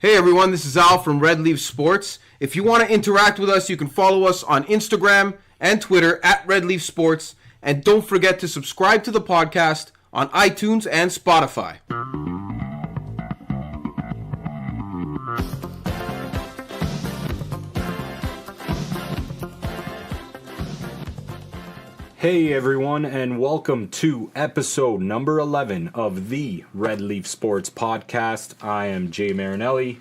Hey everyone, this is Al from Red Leaf Sports. If you want to interact with us, you can follow us on Instagram and Twitter at Red Leaf Sports. And don't forget to subscribe to the podcast on iTunes and Spotify. Hey everyone, and welcome to episode number 11 of the Red Leaf Sports Podcast. I am Jay Marinelli,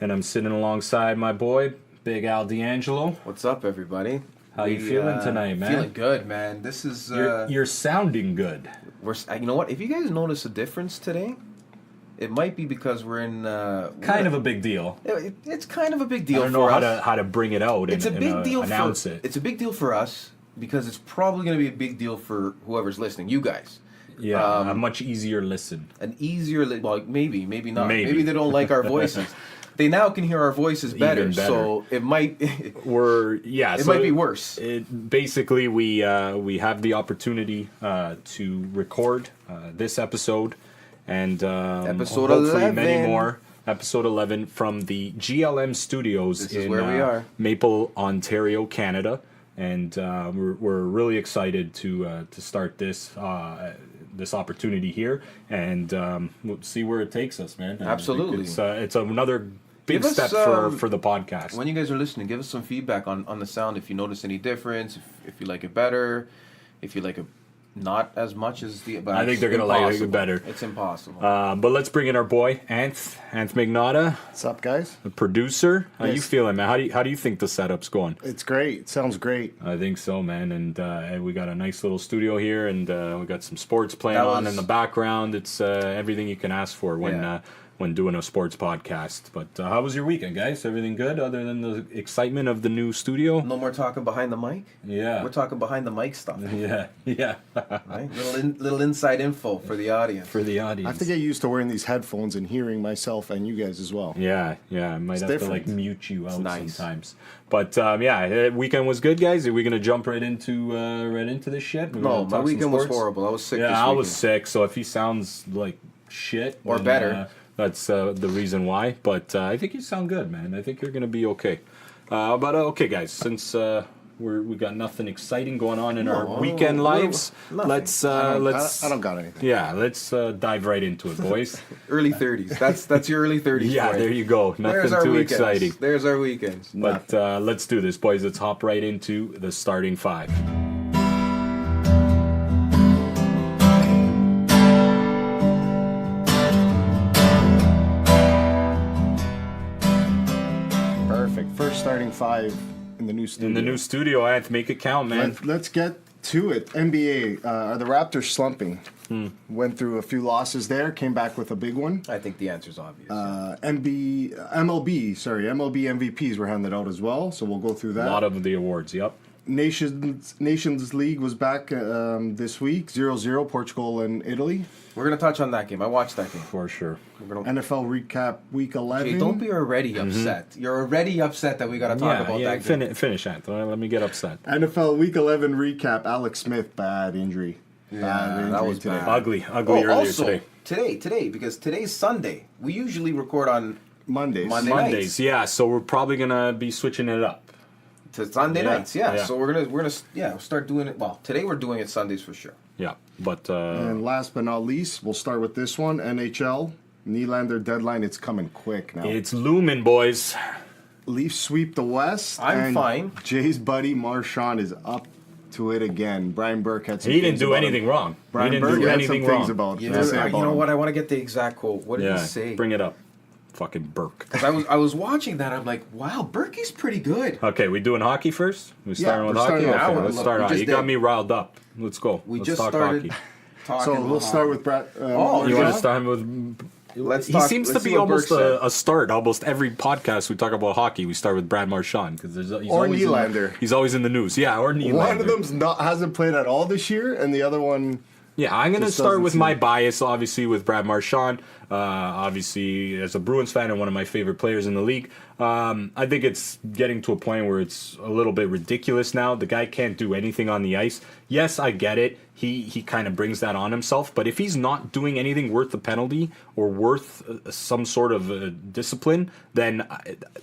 and I'm sitting alongside my boy, Big Al D'Angelo. What's up, everybody? How you feeling tonight, man? Feeling good, man. This is You're sounding good. you know what? If you guys notice a difference today, it might be because we're in Kind of a big deal. It's kind of a big I deal don't for know us. how to bring it out It's a and big deal announce for it. It's a big deal for us because it's probably going to be a big deal for whoever's listening, you guys. Yeah, a much easier listen. An easier, well, maybe not. Maybe. Maybe they don't like our voices. They now can hear our voices better, Even better. so it might. It It might be worse. Basically, we have the opportunity to record this episode and Episode hopefully 11. many more. Episode 11 from the GLM Studios This is in where we are. Maple, Ontario, Canada, and we're really excited to start this opportunity here, and we'll see where it takes us, man. And Absolutely. it's another big Give us, step for the podcast. When you guys are listening, give us some feedback on the sound. If you notice any difference, if you like it better, if you like it not as much as the. But I think they're gonna like it better. It's impossible. But let's bring in our boy Anth Mignata, What's up, guys? the producer. How you Yes. feeling, man? How do you think the setup's going? It's great. It sounds great. I think so, man. And we got a nice little studio here, and we got some sports playing That on was- in the background. It's everything you can ask for when doing a sports podcast. But how was your weekend, guys? Everything good, other than the excitement of the new studio? No more talking behind the mic. Yeah. We're talking behind the mic stuff, Yeah. right? Little inside info for the audience. For the I audience. have to get used to wearing these headphones and hearing myself and you guys as well. Yeah, I might have different. to mute you out nice. sometimes. But weekend was good, guys. Are we gonna jump right into this shit? We're No, gonna my talk some weekend was sports? horrible. I was sick. Yeah, this I was weekend. sick. So if he sounds like shit Or then, better. that's the reason why. But I think you sound good, man. I think you're gonna be okay. Okay, guys. Since we got nothing exciting going on in our weekend lives, nothing. let's I don't got anything. let's dive right into it, boys. Early 30s. That's your early 30s. Yeah, boy. there you go. There's Nothing our too weekends. exciting. There's our weekends. But let's do this, boys. Let's hop right into the starting five. Perfect. First starting five in the new studio. In the new studio, I have to make it count, man. Let's get to it. NBA. Are the Raptors slumping? Went through a few losses there. Came back with a big one. I think the answer's obvious. MLB MVPs were handed out as well. So we'll go through A that. lot of the awards, yep. Nations League was back this week. 0-0 Portugal and Italy. We're gonna touch on that game. I watched that game. For sure. We're gonna. NFL recap week 11. Jay, don't be already upset. You're already upset that we gotta talk about that game. Finish that. Let me get upset. NFL Week 11 recap. Alex Smith, bad injury. Yeah, that was bad. Ugly earlier also, today. today, because today's Sunday. We usually record on Mondays. Monday. Mondays, nights. yeah. So we're probably gonna be switching it up. to Sunday Yeah, nights. Yeah. yeah. So we're gonna start doing it. Well, today we're doing it Sundays for sure. Yeah, but And last but not least, we'll start with this one. NHL. Nylander deadline. It's coming quick now. it's looming, boys. Leafs sweep the West. I'm and fine. Jay's buddy Marchand is up to it again. Brian Burke had some He didn't things do about anything him. wrong. Brian He didn't Burke do had anything some things wrong. about You to say about know him. what? I want to get the exact quote. What did Yeah, he say? bring it up. Fucking Burke. 'Cause I was watching that. I'm like, wow, Berkey's pretty good. Okay, we doing hockey first? We starting with we're hockey? starting with Okay, hockey. let's Look, start we hockey. just You got did. me riled up. Let's go. We Let's just talk started hockey. talking. So we'll about start hockey. with Brad. Oh, You want yeah. to start with? Let's He talk- seems let's to see be what almost Burke said. a start. Almost every podcast we talk about hockey, we start with Brad Marchand because he's Or always Nylander. he's always in the news. Yeah, or Nylander. One of them's hasn't played at all this year, and the other one. Yeah, I'm going to Just start doesn't with seem- my bias, obviously, with Brad Marchand. Obviously, as a Bruins fan and one of my favorite players in the league, I think it's getting to a point where it's a little bit ridiculous now. The guy can't do anything on the ice. Yes, I get it. He kind of brings that on himself. But if he's not doing anything worth the penalty or worth some sort of discipline, then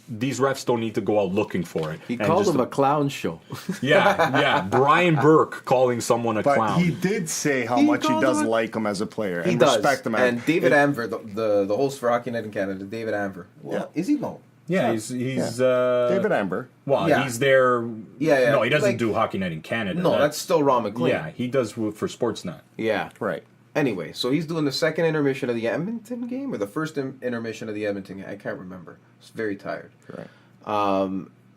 these refs don't need to go out looking for it. He called him a clown show. Yeah. Brian Burke calling someone a But clown. he did say how He much he called does him a- like him as a player He and does. respect him. And David Anver, the host for Hockey Night in Canada, David Anver. Well, Yeah. is he? No. Yeah, he's David Amber. well, Yeah. he's there. Yeah. No, he doesn't Like- do Hockey Night in Canada. No, that's still Ron McLean. yeah, he does for Sportsnet. Yeah. Right. Anyway, so he's doing the second intermission of the Edmonton game or the first intermission of the Edmonton game. I can't remember. I was very tired. Right.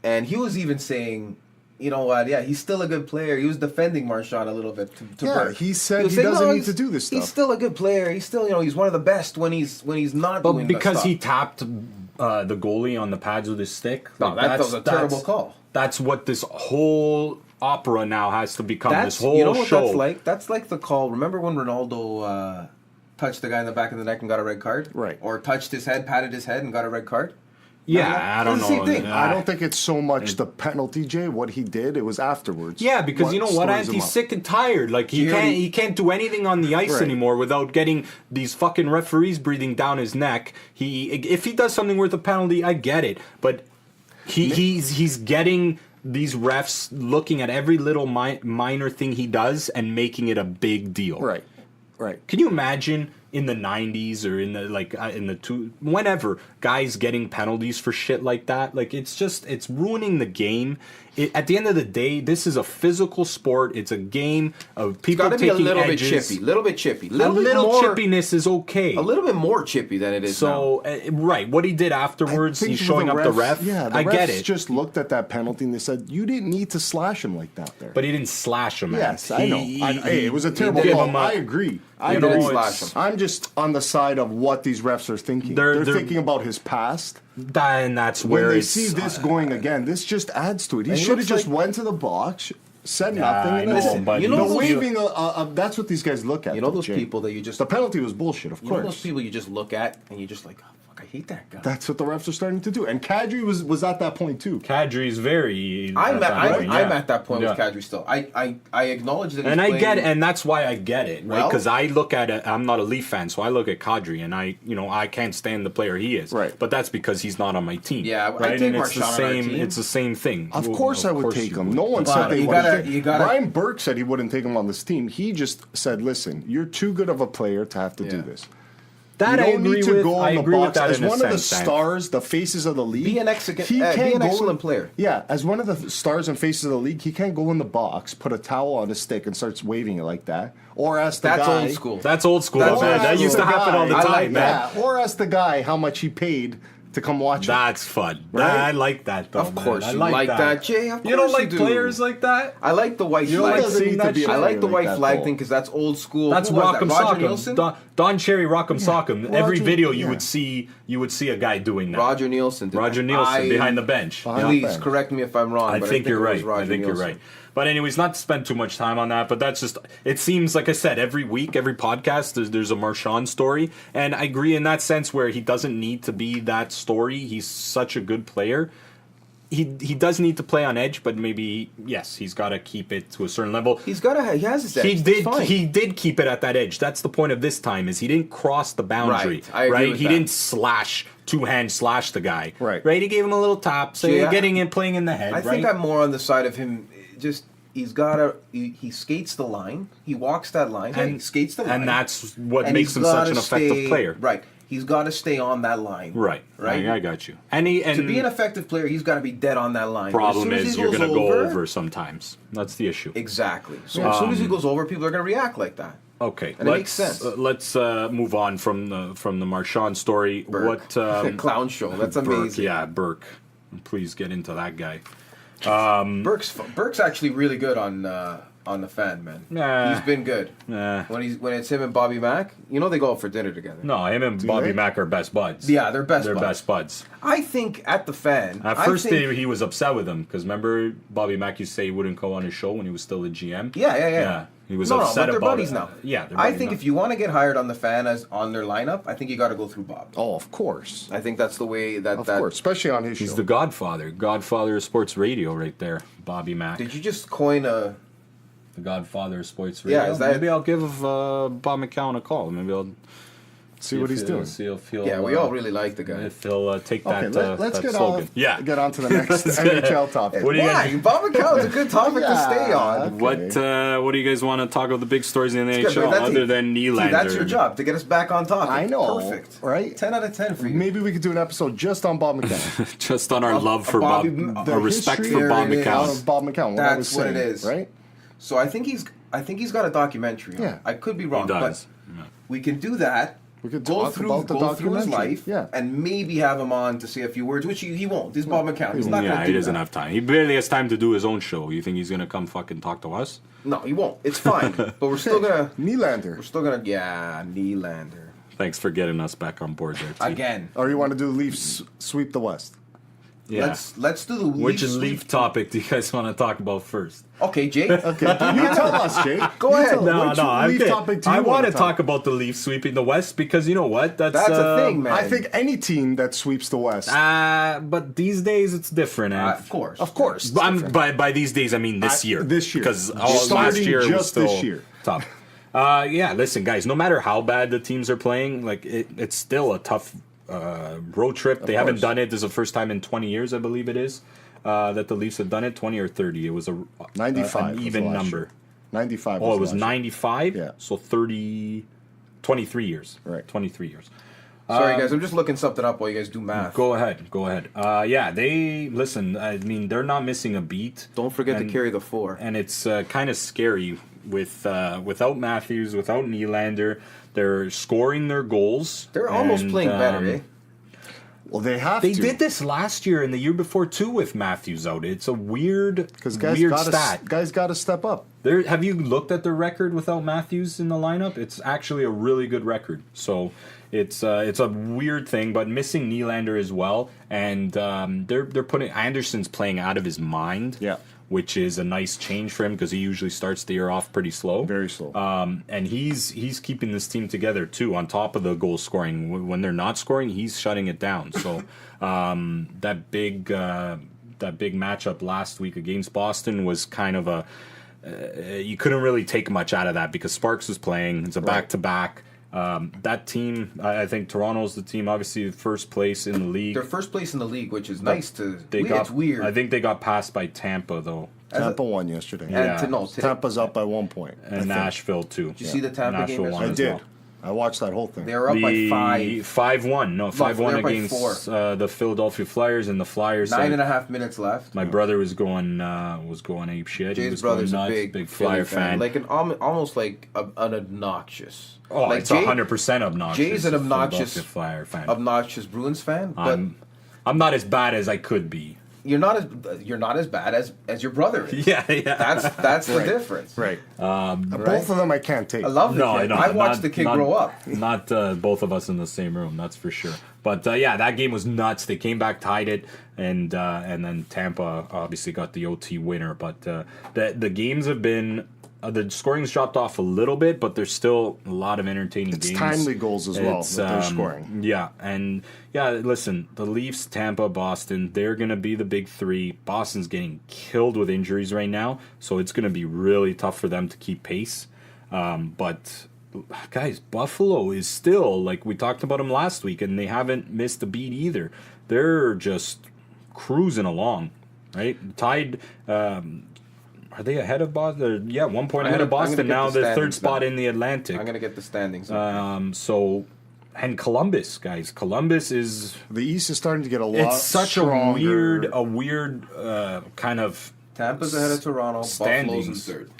And he was even saying, you know what? Yeah, he's still a good player. He was defending Marchand a little bit to Yeah, Burke. he said was he saying, doesn't need he's- to do this He's stuff. still a good player. He's still, he's one of the best when he's not But doing because the he stuff. tapped the goalie on the pads with his stick, No, that was a terrible call. That's what this whole opera now has to become. That's, this whole you know what show. that's like? That's like the call. Remember when Ronaldo touched the guy in the back of the neck and got a red card? Right. Or touched his head, patted his head, and got a red card? Yeah, I don't It's the know. same thing. I don't think it's so much the penalty, Jay. What he did, it was afterwards. Yeah, because you know what, stirs him he's up. sick and tired. Like he can't do anything on the ice Right. anymore without getting these fucking referees breathing down his neck. If he does something worth a penalty, I get it, but he's getting these refs looking at every little minor thing he does and making it a big deal. Right. Can you imagine in the 90s or in the whenever guys getting penalties for shit like that? Like it's ruining the game. At the end of the day, this is a physical sport. It's a game of people Got to be a taking little edges. bit chippy. Little bit chippy. A little more, chippiness is okay. A little bit more chippy than it is now. So right, what he did afterwards, I think he's showing up the ref. Yeah, the I refs get it, just looked at that penalty and they said, you didn't need to slash him like that there. but he didn't slash him. Man. yes, I know. Hey, it was a terrible gave call. him a- I agree. You know, it's- I'm just on the side of what these refs are thinking. They're thinking about his past. and that's When where they it's, see this going again, this just adds to it. He And it should have looks just like- went to the box, said I nothing, and know, that's it. but you know the those- waving, that's what these guys look at. You know those Jay. people that you just... The penalty was bullshit, of You know those course. people you just look at and you're just like, oh, fuck, I hate that guy. That's what the refs are starting to do. And Kadri was at that point too. Kadri's very. I'm yeah. at that point Yeah. with Kadri still. I acknowledge that he's And I playing- get it, and that's why I get it, right? Well- Because I look at it. I'm not a Leaf fan, so I look at Kadri, and I can't stand the player he is. Right. But that's because he's not on my team. Yeah, I right. take And it's the Marchand on our same. team. It's the same thing. Of Well, course I would course take you him. would. No one But said they you wouldn't. you gotta- Brian Burke said he wouldn't take him on this team. He just said, listen, you're too good of a player to have to do Yeah. this. That You I don't agree need to with. go I in the agree with box that as in a one of the sense, Dan. stars, the faces of the league. Be an excellent player. Yeah, as one of the stars and faces of the league, he can't go in the box, put a towel on his stick, and starts waving it like that. Or ask the That's guy. old school. That's old school, That's man. old That school. used to happen all the I time, like man. Yeah, or ask the guy how much he paid to come watch it. That's fun. Right? I like that, though. Of course man. I you like that, Jay. Of You don't course like do. players like that? I like the white You don't flag. like seeing that shit? I like the like white that, flag though. thing because that's old school. That's Who was Rock'em that? Roger Nielsen. Sock'em. Don Cherry Rock'em Sock'em. Every Roger- video you yeah. would see a guy doing that. Roger Nielsen. Did Roger that. Nielsen behind the bench. Behind- Please bench. correct me if I'm wrong. I but think you're it was right. Roger I think Nielsen. you're right. But anyways, not to spend too much time on that, but that's just, it seems, like I said, every week, every podcast, there's a Marchand story. And I agree in that sense where he doesn't need to be that story. He's such a good player. He does need to play on edge, but maybe, yes, he's got to keep it to a certain level. He has his edge. He It's did. fine. He did keep it at that edge. That's the point of this time. Is he didn't cross the boundary. Right. I agree with He that. didn't two-hand slash the guy. Right. Right. He gave him a little tap, so Yeah. you're getting in, playing in the head. I think I'm more on the side of him. Just he skates the line. He walks that line. He skates the line, and that's what and makes he's him such an gotta effective stay- player. Right. He's got to stay on that line. Right. Right. I got you. And To be an effective player, he's got to be dead on that line. problem As soon as is he you're goes going to go over sometimes. That's the issue. Exactly. So as soon as he goes over, people are going to react like that. Okay, And it makes sense. Let's move on from the Marchand story. Burke. What Clown show. That's Burke, amazing. yeah, Burke. Please get into that guy. Burke's actually really good on on the fan, man. Nah. He's been good. Nah. When it's him and Bobby Mack, you know they go out for dinner together. No, him and Bobby they? Mack are best buds. Yeah, they're best They're buds. best buds. I think at the fan. At I first, think, he was upset with him because remember Bobby Mack used to say he wouldn't go on his show when he was still a GM. Yeah. He was No, upset but they're about buddies it. now. Yeah, they're I buddies think now. if you want to get hired on the fan as on their lineup, I think you got to go through Bob. Oh, of course. I think that's the way that. Of course, especially on his He's show. the Godfather of sports radio, right there, Bobby Mack. Did you just coin a? The Godfather of sports radio. Yeah, is that- Maybe I'll give Bob McCown a call. Maybe I'll See what he's doing. See if he'll. Yeah, we all really like the guy. If he'll take Okay, that. let's that get slogan. get on to the next NHL topic. What do you Why? guys- Bob McCown's a good topic to Yeah, stay on. okay. What do you guys want to talk about the big stories in the Good, NHL but that's other it. than See, Nylander? that's your job to get us back on topic. I know, Perfect. right? 10 out of 10 for you. Maybe we could do an episode just on Bob McCown. Just on our love for Bobby- Bob, the our respect history for Bob there it Out is. McCown. of Bob McCown. What I was That's what it saying, is. right? So I think he's got a documentary. Yeah. I could be He wrong, does. but we can do that. We could go talk through about the go through his documentary. life, Yeah. and maybe have him on to say a few words, which he won't. This is Bob McCown. He's not going Yeah, to he do doesn't that. have time. He barely has time to do his own show. You think he's gonna come fucking talk to us? No, he won't. It's fine, but we're still gonna. Nylander. Nylander Thanks for getting us back on board there. T. again. Or you want to do Leafs sweep the West? Yeah. Let's do the Which Leafs Leaf sweep. topic do you guys want to talk about first? Okay, Jake. Okay, you tell us, Jake. Go You ahead. tell us. No, Which Leaf okay. topic do you I want to wanna talk about the Leafs sweeping the West because you know what? That's a thing, man. I think any team that sweeps the West. But these days it's different. Of course. Of course. But by these days I mean this year. this year. because Starting last year was just still this year. tough. Yeah, listen, guys. No matter how bad the teams are playing, like it's still a tough road trip. They haven't course. done it. This is the first time in 20 years, I believe it is, that the Leafs have done it. 20 or 30. It was 95 an was even the last number. year. 95. Oh, it was last year. 95. Yeah. So 23 years. Right. 23 years. Sorry, guys. I'm just looking something up while you guys do math. Go ahead. Yeah, they listen. I mean, they're not missing a beat. Don't forget to carry the 4. And it's kind of scary without Matthews, without Nylander. They're scoring their goals. They're almost and, playing better, eh? Well, they have They to. did this last year and the year before too with Matthews out. It's a weird, Because guys weird got stat. to step up. Have you looked at their record without Matthews in the lineup? It's actually a really good record. So it's a weird thing, but missing Nylander as well, and they're putting Anderson's playing out of his mind. Yeah. Which is a nice change for him because he usually starts the year off pretty slow. Very slow. And he's keeping this team together too. On top of the goal scoring, when they're not scoring, he's shutting it down. So that big matchup last week against Boston was kind of a you couldn't really take much out of that because Sparks was playing. It's a back-to-back. That team, I think Toronto's the team, obviously first place in the league. They're first place in the league, which is nice to. Got, it's weird. I think they got passed by Tampa though, Tampa won yesterday. Yeah. Today- Tampa's up by 1 point. and Nashville too. Did you see the Tampa game Nashville won I yesterday? as did. well. I watched that whole thing. They were up by 5. 5-1. No, 5-1 they're by against 4. the Philadelphia Flyers, and the Flyers. 9.5 minutes left. My brother was going ape shit. He Jay's was going brother's a nuts. big Flyer Philly fan. like almost like an obnoxious. Oh, like it's 100% obnoxious. Jay's an obnoxious Philadelphia Flyer fan. obnoxious Bruins fan, but I'm not as bad as I could be. you're not as bad as your brother is. Yeah. That's the difference. Right. Both of them I can't take. I love the kid. I watched not- the kid not- grow up. Not both of us in the same room, that's for sure. But yeah, that game was nuts. They came back, tied it, and then Tampa obviously got the OT winner. But the games have been. The scoring's dropped off a little bit, but there's still a lot of entertaining It's games. timely goals as well that they're scoring. Yeah, and listen, the Leafs, Tampa, Boston, they're going to be the big three. Boston's getting killed with injuries right now, so it's going to be really tough for them to keep pace. But, guys, Buffalo is still, like we talked about them last week, and they haven't missed a beat either. They're just cruising along, right? Tied... are they ahead of Boston? Yeah, 1 point ahead of Boston. Now the third spot in the Atlantic. I'm going to get the standings. And Columbus, guys. Columbus is... The East is starting to get a lot It's such stronger. a weird kind of... Tampa's ahead of Toronto. Buffalo's in standings. third.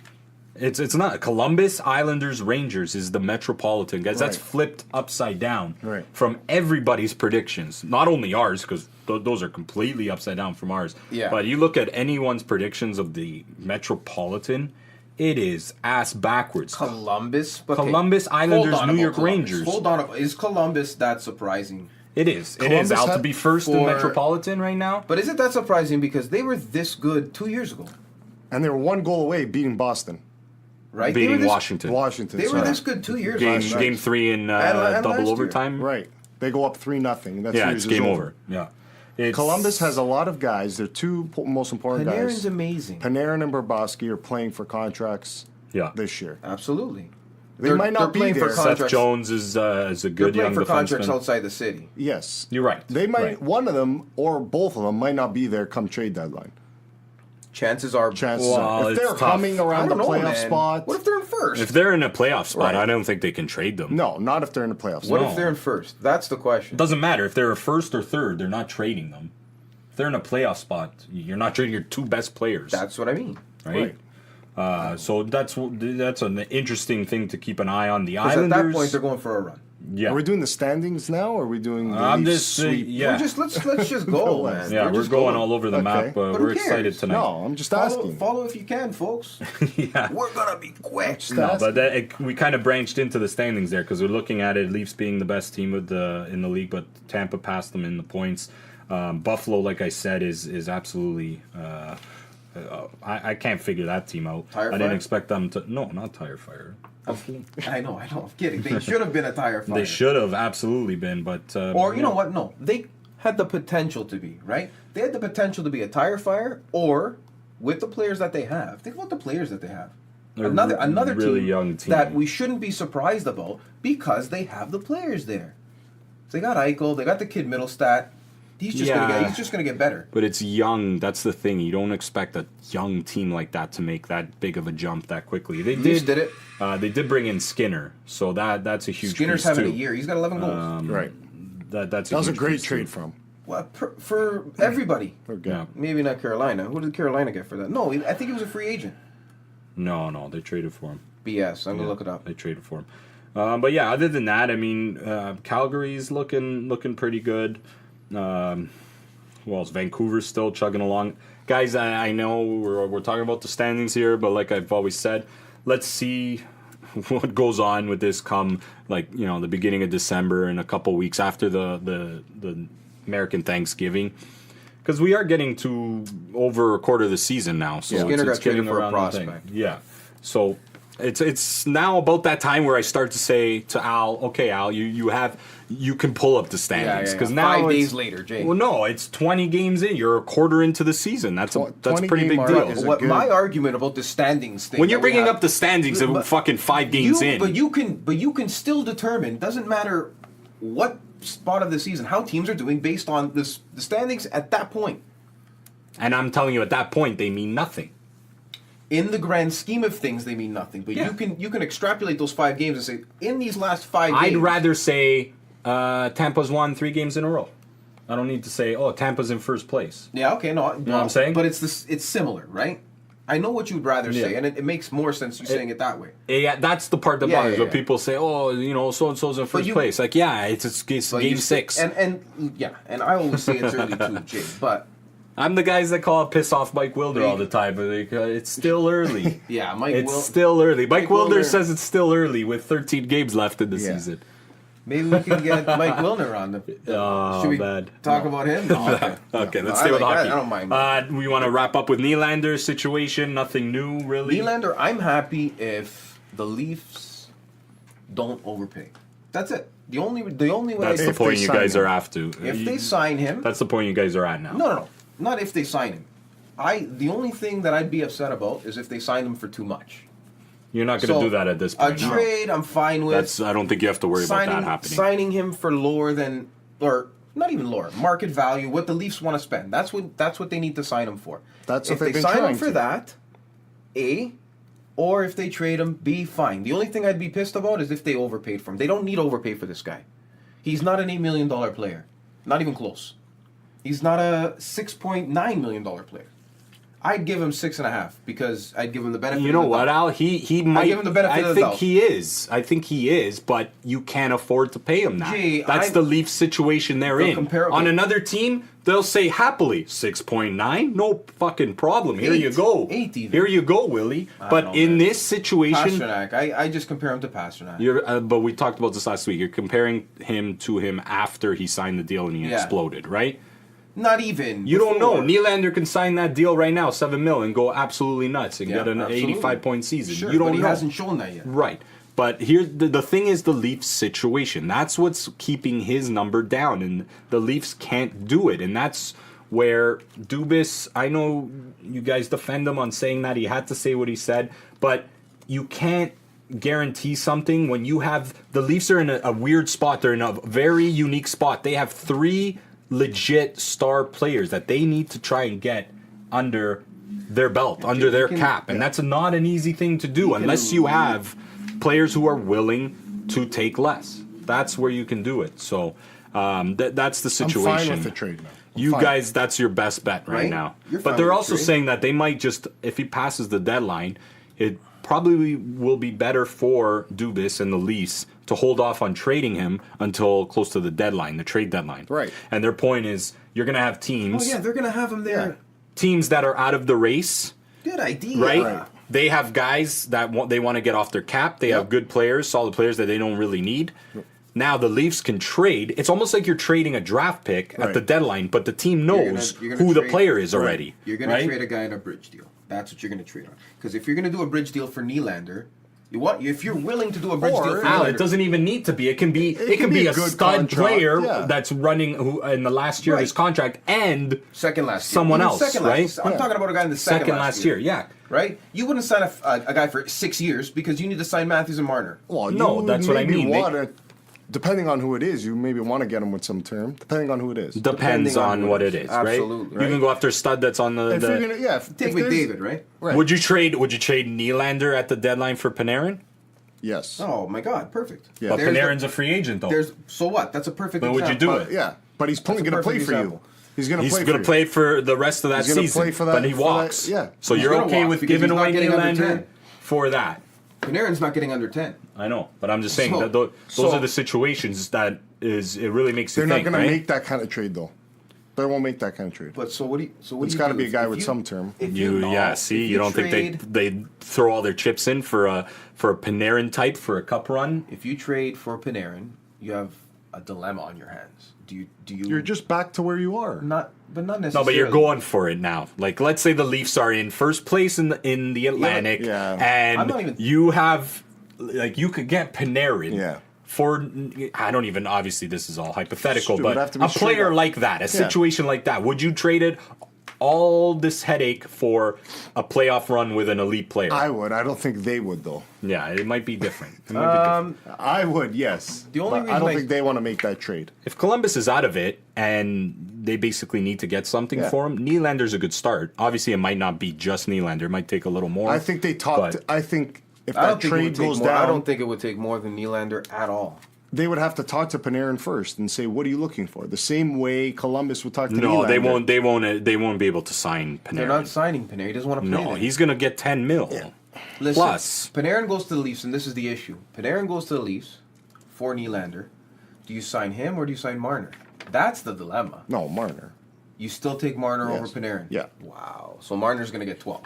It's not. Columbus, Islanders, Rangers is the Metropolitan. Guys, that's Right. flipped upside down Right. from everybody's predictions. Not only ours, because those are completely upside down from ours. Yeah. But you look at anyone's predictions of the Metropolitan, It is ass backwards. Columbus? Okay. Columbus, Islanders, Hold on New about York Columbus. Rangers. Hold on. Is Columbus that surprising? It is. It Columbus is out to had- be first in for- Metropolitan right now. But is it that surprising because they were this good 2 years ago, And they were one goal away beating Boston. right? They were Beating this- Washington. Washington. They were sorry. this good 2 years Game ago. game 3 in And last double year. overtime. Right. They go up 3-0. That Yeah, series it's is game over. Yeah. It's, Columbus has a lot of guys. Their two most important Panarin's guys. amazing. Panarin and Bobrovsky are playing for contracts Yeah. this year. Absolutely. They might not be playing for there. Seth contracts. Jones is a They're good playing young for contracts defenseman. outside the city. Yes. You're right. They might, Right. one of them or both of them might not be there come trade deadline. Chances are. Chances Well, are. If it's they're tough. humming I around the don't know, playoff man. spot. What if they're in first? If they're in a playoff spot, Right. I don't think they can trade them. No, not if they're in the playoff What spot. if they're in first? That's the question. It doesn't matter if they're a first or third. They're not trading them. If they're in a playoff spot, you're not trading your two best players. That's what I mean. right. So that's an interesting thing to keep an eye on. The Because Islanders. at that point, they're going for a run. yeah. Are we doing the standings now, or are we doing the I'm Leafs just sweep? yeah. Let's just go, man. Yeah, we're just going all over the Okay. map. But who We're excited cares? tonight. No, I'm just Follow, asking. follow if you can, folks. yeah. We're gonna be quick. Just No, asking. but we kind of branched into the standings there because we're looking at it. Leafs being the best team in the league, but Tampa passed them in the points. Buffalo, like I said, is absolutely. I can't figure that team out. Tire I didn't fire? expect them to. No, not tire fire. I know. I'm kidding. They should have been a tire fire. They should have absolutely been, but Or you know what? No, they had the potential to be right. They had the potential to be a tire fire, or with the players that they have. Think about the players that they have. They're Another really team, young team. that we shouldn't be surprised about because they have the players there. So they got Eichel. They got the kid Middlestat. He's just gonna get better. But it's young. That's the thing. You don't expect a young team like that to make that big of a jump that quickly. They Leafs did. did it. They did bring in Skinner, so that's a huge. Skinner's piece having too. a year. He's got 11 goals. right. That's That was a huge great piece, trade too. for him. Well, for everybody. Okay. Yeah. Maybe not Carolina. Who did Carolina get for that? No, I think he was a free agent. No, they traded for him. BS. I'm gonna look it up. They traded for him. But yeah, other than that, I mean, Calgary's looking pretty good. Who else? Vancouver's still chugging along. Guys, I know we're talking about the standings here, but like I've always said, let's see what goes on with this come the beginning of December and a couple weeks after the American Thanksgiving. Because we are getting to over a quarter of the season now, so Skinner got it's getting traded for a around the thing. prospect. Yeah, so it's now about that time where I start to say to Al, okay, Al, you can pull up the standings because now 5 it's- days later, Jay. Well, no, it's 20 games in. You're a quarter into the season. That's a 20 pretty game big mark deal. is a What good- my argument about the standings thing? When you're that we bringing have- up the standings, of But fucking 5 games in. But you can still determine. Doesn't matter what spot of the season, how teams are doing based on the standings at that point. And I'm telling you, at that point, they mean nothing. In the grand scheme of things, they mean nothing. But Yeah. you can extrapolate those 5 games and say in these last 5 games. I'd rather say Tampa's won 3 games in a row. I don't need to say, oh, Tampa's in first place. Yeah. Okay. No. You know what I'm saying? But it's similar, right? I know what you'd rather say, Yeah. and it makes more sense you saying it that way. Yeah, that's the part that Yeah, bothers yeah, when yeah. people say, oh, so and so's in first place. Like, yeah, it's But game you say- 6. And I always say it's early too, Jay. But I'm the guys that call it piss off Mike Wilder all the time, but it's still early. yeah, It's still early. Mike Wilder Wilder- says it's still early with 13 games left in the Yeah. season. maybe we can get Mike Wilner on the. Oh, Should we bad. talk about him? No, okay. Okay, No, let's I stay with like hockey. that. I don't mind. We want to wrap up with Nylander's situation. Nothing new, really. Nylander, I'm happy if the Leafs don't overpay. That's it. The only way. That's the If point they you sign guys him. are after. if they sign him. That's the point you guys are at now. No, not if they sign him. The only thing that I'd be upset about is if they sign him for too much. You're not going to do that at this A point. no. trade, I'm fine with. I don't think you have to worry about that happening. Signing him for lower than, or not even lower, market value, what the Leafs want to spend. That's what they need to sign him for. That's if what they've they been sign him trying for to. that, A, or if they trade him, B, fine. The only thing I'd be pissed about is if they overpaid for him. They don't need to overpay for this guy. He's not an $8 million player. Not even close. He's not a $6.9 million player. I'd give him 6.5 because I'd give him the benefit. You know of the what, doubt. Al? He might. give him the benefit of the doubt. I think he is, but you can't afford to pay him that. Gee, That's the Leafs situation they're in. comparable. On another team, they'll say happily 6.9, no fucking problem. Here you go. 8 even. Here you go, Willie. But know, in man. this situation, Pasternak. I just compare him to Pasternak. but we talked about this last week. You're comparing him to him after he signed the deal and he Yeah. exploded, right? Not even. You don't know. before. Nylander can sign that deal right now, $7 million, and go absolutely nuts and get an absolutely. 85-point season. Sure, you don't but he know. hasn't shown that yet. Right. But here, the thing is the Leafs situation. That's what's keeping his number down, and the Leafs can't do it. And that's where Dubas, I know you guys defend him on saying that he had to say what he said, but you can't guarantee something when you have the Leafs are in a weird spot. They're in a very unique spot. They have 3 legit star players that they need to try and get under their belt, under their cap, and that's not an easy thing to do unless you have players who are willing to take less. That's where you can do it. So that's the situation. I'm fine with the trade now. You Fine. guys, that's your best bet right now. You're But fine they're with also trade. saying that they might just, if he passes the deadline, it probably will be better for Dubas and the Leafs to hold off on trading him until close to the deadline, the trade deadline. Right. And their point is, you're going to have teams, Oh yeah, they're gonna have him there. teams that are out of the race, Good idea. right? They have guys that they want to get off their cap. They have good players, solid players that they don't really need. Now the Leafs can trade. It's almost like you're trading a draft pick at the deadline, but the team knows You're gonna who the trade- player is already. You're gonna right? trade a guy in a bridge deal. That's what you're gonna trade on. Because if you're gonna do a bridge deal for Nylander, if you're willing to do a bridge Or- deal for Al, Nylander, it doesn't even need to be. It can be. It can be be a a good stud contract, player yeah. that's running who in the last year of his Right. contract and second last year. someone Even else, second right? last, I'm Yeah. talking about a guy in the second last year. Yeah. Right? You wouldn't sign a guy for 6 years because you need to sign Matthews and Marner. Well, No, you that's what I maybe mean. They- wanna- depending on who it is, you maybe want to get him with some term. Depending on who it is. Depends Depending on on who what it it is. is, right? Absolutely. You can go after a stud that's on if the you're gonna, yeah, Take if there's- McDavid, right? Right. Would you trade Nylander at the deadline for Panarin? Yes. Oh my God, perfect. Yeah. But There's Panarin's a free agent though. so what? That's a perfect But would you example. do it? Yeah, but he's probably That's a going to play perfect for you. example. He's going to He's play. going to play for the rest of that He's gonna season, play for that- but he for that- walks. yeah. So He's you're gonna okay walk with because giving he's not away getting under Nylander 10. for that? Panarin's not getting under 10. I know, but I'm just saying So- that those so- are the situations that it really makes you They're not think, going right? to make that kind of trade though. They won't make that kind of trade. But so what do you? So what It's do you got to do be a if- guy if with you- some term. if You no, see, if you don't trade, think they throw all their chips in for a Panarin type for a cup run? If you trade for Panarin, you have a dilemma on your hands. Do you? You're just back to where you are. not, but not No, necessarily. but you're going for it now. Like, let's say the Leafs are in first place in the Atlantic, Yeah. I'm not and even- you have, like, you could get Panarin. Yeah. For I don't even obviously this is all hypothetical, It would but have to be a straight player up. like that, a situation like that, would you trade it all this headache for a playoff run with an elite player? I would. I don't think they would though. Yeah, it might be different. It might be different. I would. Yes. The only But reason I don't I- think they want to make that trade. If Columbus is out of it and they basically need to get something Yeah. for him, Nylander's a good start. Obviously, it might not be just Nylander; it might take a little more. I think they talked. but- I think if I that don't think it trade would take goes more. I down, don't think it would take more than Nylander at all. they would have to talk to Panarin first and say, "What are you looking for?" The same way Columbus would talk to No, Nylander. they won't. They won't. They won't be able to sign Panarin. They're not signing Panarin. He doesn't want to play No, there. he's gonna get 10 mil. Listen, plus. Panarin goes to the Leafs, and this is the issue. Panarin goes to the Leafs for Nylander. Do you sign him or do you sign Marner? That's the dilemma. No, Marner. You still take Marner over Yes. Panarin. Yeah. Wow. So Marner's going to get 12.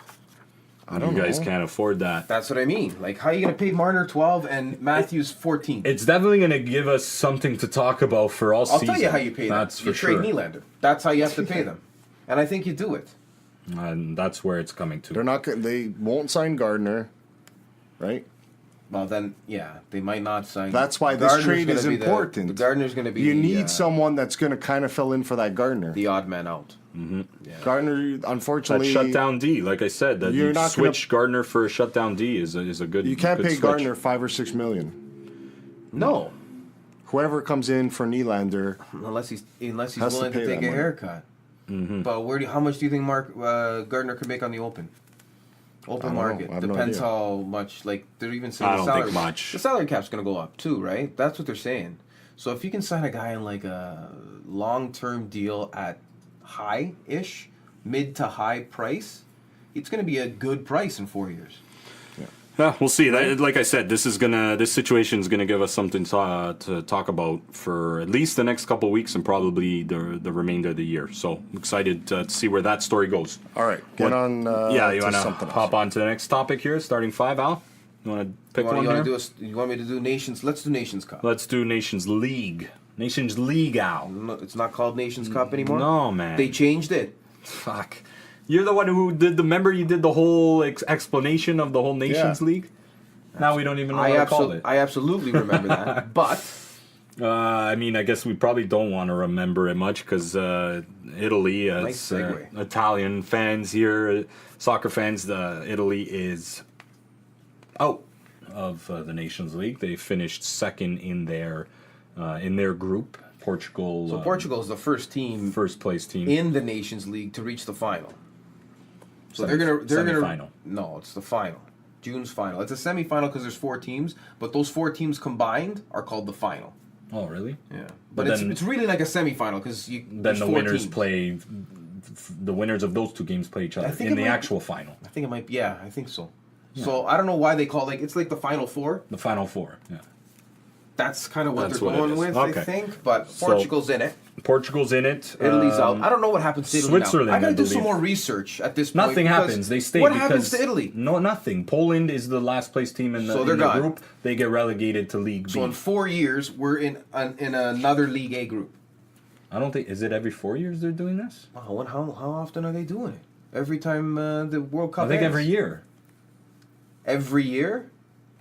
I don't You guys know. can't afford that. That's what I mean. Like, how are you going to pay Marner 12 and Matthews 14? It's definitely going to give us something to talk about for all I'll season. tell you how you pay them. That's You for trade sure. Nylander. That's how you have to pay them. And I think you do it. And that's where it's coming to. They're not. They won't sign Gardner, right? Well, then, yeah, they might not sign. That's why this Gardner's trade gonna is be the important. Gardner's going to be You need someone that's going to kind of fill in for that Gardner. the odd man out. Gardner, that unfortunately, shutdown D, like I said, that You're you not switch Gardner for a shutdown D is a good. you can't good pay switch. Gardner $5 or $6 million. No. Whoever comes in for Nylander, Unless he's Has to willing to pay take that a money. haircut. But how much do you think Gardner could make on the open don't know. market? I have no Depends idea. how much. Like they're even saying I the don't think salary. much. The salary cap's going to go up too, right? That's what they're saying. So if you can sign a guy in like a long-term deal at high-ish, mid to high price, it's going to be a good price in 4 years. Yeah, we'll see. Like I said, this situation is gonna give us something to talk about for at least the next couple of weeks and probably the remainder of the year. So I'm excited to see where that story goes. All right, get on. Yeah, you to want to something hop else. on to the next topic here, starting 5, Al? You want to pick one here? You want me to do Nations? Let's do Nations Cup. Let's do Nations League. Nations League, Al. No, it's not called Nations Cup anymore? No, man. They changed it. Fuck. You're the one who did remember you did the whole explanation of the whole Nations Yeah. League? Now we don't even know what to call it. I absolutely remember that. But I mean, I guess we probably don't want to remember it much because Italy, Nice segue. Italian fans here, soccer fans, Italy is out of the Nations League. They finished second in their group. Portugal. so Portugal is the first team first place team. in the Nations League to reach the final. So Semi- they're gonna semi-final. No, it's the final. June's final. It's a semifinal because there's 4 teams, but those 4 teams combined are called the final. Oh, really? Yeah, But but then- it's really like a semifinal because Then there's the 4 winners teams. play. The winners of those 2 games play each other think in it the might- actual final. I think it might. Yeah, I think so. So I don't know why they call it's like the final 4. The final 4. Yeah. That's kind of what That's they're what it going is. with, Okay. I think. But So- Portugal's in it. Portugal's in it. Italy's out. I don't know what happens to Italy Switzerland, now. I gotta I do some believe. more research at this point. Nothing because happens. They stay. What because happens to Italy? No, nothing. Poland is the last place team in the, So they're in the gone. group. They get relegated to League So B. in 4 years, we're in another League A group. I don't think. Is it every 4 years they're doing this? Wow, how often are they doing it? Every time the World Cup I think ends? every year. Every year?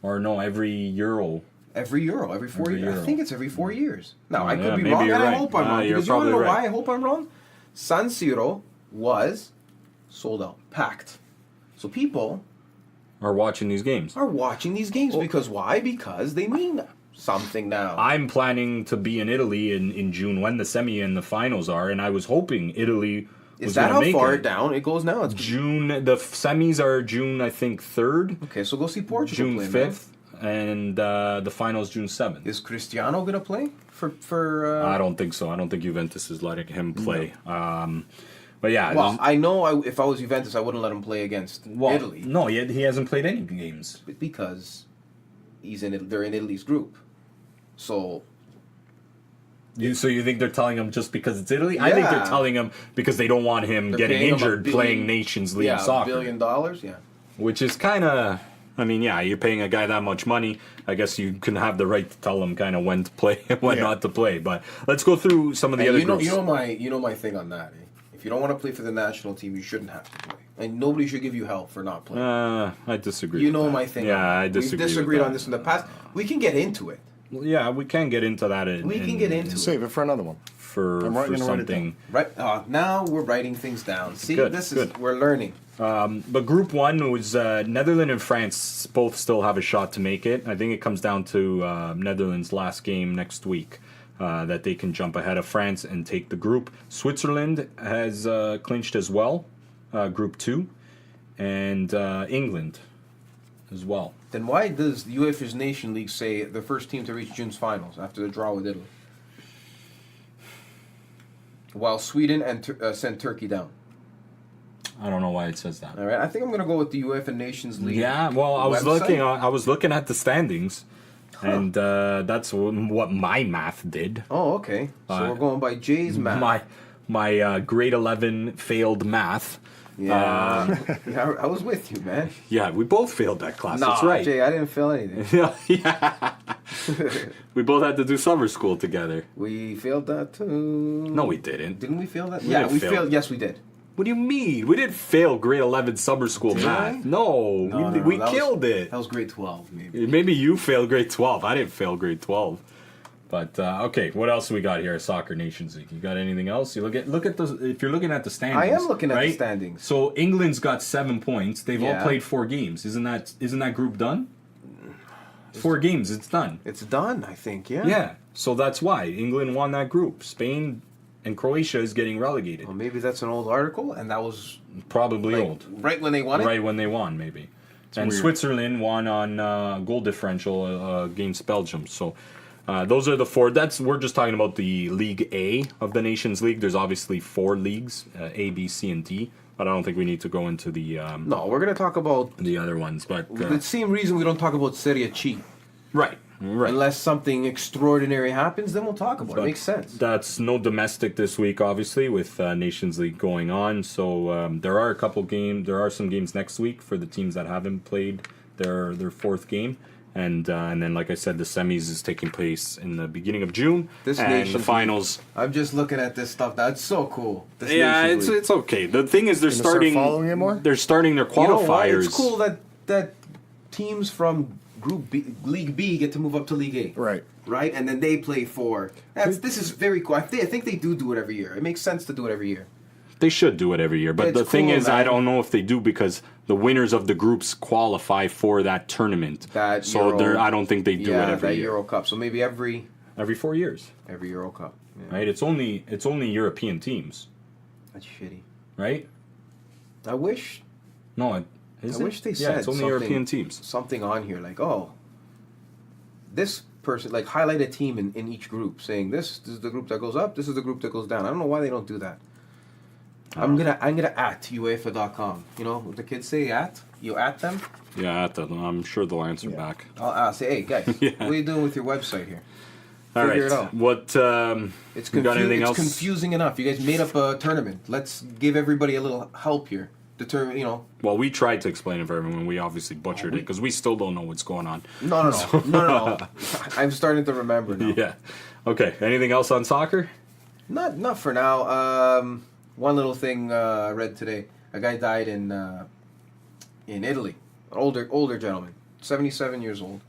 Or no, every Euro. Every Euro, every 4 Every years. Euro. I think it's every 4 years. Now, Oh, I yeah, could be maybe wrong, you're and right. I hope I'm wrong. You're Because you want to know probably right. why I hope I'm wrong? San Siro was sold out, packed. So people Are watching these games. are watching these games. Because why? Because they mean something now. I'm planning to be in Italy in June when the semi and the finals are, and I was hoping Italy was Is that gonna how make far it. down it goes now? It's June. The semis are June, I think, 3rd, okay. So go see Portugal June play, 5th, and the finals June 7th. Man. Is Cristiano gonna play for? I don't think so. I don't think Juventus is letting him play. But yeah, Well, I know if I was Juventus, I wouldn't let him play against Italy No, he hasn't played any games. because they're in Italy's group. So So you think they're telling him just because it's Italy? I think they're Yeah. telling him because they don't want him they're getting paying him injured $1 playing billion- Nations League yeah, soccer. $1 billion. Yeah. Which is kind of, I mean, yeah, you're paying a guy that much money. I guess you can have the right to tell him kind of when to play and when Yeah. not to play. But let's go through some of the And other you know, groups. you know my thing on that. If you don't want to play for the national team, you shouldn't have to play, and nobody should give you hell for not playing. I disagree. You with know that. my thing. Yeah, on that. I disagree. We've with disagreed that. on this in the past. We can get into it. Yeah, we can get into that. We can get into it. Save it for another one. for I'm for gonna write it something. Right now, we're writing things down. See, Good, this good. is we're learning. But Group 1 was Netherlands and France both still have a shot to make it. I think it comes down to Netherlands' last game next week that they can jump ahead of France and take the group. Switzerland has clinched as well, Group 2, and England as well. Then why does the UEFA's Nation League say the first team to reach June's finals after the draw with Italy? While Sweden sent Turkey down. I don't know why it says that. All right, I think I'm going to go with the UEFA Nations League. Yeah, well, I was website. looking at the standings, and that's what my math did. Oh, okay. So we're going by Jay's math. My grade 11 failed math. Yeah, yeah, I was with you, man. Yeah, we both failed that class. No, That's right. Jay, I didn't feel anything. Yeah. We both had to do summer school together. We failed that too. No, we didn't. Didn't we fail that? We Yeah, didn't we fail. failed. Yes, we did. What do you mean? We didn't fail grade 11 summer school Did math. I? No, No, we that killed it. That was grade 12, maybe. Maybe you failed grade 12. I didn't fail grade 12. But okay, what else we got here? Soccer Nations League. You got anything else? You look at those. If you're looking at the standings, I am looking at the right? standings. So England's got 7 points. They've all Yeah. played 4 games. Isn't that group done? 4 games. It's done. It's done, I think. Yeah. Yeah. So that's why England won that group. Spain and Croatia is getting relegated. Well, maybe that's an old article, and that was Probably like, old. right when they won it. Right when they won, maybe. And weird. Switzerland won on goal differential against Belgium. So Those are the four. We're just talking about the League A of the Nations League. There's obviously 4 leagues, A, B, C, and D. But I don't think we need to go into the No, we're gonna talk about the other ones. But the same reason we don't talk about Serie C. right. Unless something extraordinary happens, then we'll talk about it. Makes sense. That's no domestic this week, obviously, with Nations League going on. So there are some games next week for the teams that haven't played their 4th game. And then, like I said, the semis is taking place in the beginning of June. This and Nations the finals. I'm just looking at this stuff. That's so cool. This Yeah, Nations League. it's okay. The thing is, they're Gonna start starting. following it more? They're starting their You know what? qualifiers. It's cool that teams from Group B, League B, get to move up to League A. Right. Right, and then they play for. This is very cool. I think they do it every year. It makes sense to do it every year. They should do it every year, but It's the thing cool, is, I man. don't know if they do because the winners of the groups qualify for that tournament. I don't think they do it every year. Euro Cup. So maybe every Every 4 years, Euro Cup. Yeah. right? It's only European teams, That's shitty. right? I wish No, I wish they said it's only something- European teams. something on here like, oh, this person, like highlight a team in each group, saying this is the group that goes up, this is the group that goes down. I don't know why they don't do that. I'm gonna at UEFA.com. You know what the kids say at? You at them? Yeah, I'm sure they'll answer back. I'll say, hey guys, Yeah. what are you doing with your website here? All right. Figure it out. What? It's, we got anything it's else? confusing enough. You guys made up a tournament. Let's give everybody a little help here. Determine, Well, we tried to explain it for everyone. We obviously butchered it because we still don't know what's going on. No. I'm starting to remember now. Yeah. Okay. Anything else on soccer? Not for now. One little thing I read today. A guy died in Italy. An older gentleman, 77 years old.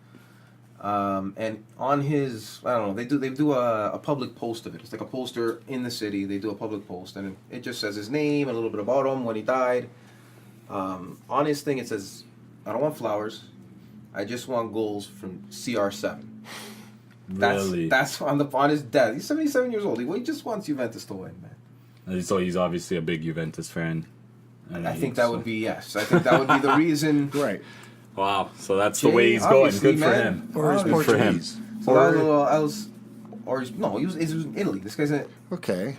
And on his, I don't know, they do a public post of it. It's like a poster in the city. They do a public post, and it just says his name, a little bit about him, when he died. On his thing, it says, "I don't want flowers. I just want goals from CR7." Really? That's on his death. He's 77 years old. He just wants Juventus to win, man. So he's obviously a big Juventus fan. I think that would be yes. I think that would be the reason. Right. Wow. So that's the way he's going. Obviously, Good for man. him. Or he's Good for him. Portuguese. So that was, he was in Italy. This guy's Okay.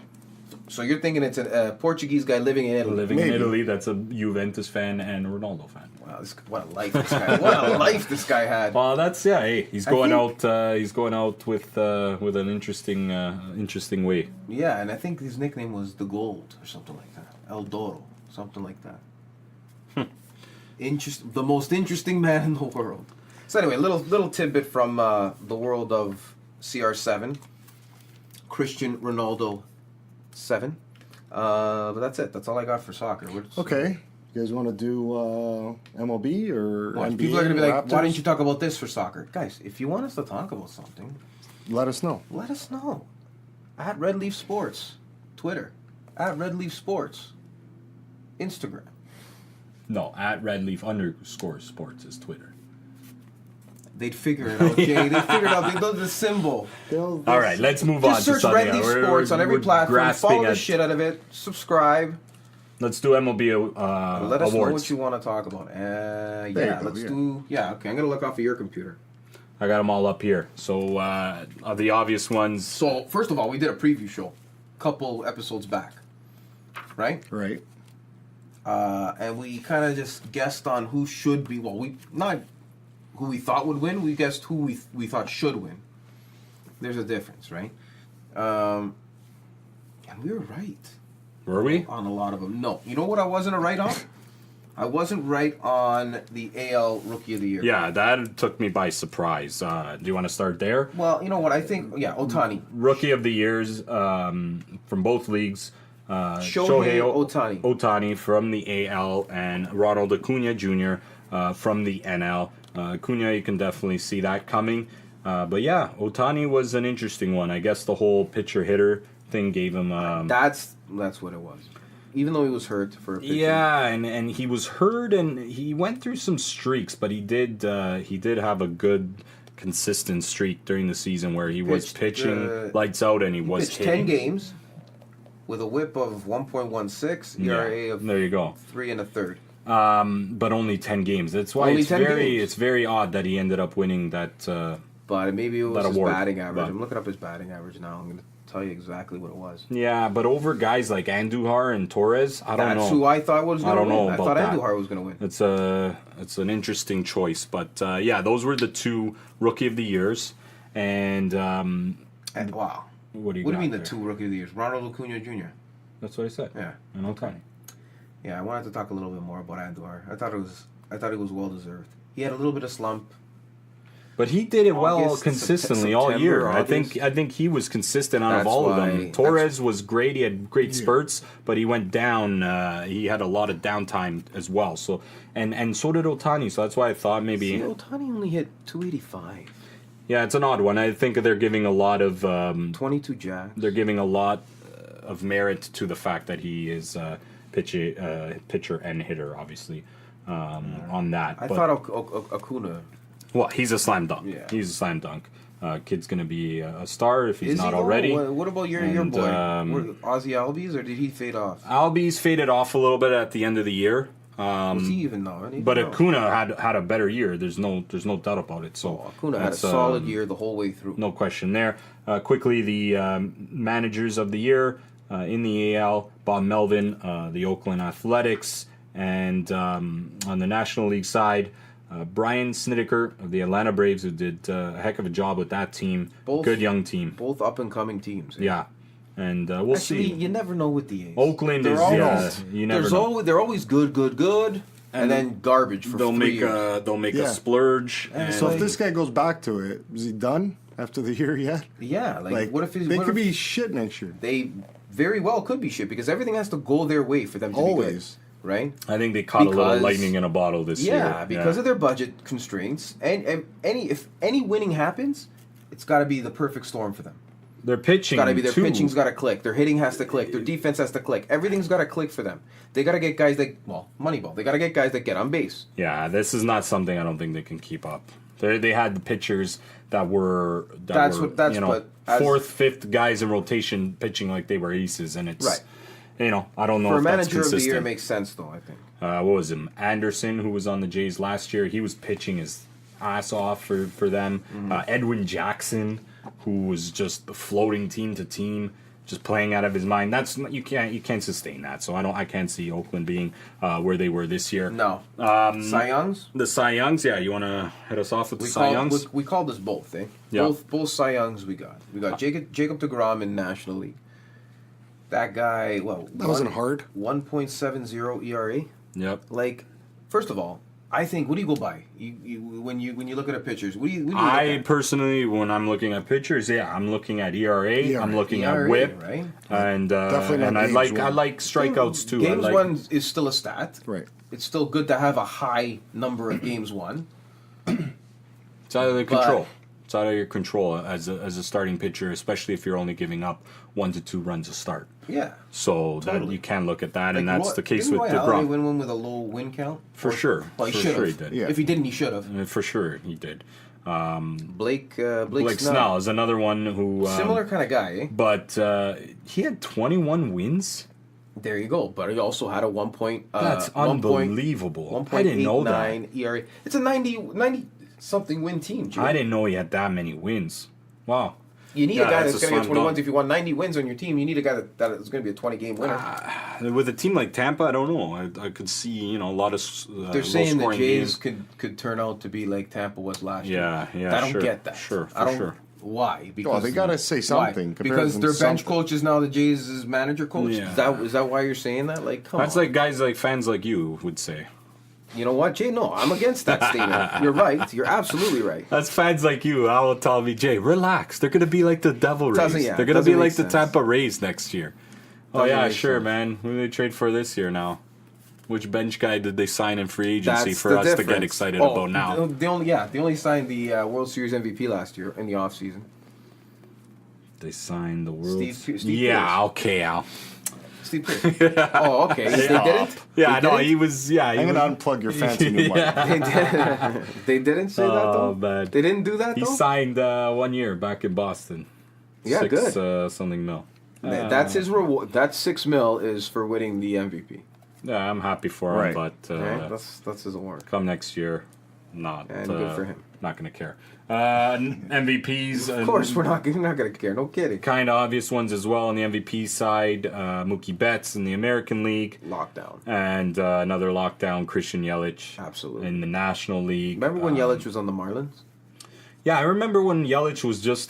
so you're thinking it's a Portuguese guy living in Italy. Living in Maybe. Italy, that's a Juventus fan and a Ronaldo fan. Wow, what a life this guy! What a life this guy had. Well, that's Hey, he's I going think- out. He's going out with an interesting way. Yeah, and I think his nickname was the Gold or something like that. El Doro, something like that. The most interesting man in the world. So anyway, little tidbit from the world of CR7, Cristiano Ronaldo 7. But that's it. That's all I got for soccer. Okay. You guys want to do MLB or Well, NBA? people are going to be like, Raptors? why didn't you talk about this for soccer? Guys, if you want us to talk about something, Let us know. let us know. At Red Leaf Sports, Twitter. At Red Leaf Sports, Instagram. No, at @redleaf_sports is Twitter. They'd figure it out, Jay. They figured out. They know the symbol. All right, let's move on Just to search something Red Leaf else. Sports on every We're platform. grasping Follow the at- shit out of it. Subscribe. Let's do MLB Let us know awards. what you want to talk about. Yeah, you go, let's yeah. do. Yeah, okay. I'm gonna look off of your computer. I got them all up here. So the obvious ones. So first of all, we did a preview show, couple episodes back, right? Right. And we kind of just guessed on who should be. Well, we not who we thought would win. We guessed who we thought should win. There's a difference, right? And we were right Were we? on a lot of them. No, you know what I wasn't right on? I wasn't right on the AL Rookie of the Year. Yeah, that took me by surprise. Do you want to start there? Well, you know what I think. Yeah, Ohtani. Rookie of the years from both leagues. Shohei Ohtani. Ohtani from the AL and Ronald Acuna Jr. From the NL. Acuna, you can definitely see that coming. But yeah, Ohtani was an interesting one. I guess the whole pitcher hitter thing gave him. That's what it was. Even though he was hurt for a pitcher. Yeah, and he was hurt and he went through some streaks, but he did have a good consistent streak during the season where he was Pitched, pitching lights out and he was pitched hitting. 10 games with a whip of 1.16, ERA of There you go. 3 1/3. But only 10 games. That's why Only it's 10 very games. it's very odd that he ended up winning that but maybe it was That his award, batting average. but- I'm looking up his batting average now. I'm going to tell you exactly what it was. Yeah, but over guys like Andujar and Torres, I don't know. That's who I thought was going to win. know I about thought that. Andujar was going to win. It's an interesting choice, but yeah, those were the 2 Rookie of the Years, and Wow. what do you What do you got mean the there? 2 Rookie of the Years? Ronald Acuna Jr. That's what I said. Yeah. And okay. Yeah, I wanted to talk a little bit more about Andujar. I thought it was well deserved. He had a little bit of slump. But he did it well August, consistently September, all year. August. I think he was consistent out of That's all of why- them. Torres was great. He had great spurts, but he went down. He had a lot of downtime as well. So and so did Otani. So that's why I thought maybe. See, Otani only hit 285. Yeah, it's an odd one. I think they're giving a lot of 22 jacks. they're giving a lot of merit to the fact that he is pitcher and hitter, obviously, on that. I But- thought Acuna. well, he's a slam dunk. Yeah. He's a slam dunk. Kid's gonna be a star if he's Is not he though? already. What about your And, boy? Ozzy Albies, or did he fade off? Albies faded off a little bit at the end of the year. Was he even know? But Acuna had a better year. There's no doubt about it. So Acuna had a that's, solid year the whole way through. no question there. Quickly, the managers of the year in the AL: Bob Melvin, the Oakland Athletics, and on the National League side, Brian Snideker of the Atlanta Braves, who did a heck of a job with that team. Both- Good young team. Both up and coming teams. Yeah, and we'll Actually, see. you never know with the A's. Oakland They're is always- you never know. They're always good, and then garbage for They'll 3 make years. a splurge. And So if this guy goes back to it, is he done after the year yet? Yeah, like what if they what could if be shit next year? they very well could be shit because everything has to go their way for them to be Always. good, right? I think they caught a little Because- lightning in a bottle this year. Yeah, because of their budget constraints, and if any winning happens, it's got to be the perfect storm for them. their pitching. Got to be their too. pitching's got to click, their hitting has to click, their defense has to click. Everything's got to click for them. They got to get guys that Moneyball. They got to get guys that get on base. Yeah, this is not something I don't think they can keep up. They had the pitchers that were as- fourth, fifth guys in rotation pitching like they were aces, and it's Right. I don't know For a if that's manager of the consistent. year, it makes sense though. I think. What was him? Anderson, who was on the Jays last year, he was pitching his ass off for them. Mm-hmm. Edwin Jackson, who was just floating team to team, just playing out of his mind. That's you can't sustain that. So I can't see Oakland being where they were this year. No. Cy Youngs. The Cy Youngs, yeah. You want to head us off with the Cy Youngs? We called this both, eh? Yeah. Both Cy Youngs we got. We got Jacob DeGrom in National League. That guy, That wasn't hard. 1.70 ERA. Yep. Like, first of all, I think what do you go by? When you look at a pitchers, what do you look I at? personally, when I'm looking at pitchers, yeah, I'm looking at ERA. I'm looking ERA, at WHIP, right? and Definitely and not I games like won. strikeouts too. Games I like, won is still a stat. Right. It's still good to have a high number of games won. It's out of their control. It's out of your control as a starting pitcher, especially if you're only giving up 1 to 2 runs a start. Yeah. So that Totally. you can look at that, and Like, that's the case didn't with Roy Halladay DeGrom. win one with a low win count? For sure. Well, he For should sure have. he did. Yeah. If he didn't, he should have. For sure he did. Blake Blake Snell. Snell is another one who Similar kind of guy, eh? but he had 21 wins. There you go. But he also had a 1 point. That's unbelievable. 1.89 I didn't know that. ERA. It's a 90 something win team. Jim. I didn't know he had that many wins. Wow. You need Yeah, a guy that's that's a going to get slam 20 dunk. wins. If you want 90 wins on your team, you need a guy that is going to be a 20-game winner. With a team like Tampa, I don't know. I could see a lot of They're saying the low-scoring Jays games. could turn out to be like Tampa was last Yeah, year. yeah, I don't sure, get that. sure, for I don't. sure. Why? Because Well, they gotta say something. Why? compare Because them their to bench something. coach is now the Jays' manager coach. Yeah. Is that why you're saying that? Like, come That's on. like guys like fans like you would say. You know what, Jay? No, I'm against that statement. You're right. You're absolutely right. That's fans like you. I will tell me, Jay, relax. They're gonna be like the Devil Rays. Doesn't- yeah, They're gonna doesn't be make like the sense. Tampa Rays next year. Oh Doesn't yeah, make sure, sense. man. Who did they trade for this year now? Which bench guy did they sign in free agency That's for the us to difference. get excited Oh, about now? They only signed the World Series MVP last year in the offseason. They signed the world. Steve yeah, Pierce. okay, Al. Steve Pierce. Oh, okay. They didn't? Yeah, They no, didn't? he was. Yeah, he I'm was. gonna unplug your fancy new mic. They didn't say that, though? Oh, man. They didn't do that, He though? signed 1 year back in Boston. Yeah, Six, good. Something mil. That's his reward. That $6 million is for winning the MVP. Yeah, I'm happy for him, Right. but Right? That's his award. come next year, not And good for him. Not gonna care. MVPs. Of course, we're not going to care. No kidding. Kind of obvious ones as well on the MVP side. Mookie Betts in the American League. Lockdown. And another lockdown, Christian Yelich. Absolutely. In the National League. Remember when Yelich was on the Marlins? Yeah, I remember when Yelich was just,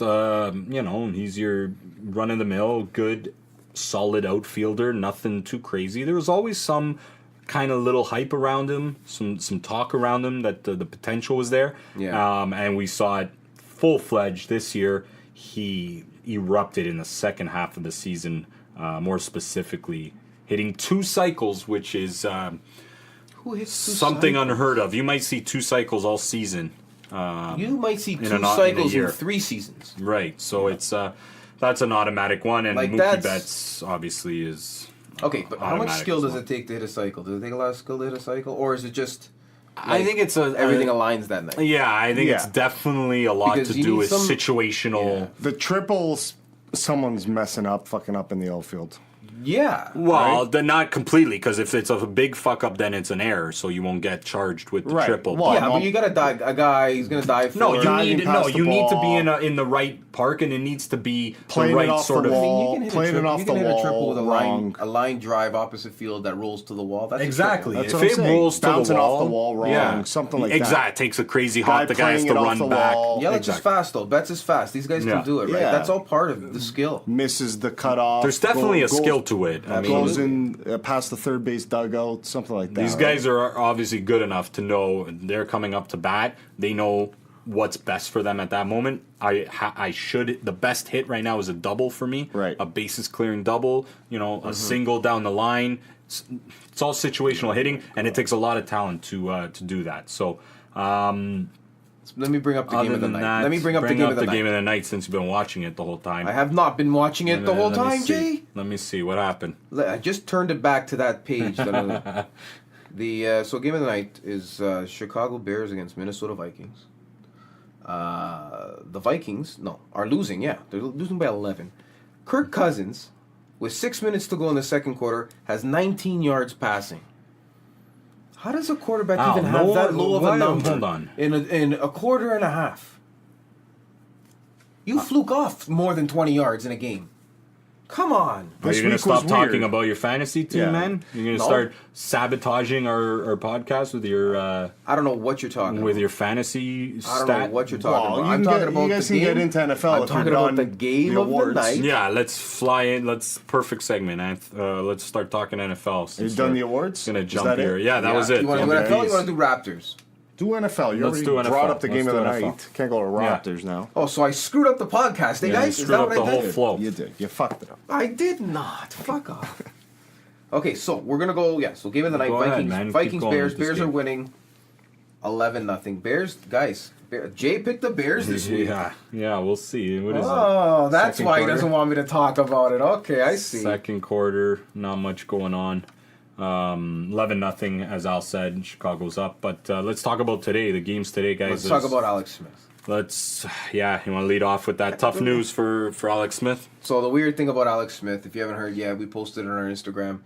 he's your run-of-the-mill, good, solid outfielder, nothing too crazy. There was always some kind of little hype around him, some talk around him that the potential was there. Yeah. And we saw it full-fledged this year. He erupted in the second half of the season, more specifically, hitting 2 cycles, which is Who hits something unheard of. You might see 2 cycles all season. You might see 2 in a cycles in year. 3 seasons. Right, so it's that's an automatic one, and Like, Mookie that's- Betts obviously is. Okay, but how much Automatic skill as does well. it take to hit a cycle? Does it take a lot of skill to hit a cycle? Or is it just I think it's everything aligns that night? Yeah, I think it's Yeah. definitely a lot Because to you do need with some- situational. The triples, someone's fucking up in the outfield. Yeah. Well, then not completely, because if it's a big fuck up, then it's an error, so you won't get charged with the Right. triple. Well, Yeah, no. but you gotta die. A guy, he's gonna die for. no, you diving need past the you need to be ball. in the right park, and it needs to be Playing the it right off sort the of. wall. You can hit Playing a it triple. off You can the hit a triple wall with wrong. a line drive opposite field that rolls to the wall. That's Exactly. A That's If what I'm it saying. rolls to Bouncing the off wall, the wall wrong, yeah, something like that. Exactly. It takes a crazy Guy hop. The guy has playing to it off run the back. wall. Yelich is fast though. Betts is fast. These guys Yeah. can do it, right? Yeah. That's all part of the skill. Misses the cutoff. There's definitely a skill to it. I mean, Goes in past the third base dugout, something like that. these right? guys are obviously good enough to know they're coming up to bat. They know what's best for them at that moment. I should. The best hit right now is a double for me. Right. A bases clearing double. A single down the line. It's all situational hitting, and it takes a lot of talent to do that. So. Let me bring up the game Other of the than night. that, Let me bring up the game of the game night. of the night since you've been watching it the whole time. I have not been watching it the whole Let me time, see. Jay. Let me see what happened. I just turned it back to that page. So game of the night is Chicago Bears against Minnesota Vikings. The Vikings are losing. Yeah, they're losing by 11. Kirk Cousins, with 6 minutes to go in the second quarter, has 19 yards passing. How does a quarterback Ow, even have no that one- low of a why- number hold on. in a quarter and a half? You fluke off more than 20 yards in a game. Come on. Are This you going to week was stop talking weird. about your fantasy team, Yeah. man? You're going to No. start sabotaging our podcast with your I don't know what you're talking with about. your fantasy I stat? don't know what you're talking Well, about. you I'm can talking get- about you guys the can game. get into NFL I'm if you're talking about done the game the of the awards. night. Yeah, let's fly in. Let's perfect segment. Let's start talking NFL. You've done the awards? Gonna Is jump that here. it? Yeah, that was it. You want to do The NFL? You MVPs. want to do Raptors? Do NFL. You Let's already do NFL. brought up the game Let's of the do NFL. night. Can't go to Yeah. Raptors now. Oh, so I screwed up the podcast, eh, Yeah, you guys? Is screwed that up what the I whole did? flow. You did. You fucked it up. I did not. Fuck off. Okay, so we're gonna go. Yeah, so game of the night. Go ahead, Vikings. man. Keep Vikings. going Bears. with this Bears are game. winning. 11-0. Bears, guys. Jay picked the Bears this week. Yeah, we'll see. What is Oh, that's Second why he quarter. doesn't want me to talk about it. Okay, I it? see. Second quarter, not much going on. 11-0, as Al said. Chicago's up. But let's talk about today. The games today, guys. Let's talk about Alex Smith. You want to lead off with that tough news for Alex Smith? So the weird thing about Alex Smith, if you haven't heard yet, we posted it on our Instagram.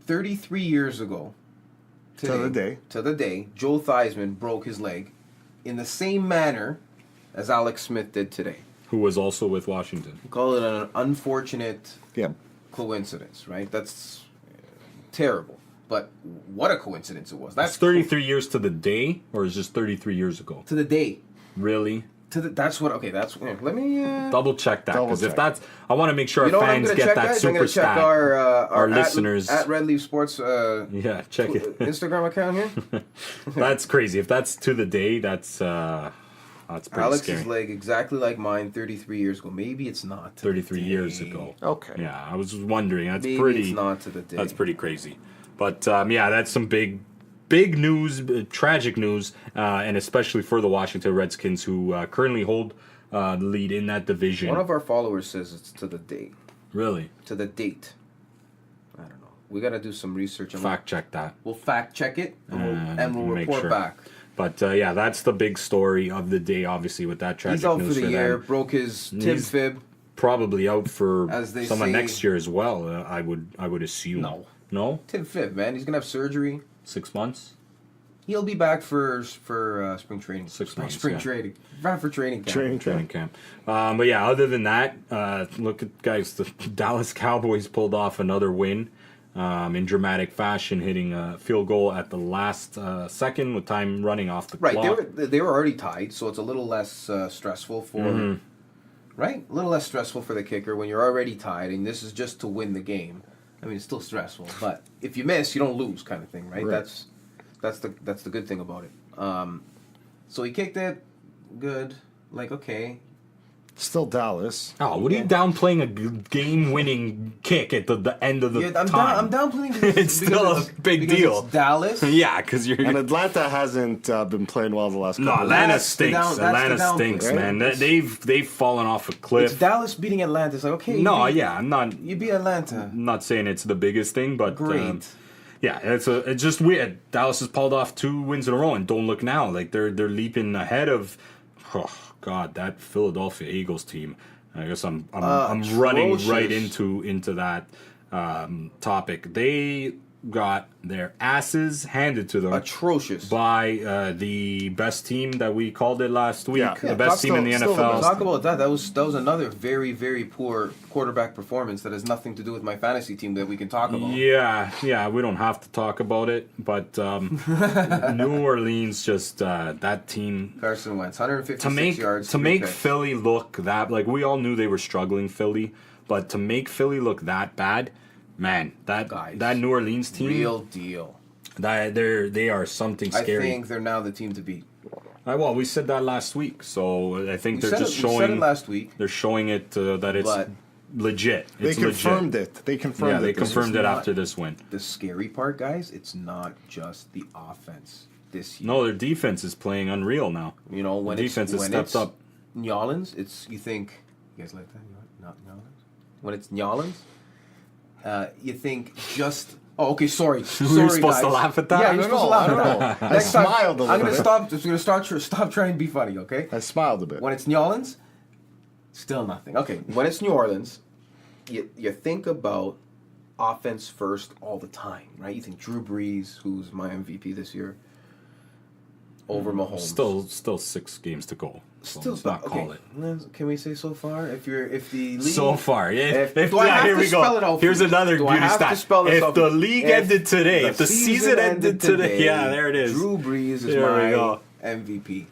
33 years ago, To the day. Joe Theismann broke his leg in the same manner as Alex Smith did today. Who was also with Washington. Call it an unfortunate Yeah. coincidence, right? That's terrible. But what a coincidence it was. That's That's 33 years to the day, or is just 33 years ago? to the day. Really? That's what. Okay, that's. Let me. Double check that, Double because if check. that's, I want to make sure You know our what I'm fans gonna get check, that guys? I'm super gonna check stat. our listeners. at Red Leaf Sports Yeah, check it. Instagram account here. That's crazy. If that's to the day, that's pretty Alex's scary. leg exactly like mine 33 years ago. Maybe it's not. To 33 the years day. ago. Okay. Yeah, I was wondering. That's Maybe pretty. it's not to the day. That's pretty crazy. But yeah, that's some big news, tragic news, and especially for the Washington Redskins, who currently hold the lead in that division. One of our followers says it's to the date. Really? To the date. I don't know. We got to do some research. And Fact check that. We'll fact check it and we'll make report sure. back. But yeah, that's the big story of the day, obviously, with that tragic He's out news for the them. year. Broke his tib He's- fib. Probably out for As they some of say- next year as well. I would assume. No. No. Tib fib, man. He's gonna have surgery. 6 months. He'll be back for spring training. 6 months, Spring yeah. training. Back for training camp. Training camp. But yeah, other than that, look at guys. The Dallas Cowboys pulled off another win in dramatic fashion, hitting a field goal at the last second with time running off the Right, clock. they were already tied, so it's a little less stressful for Mm-hmm. right, a little less stressful for the kicker when you're already tied, and this is just to win the game. I mean, it's still stressful, but if you miss, you don't lose, kind of thing, right? Right. That's the good thing about it. So he kicked it, good, like okay. Still Dallas. Oh, what are you downplaying a game-winning kick at the end of the Yeah, time? I'm downplaying because It's still a big because deal. It's Dallas. Yeah, because you're. And Atlanta hasn't been playing well the last No, couple of Atlanta That's the stinks. that's the Atlanta downplay, stinks, right? man. It's- They've fallen off a It's cliff. Dallas beating Atlanta. It's like okay. No, you beat, yeah, I'm not. You beat Atlanta. I'm not saying it's the biggest thing, but Great. yeah, it's just weird. Dallas has pulled off 2 wins in a row, and don't look now. Like they're leaping ahead of. Oh God, that Philadelphia Eagles team. I guess I'm running right Atrocious. into that topic. They got their asses handed to them Atrocious. by the best team that we called it last week. Yeah. The Yeah, best team in the still the NFL. best. Talk about that. That was another very, very poor quarterback performance that has nothing to do with my fantasy team that we can talk about. Yeah, we don't have to talk about it, but New Orleans just that team Carson Wentz, 156 to make yards. to 3 make picks. Philly look that like we all knew they were struggling Philly, but to make Philly look that bad, man, that Guys, New Orleans team, real deal. they are something I scary. think they're now the team to beat. Well, we said that last week, so I think We they're said just it, we said it showing last week. they're showing it that it's But legit. They It's confirmed legit. it. They confirmed Yeah, it. they this confirmed it not- after this win. The scary part, guys, it's not just the offense this year. No, their defense is playing unreal now. You know, when defense has it's, when stepped it's up. Nyolins, it's you think you guys like that? Not Nyolins. When it's Nyolins, you think just. Oh, okay. Sorry. We were Sorry, supposed to guys. laugh at that? Yeah, you're No, supposed to no, laugh no, at no. that. I Next time, smiled a I'm little gonna bit. stop. Just gonna stop trying to be funny. Okay. I smiled a bit. When it's Nyolins, still nothing. Okay. When it's New Orleans, you think about offense first all the time, right? You think Drew Brees, who's my MVP this year, over Mahomes. Still 6 games to go. So Still let's not okay. call it. Can we say so far? If the league, So far, yeah. do I have here to we spell go. it out for Here's you? another Do I beauty have to stat. spell this If out the for you? league If ended today, if the season ended today, yeah, there it is. Drew Brees is There we my go. MVP.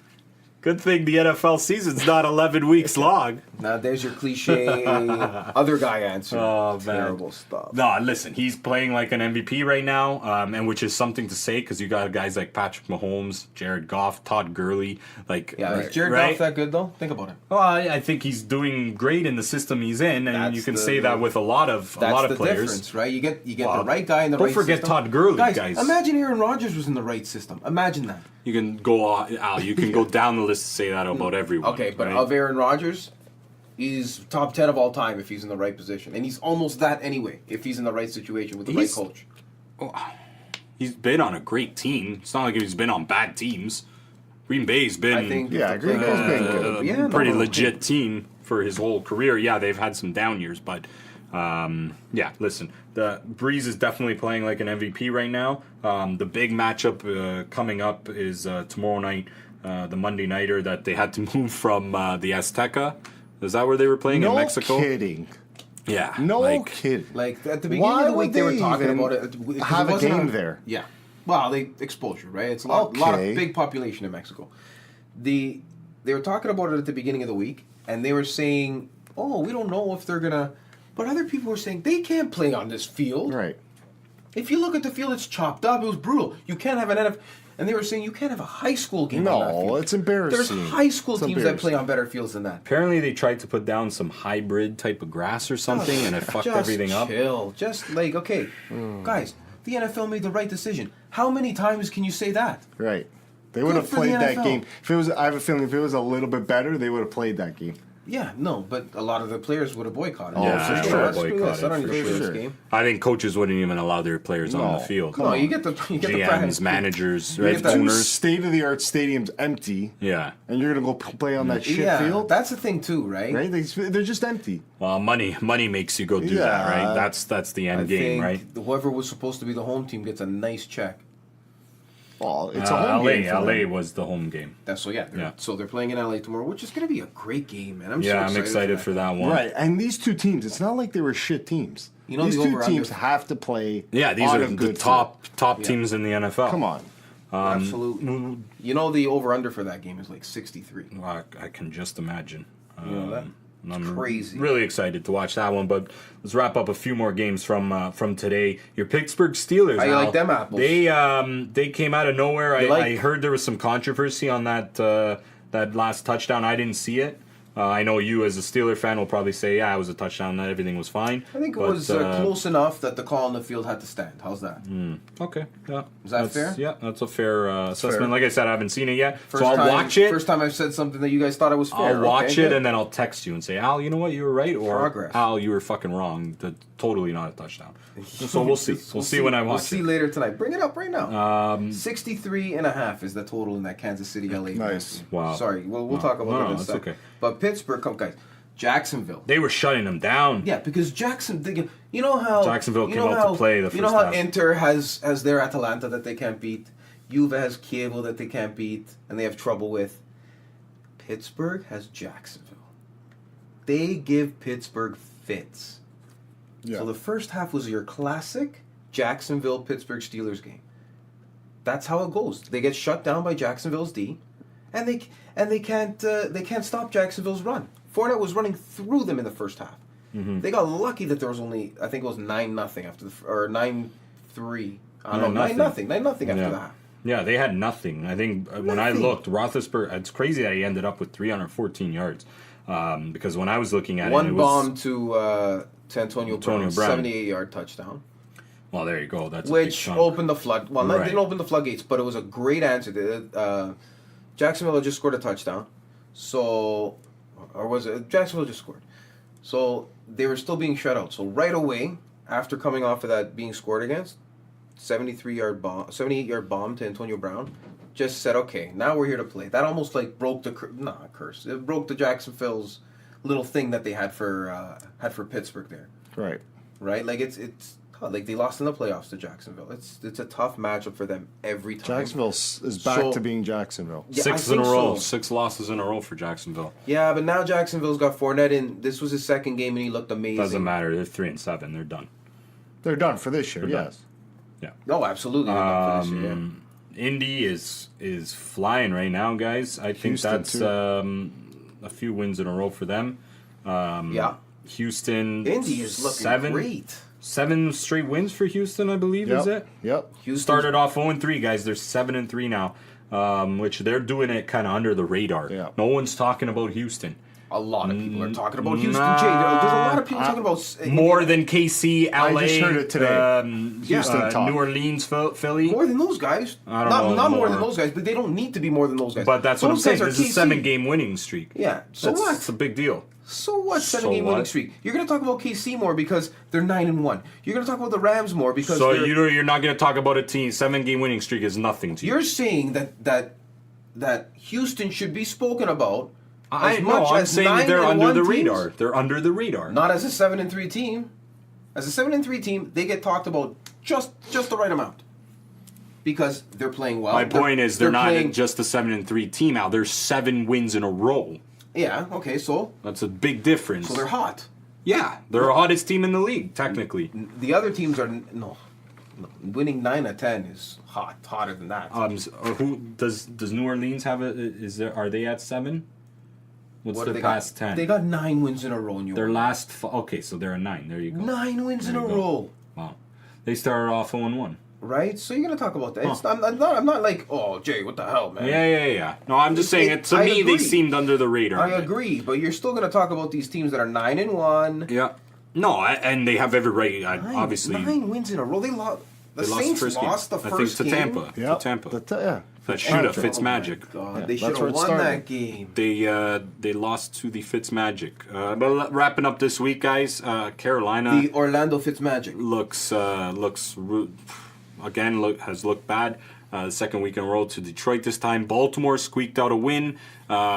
Good thing the NFL season's not 11 weeks long. Now there's your cliche other guy answer. Oh, man. Terrible stuff. No, listen, he's playing like an MVP right now, and which is something to say because you got guys like Patrick Mahomes, Jared Goff, Todd Gurley. Like, Yeah, is Jared right? Goff that good though? Think about it. Well, I think he's doing great in the system he's in, and That's you can the- say that with a lot of That's the players. difference, right? You get Well, the right guy in the don't right forget system. Todd Gurley, guys. Imagine Aaron Rodgers was in the right system. Imagine that. You can go Al. You can go down the list to say that about everyone. Okay, but right? of Aaron Rodgers, he's top 10 of all time if he's in the right position. And he's almost that anyway if he's in the right situation with the He's- right coach. He's been on a great team. It's not like he's been on bad teams. Green Bay's been I think Yeah, if the Green Bay's player- been good. Yeah, no, pretty no, legit team for his whole career. Yeah, they've had some down years, but yeah, listen, the Breeze is definitely playing like an MVP right now. The big matchup coming up is tomorrow night, the Monday nighter that they had to move from the Azteca. Is that where they were playing in no Mexico? kidding. Yeah, No like, kidding. Like at the beginning Why of the week, would they were they talking even about it. 'cause have it a wasn't game there? Yeah. Well, they exposure, right? It's a lot of Okay. big population in Mexico. They were talking about it at the beginning of the week, and they were saying, "Oh, we don't know if they're gonna." But other people were saying they can't play on this field. Right. If you look at the field, it's chopped up. It was brutal. You can't have an NFL. And they were saying you can't have a high school game on that No, field. it's embarrassing. There's high school It's teams that play embarrassing. on better fields than that. apparently they tried to put down some hybrid type of grass or something, and it fucked Just everything up. chill. Just like, okay, guys, the NFL made the right decision. How many times can you say that? Right. They would have for the played that NFL. game. If it was, I have a feeling if it was a little bit better, they would have played that game. Yeah, no, but a lot of the players would have boycotted. Oh, it. for Screw sure. this, screw Boycotted, this. I don't need for to play sure. this game. I think coaches wouldn't even allow their players on No, the field. come No, on. you get the GMs, practice. managers, You right, get the- Two owners. state-of-the-art stadiums empty, Yeah. and you're gonna go play on that shit Yeah, field, that's the thing too, right? right? They're just empty. Well, money makes you go do that, right? That's the end I game, think right? whoever was supposed to be the home team gets a nice check. Well, it's a home game for LA them. was the home game. So they're playing in LA tomorrow, which is going to be a great game, man. I'm excited for that one. Right, and these two teams, it's not like they were shit teams. You know, these the two over-under- teams have to play. Yeah, these on are a the good top foot. teams in the NFL. Come on. Absolutely. You know, the over-under for that game is like 63. I can just imagine. You know that? I'm crazy. Really excited to watch that one. But let's wrap up a few more games from today. Your Pittsburgh Steelers. How you Al, like them apples? They came out of nowhere. You I heard there was some controversy on that last touchdown. I didn't see it. I know you, as a Steeler fan, will probably say, "Yeah, it was a touchdown. That everything was fine." I think it was close enough that the call on the field had to stand. How's that? Okay, yeah. Is that fair? Yeah, that's a fair assessment. fair. Like I said, I haven't seen it yet, First so I'll time, watch it. First time I've said something that you guys thought it was fair. I'll watch Okay, it good. and then I'll text you and say, Al, you know what, you were right, or Progress. Al, you were fucking wrong. That's totally not a touchdown. So we'll see. We'll see when I watch We'll see it. later tonight. Bring it up right now. 63.5 is the total in that Kansas City LA game. Nice. Wow. Sorry, we'll talk about No, that in a that's second. okay. But Pittsburgh, come guys, Jacksonville. They were shutting them down. Yeah, because you know how Jacksonville you came know out to how- play the You know first how half. Inter has their Atalanta that they can't beat, Juve has Chievo that they can't beat, and they have trouble with. Pittsburgh has Jacksonville. They give Pittsburgh fits. Yeah. So the first half was your classic Jacksonville Pittsburgh Steelers game. That's how it goes. They get shut down by Jacksonville's D, and they can't stop Jacksonville's run. Fournette was running through them in the first half. They got lucky that there was only, I think it was 9-0 after or 9-3. I don't know, 9-0 after Yeah. that. Yeah, they had nothing. I think when I Nothing. looked, Roethlisberger, it's crazy that he ended up with 314 yards. Because when I was looking at it, One it was, bomb to Antonio Brown, Brown. 78-yard touchdown, well, there you go. That's a big which chunk. opened the flood. Well, Right. didn't open the floodgates, but it was a great answer. Jacksonville had just scored a touchdown, so or was it Jacksonville just scored? So they were still being shut out. So right away, after coming off of that being scored against, 78-yard bomb to Antonio Brown, just said, okay, now we're here to play. That almost like broke the curse. It broke the Jacksonville's little thing that they had for Pittsburgh there, Right. right? Like it's like they lost in the playoffs to Jacksonville. It's a tough matchup for them every time. Jacksonville is back So- to being Jacksonville. Yeah, Six I in a think row. so. 6 losses in a row for Jacksonville. Yeah, but now Jacksonville's got Fournette in. This was his second game, and he looked amazing. Doesn't matter. They're 3-7. They're done. They're done for this year, They're yes. Oh, absolutely. they're done for this year, yeah. Indy is flying right now, guys. I think Houston, that's too. a few wins in a row for them. Yeah. Houston. Indy is looking great. 7 straight wins for Houston, I believe, is it? Yep. Houston Started off 0-3, guys. They're 7-3 now, which they're doing it kind of under the radar. Yeah. No one's talking about Houston. A lot of people are talking about Houston. Nah. Jay, there's a lot of people talking about More than KC, LA, I just heard it today. Houston talk. New Orleans, Philly. more than those guys. I don't not know not more more. than those guys, but they don't need to be more than those guys. But that's what I'm Those saying. guys are There's a KC. 7-game winning streak. Yeah. So That's what? It's a big deal. So what? So 7-game winning what? streak. You're gonna talk about KC more because they're 9-1. You're gonna talk about the Rams more because So they're, you're not going to talk about a team. 7-game winning streak is nothing to you. you're saying that Houston should be spoken about. I as know. much I'm as saying that they're 9-1 under the teams. radar. They're under the radar. Not as a 7-3 team. As a 7-3 team, they get talked about just the right amount because they're playing well. My point is they're not playing, just a 7-3 team out. They're 7 wins in a row. Yeah. Okay. So That's a big difference. they're hot. Yeah, they're the hottest team in the league, technically. The other teams are no. Winning 9 of 10 is hotter than that. Who does New Orleans have? Are they at 7? What's What do their they past got? 10? They got 9 wins in a row. In Their last. Okay, so they're a 9. There you go. 9 wins in There a you go. row. Wow. They started off 0-1. Right? So you're gonna talk about that. It's I'm not like, oh Jay, what the hell, man? Yeah. No, I'm just saying it. To I me, agree. they seemed under the radar. I agree, but you're still gonna talk about these teams that are 9-1. Yeah. No, and they have every right. Obviously, 9 wins in a row. They lost. The they Saints lost the lost first the game. first I think to game. Tampa. Yep. To Tampa. Yeah. That should have Tampa. Fitzmagic. God, Yeah, they should that's have where it won started. that game. They lost to the Fitzmagic. But wrapping up this week, guys. Carolina The Orlando Fitzmagic. has looked bad. Second week in a row to Detroit this time. Baltimore squeaked out a win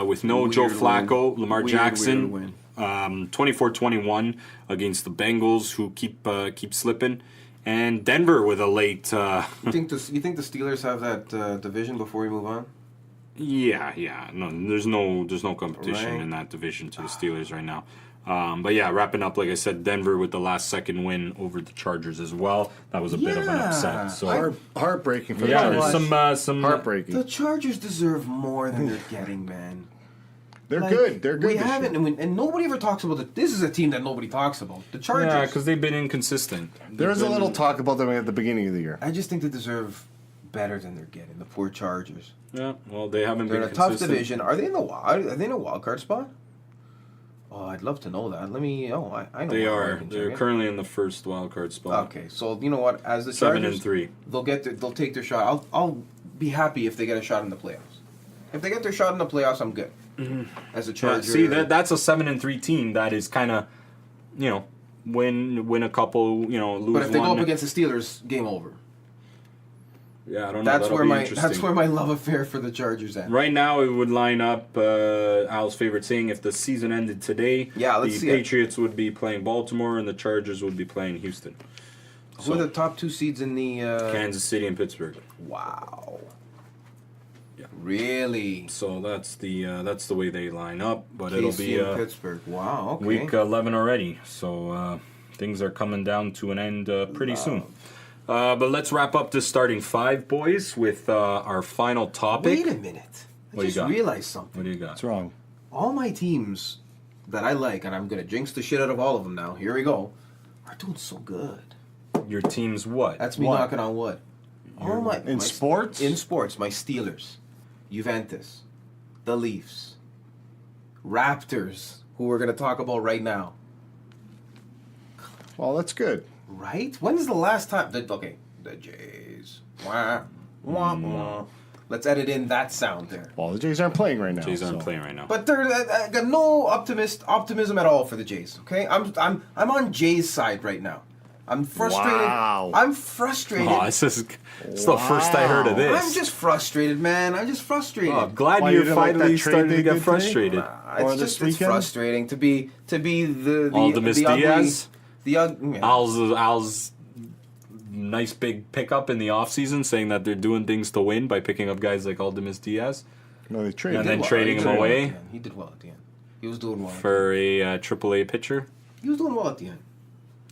with no Weird Joe win. Flacco, Lamar Weird Jackson. win. 24-21 against the Bengals, who keep slipping. And Denver with a late. You think the Steelers have that division before we move on? Yeah. No, there's no competition Right. in that division to the Steelers right now. But yeah, wrapping up, like I said, Denver with the last second win over the Chargers as well. That was a bit of an upset. So Heartbreaking for the yeah, Chargers. there's some Heartbreaking. The Chargers deserve more than they're getting, man. They're Like, good. They're good. We this haven't, year. and nobody ever talks about it. This is a team that nobody talks about. The Chargers. Yeah, because they've been inconsistent. There was a little talk about them at the beginning of the year. I just think they deserve better than they're getting. The poor Chargers. Yeah, well, they haven't They're been in a tough consistent. division. Are they in the wild? Are they in a wild card spot? Oh, I'd love to know that. Let me. Oh, I know. They where are. American They're champion. currently in the first wild card spot. Okay, so you know what? As the 7 Chargers, and 3. they'll take their shot. I'll be happy if they get a shot in the playoffs. If they get their shot in the playoffs, I'm good. As a Yeah, Charger, see, that's a 7-3 team that is kind of, win a couple, lose but if they one. go up against the Steelers, game over. Yeah, I don't know. That's That'll where be my interesting. love affair for the Chargers ends. Right now, it would line up Al's favorite saying: if the season ended today, Yeah, let's the see it. Patriots would be playing Baltimore and the Chargers would be playing Houston. Who are the top two seeds in the? Kansas City and Pittsburgh. Wow. Yeah. Really? So that's the way they line up. But it'll KC be and Pittsburgh. Wow. Okay. week 11 already. So things are coming down to an end pretty soon. But let's wrap up this starting five, boys, with our final topic. Wait a minute. What I you just got? realized something. What do you got? What's wrong? All my teams that I like, and I'm gonna jinx the shit out of all of them now. Here we go. Are doing so good. Your team's what? That's me What? knocking on wood. All my In sports? In sports, my Steelers, Juventus, the Leafs, Raptors, who we're gonna talk about right now. Well, that's good. Right? When is the last time? The Jays. Wah, wah, wah. Let's edit in that sound there. Well, the Jays aren't playing right now. Jays aren't so- playing right now. But I got no optimism at all for the Jays. Okay, I'm on Jays' side right now. I'm frustrated. Wow. I'm frustrated. Oh, it's the first I heard of this. I'm just frustrated, man. I'm just frustrated. Oh, glad Why, you you're didn't like finally that trade starting they to get did today? frustrated. Or It's this just it's weekend? frustrating to be the Aldemus the ugly, Diaz? yeah. Al's nice big pickup in the offseason saying that they're doing things to win by picking up guys like Aldemus Diaz No, they traded. And then Well, trading he him did well away? at the end. He did well at the end. He was doing well. for a AAA pitcher. He was doing well at the end.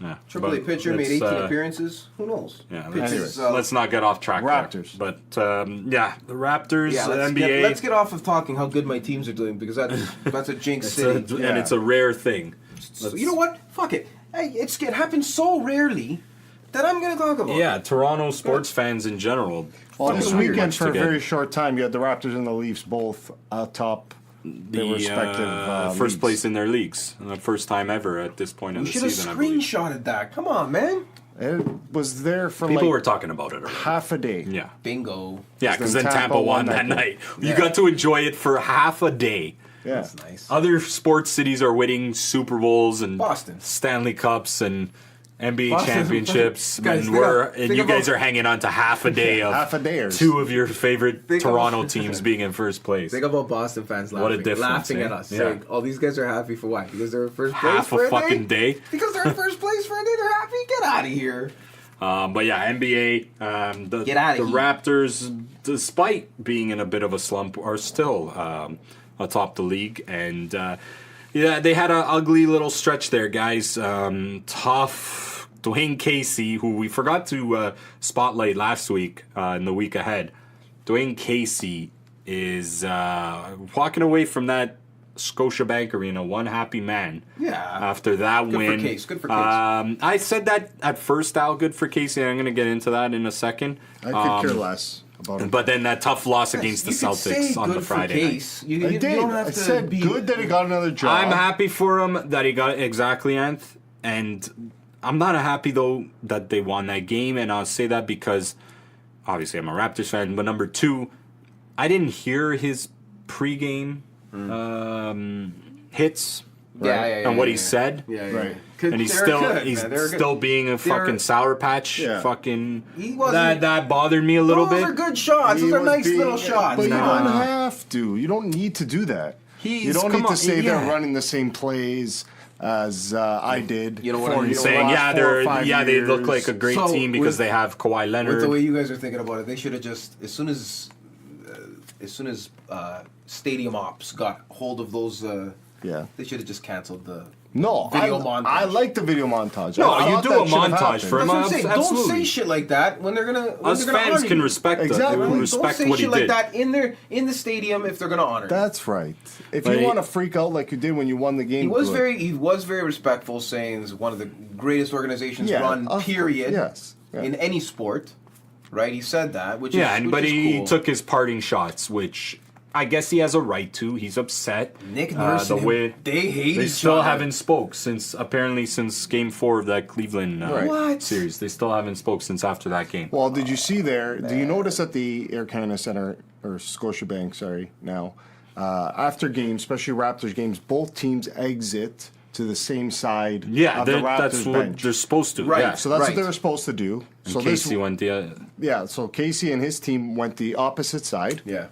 Yeah, Triple A but pitcher made let's, 18 appearances. Who knows? Yeah, Pitches, let's not get off track. Raptors. There. But yeah, the Raptors, Yeah, NBA. let's get off of talking how good my teams are doing because that's a jinx city. and it's a rare thing. So you know what? Fuck it. Hey, it happens so rarely that I'm gonna talk about. Yeah, Toronto sports fans in general. Well, this fucking weekend, much for a to get. very short time, you had the Raptors and the Leafs both atop their respective first leagues. place in their leagues, the first time ever at this point of We the should have season. I believe. screenshotted that. Come on, man. It was there for People like were talking about it already. half a day. Yeah. Bingo. Yeah, because then Tampa won that day. night. You Yeah. got to enjoy it for half a day. Yeah. That's nice. Other sports cities are winning Super Bowls and Boston. Stanley Cups and NBA Boston. championships, Guys, and think you about- guys are hanging on to half a day of Half a dayers. two of your favorite Think Toronto about- teams being in first place. Think about Boston fans What a laughing, difference, laughing eh? at us. Yeah. Saying, "Oh, these guys are happy for why? Because they're in first place Half for a fucking day. Because they're in first place for a day. They're happy. Get out of here. But yeah, NBA, the Get outta here. Raptors, despite being in a bit of a slump, are still atop the league. And yeah, they had an ugly little stretch there, guys. Tough. Dwayne Casey, who we forgot to spotlight last week in the week ahead. Dwayne Casey is walking away from that Scotiabank Arena, one happy man. Yeah. After that Good for win. Case, good for Case. I said that at first, Al, good for Casey. I'm going to get into that in a second. I could care less about it. But then that tough loss against the You could say Celtics on the good for Friday night. Case. You I did. don't have I to said be good that he got another job. I'm happy for him that he got it exactly, Anth. And I'm not happy, though, that they won that game. And I'll say that because, obviously, I'm a Raptors fan. But number two, I didn't hear his pregame hits and what he said. Yeah, Right. And he's still being a fucking Sour Patch. Yeah. Fucking He wasn't- that bothered me a little Those bit. are good shots. He Those are was nice being- little shots. But you Nah. don't have to. You don't need to do that. You don't need to say they're running the same plays. as I did. You know what I for, mean? you know, Saying, the yeah, last 4 or they're 5 they look years. like a great So, team because with- they have Kawhi With Leonard. the way you guys are thinking about it, they should have just as soon as Stadium Ops got hold of those. Yeah. They should have just canceled the No, video montage. I like the video montage. No, I you thought do that a should have montage happened. for him. That's what I'm saying. Don't Absolutely. say shit like that when they're gonna. When Us they're gonna fans honor can you. respect Exactly. that. Don't Respect Don't say what he shit like did. that in the stadium if they're gonna honor. you. That's right. If Like- you want to freak out like you did when you won the game, He was do it. very respectful, saying it's one of the greatest organizations Yeah, run. Period. yes, yeah. In any sport, right? He said that, which Yeah, is and which but is he cool. took his parting shots, which I guess he has a right to. He's upset. Nick Nurse the and way him, they hate they each still other. haven't spoke since Game 4 of that Cleveland Right. What? series. They still haven't spoke since after that game. Well, did you see there? Do you notice at the Air Canada Center or Scotiabank? Sorry, now after games, especially Raptors games, both teams exit to the same side. Yeah, of the that's Raptors what bench. they're supposed to. Right. Yeah. So that's Right. what they were supposed to do. So And Casey went the. so Casey and his team went the opposite side. Yeah.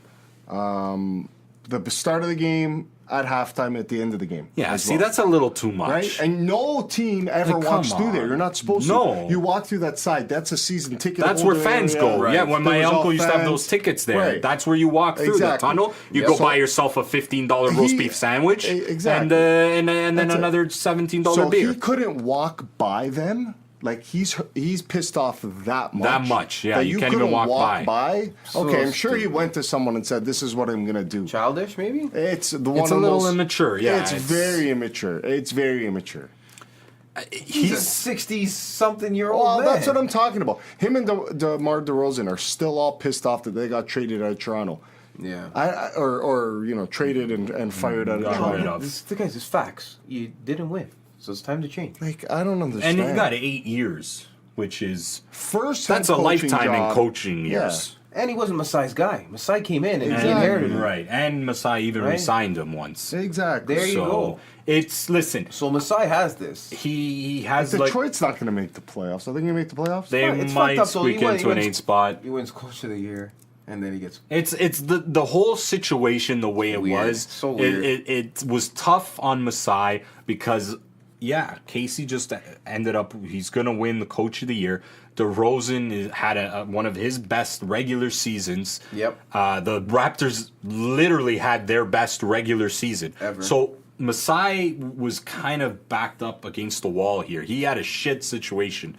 The start of the game, at halftime, at the end of the game. Yeah, as see, well. that's a little too much. Right? And no team ever Like, walks come through there. on. You're not supposed No. to. You walk through that side. That's a season ticket. That's where holder fans area. go. Right. Yeah, when my There was all uncle used to have fans. those tickets there. Right. That's where you walk through Exactly. the tunnel. You Yeah. go So- buy yourself a $15 roast He- beef sandwich. Exactly. And then That's it. another $17 So beer. he couldn't walk by them. Like he's pissed off that much. That much, yeah, that you you can't couldn't even walk by. So Okay, I'm sure he stupid. went to someone and said, "This is what I'm gonna do." Childish, maybe. It's the one It's a of little those- immature, yeah, it's it's- very immature. It's very immature. He's a He's 60-something-year-old Well, man. that's what I'm talking about. Him and DeMar DeRozan are still all pissed off that they got traded out of Toronto. Yeah. Or traded and fired out of Got Toronto. rid of. The guys, it's facts. You didn't win, so it's time to change. Like I don't understand. and he got 8 years, which is first. that's head a coaching lifetime job. in coaching Yeah. years. And he wasn't Masai's guy. Masai came in and he Exactly. inherited him. Right, and Masai even Right. re-signed him once. Exactly. There you so go. it's listen. So Masai has this. He has like Detroit's not going to make the playoffs. Are they going to make the playoffs? they It's might fucked up, though. squeak He went- into he an went- 8 spot. He wins Coach of the Year, and then he gets. It's the whole situation the way it Weird. was. So weird. It was tough on Masai because Casey just ended up. He's gonna win the Coach of the Year. DeRozan had one of his best regular seasons. Yep. The Raptors literally had their best regular season Ever. So Masai was kind of backed up against the wall here. He had a shit situation.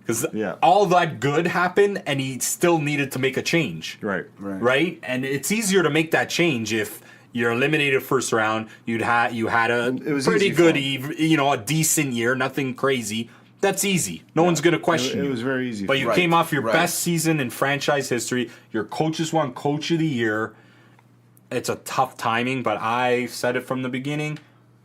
Because Yeah. all that good happened, and he still needed to make a change. Right. Right? And it's easier to make that change if you're eliminated first round. You had a It was pretty easy for good, him. a decent year, nothing crazy. That's easy. No one's gonna question It you. was very easy But for you him. came off your Right. best season in franchise history. Your coaches won Coach of the Year. It's a tough timing, but I said it from the beginning.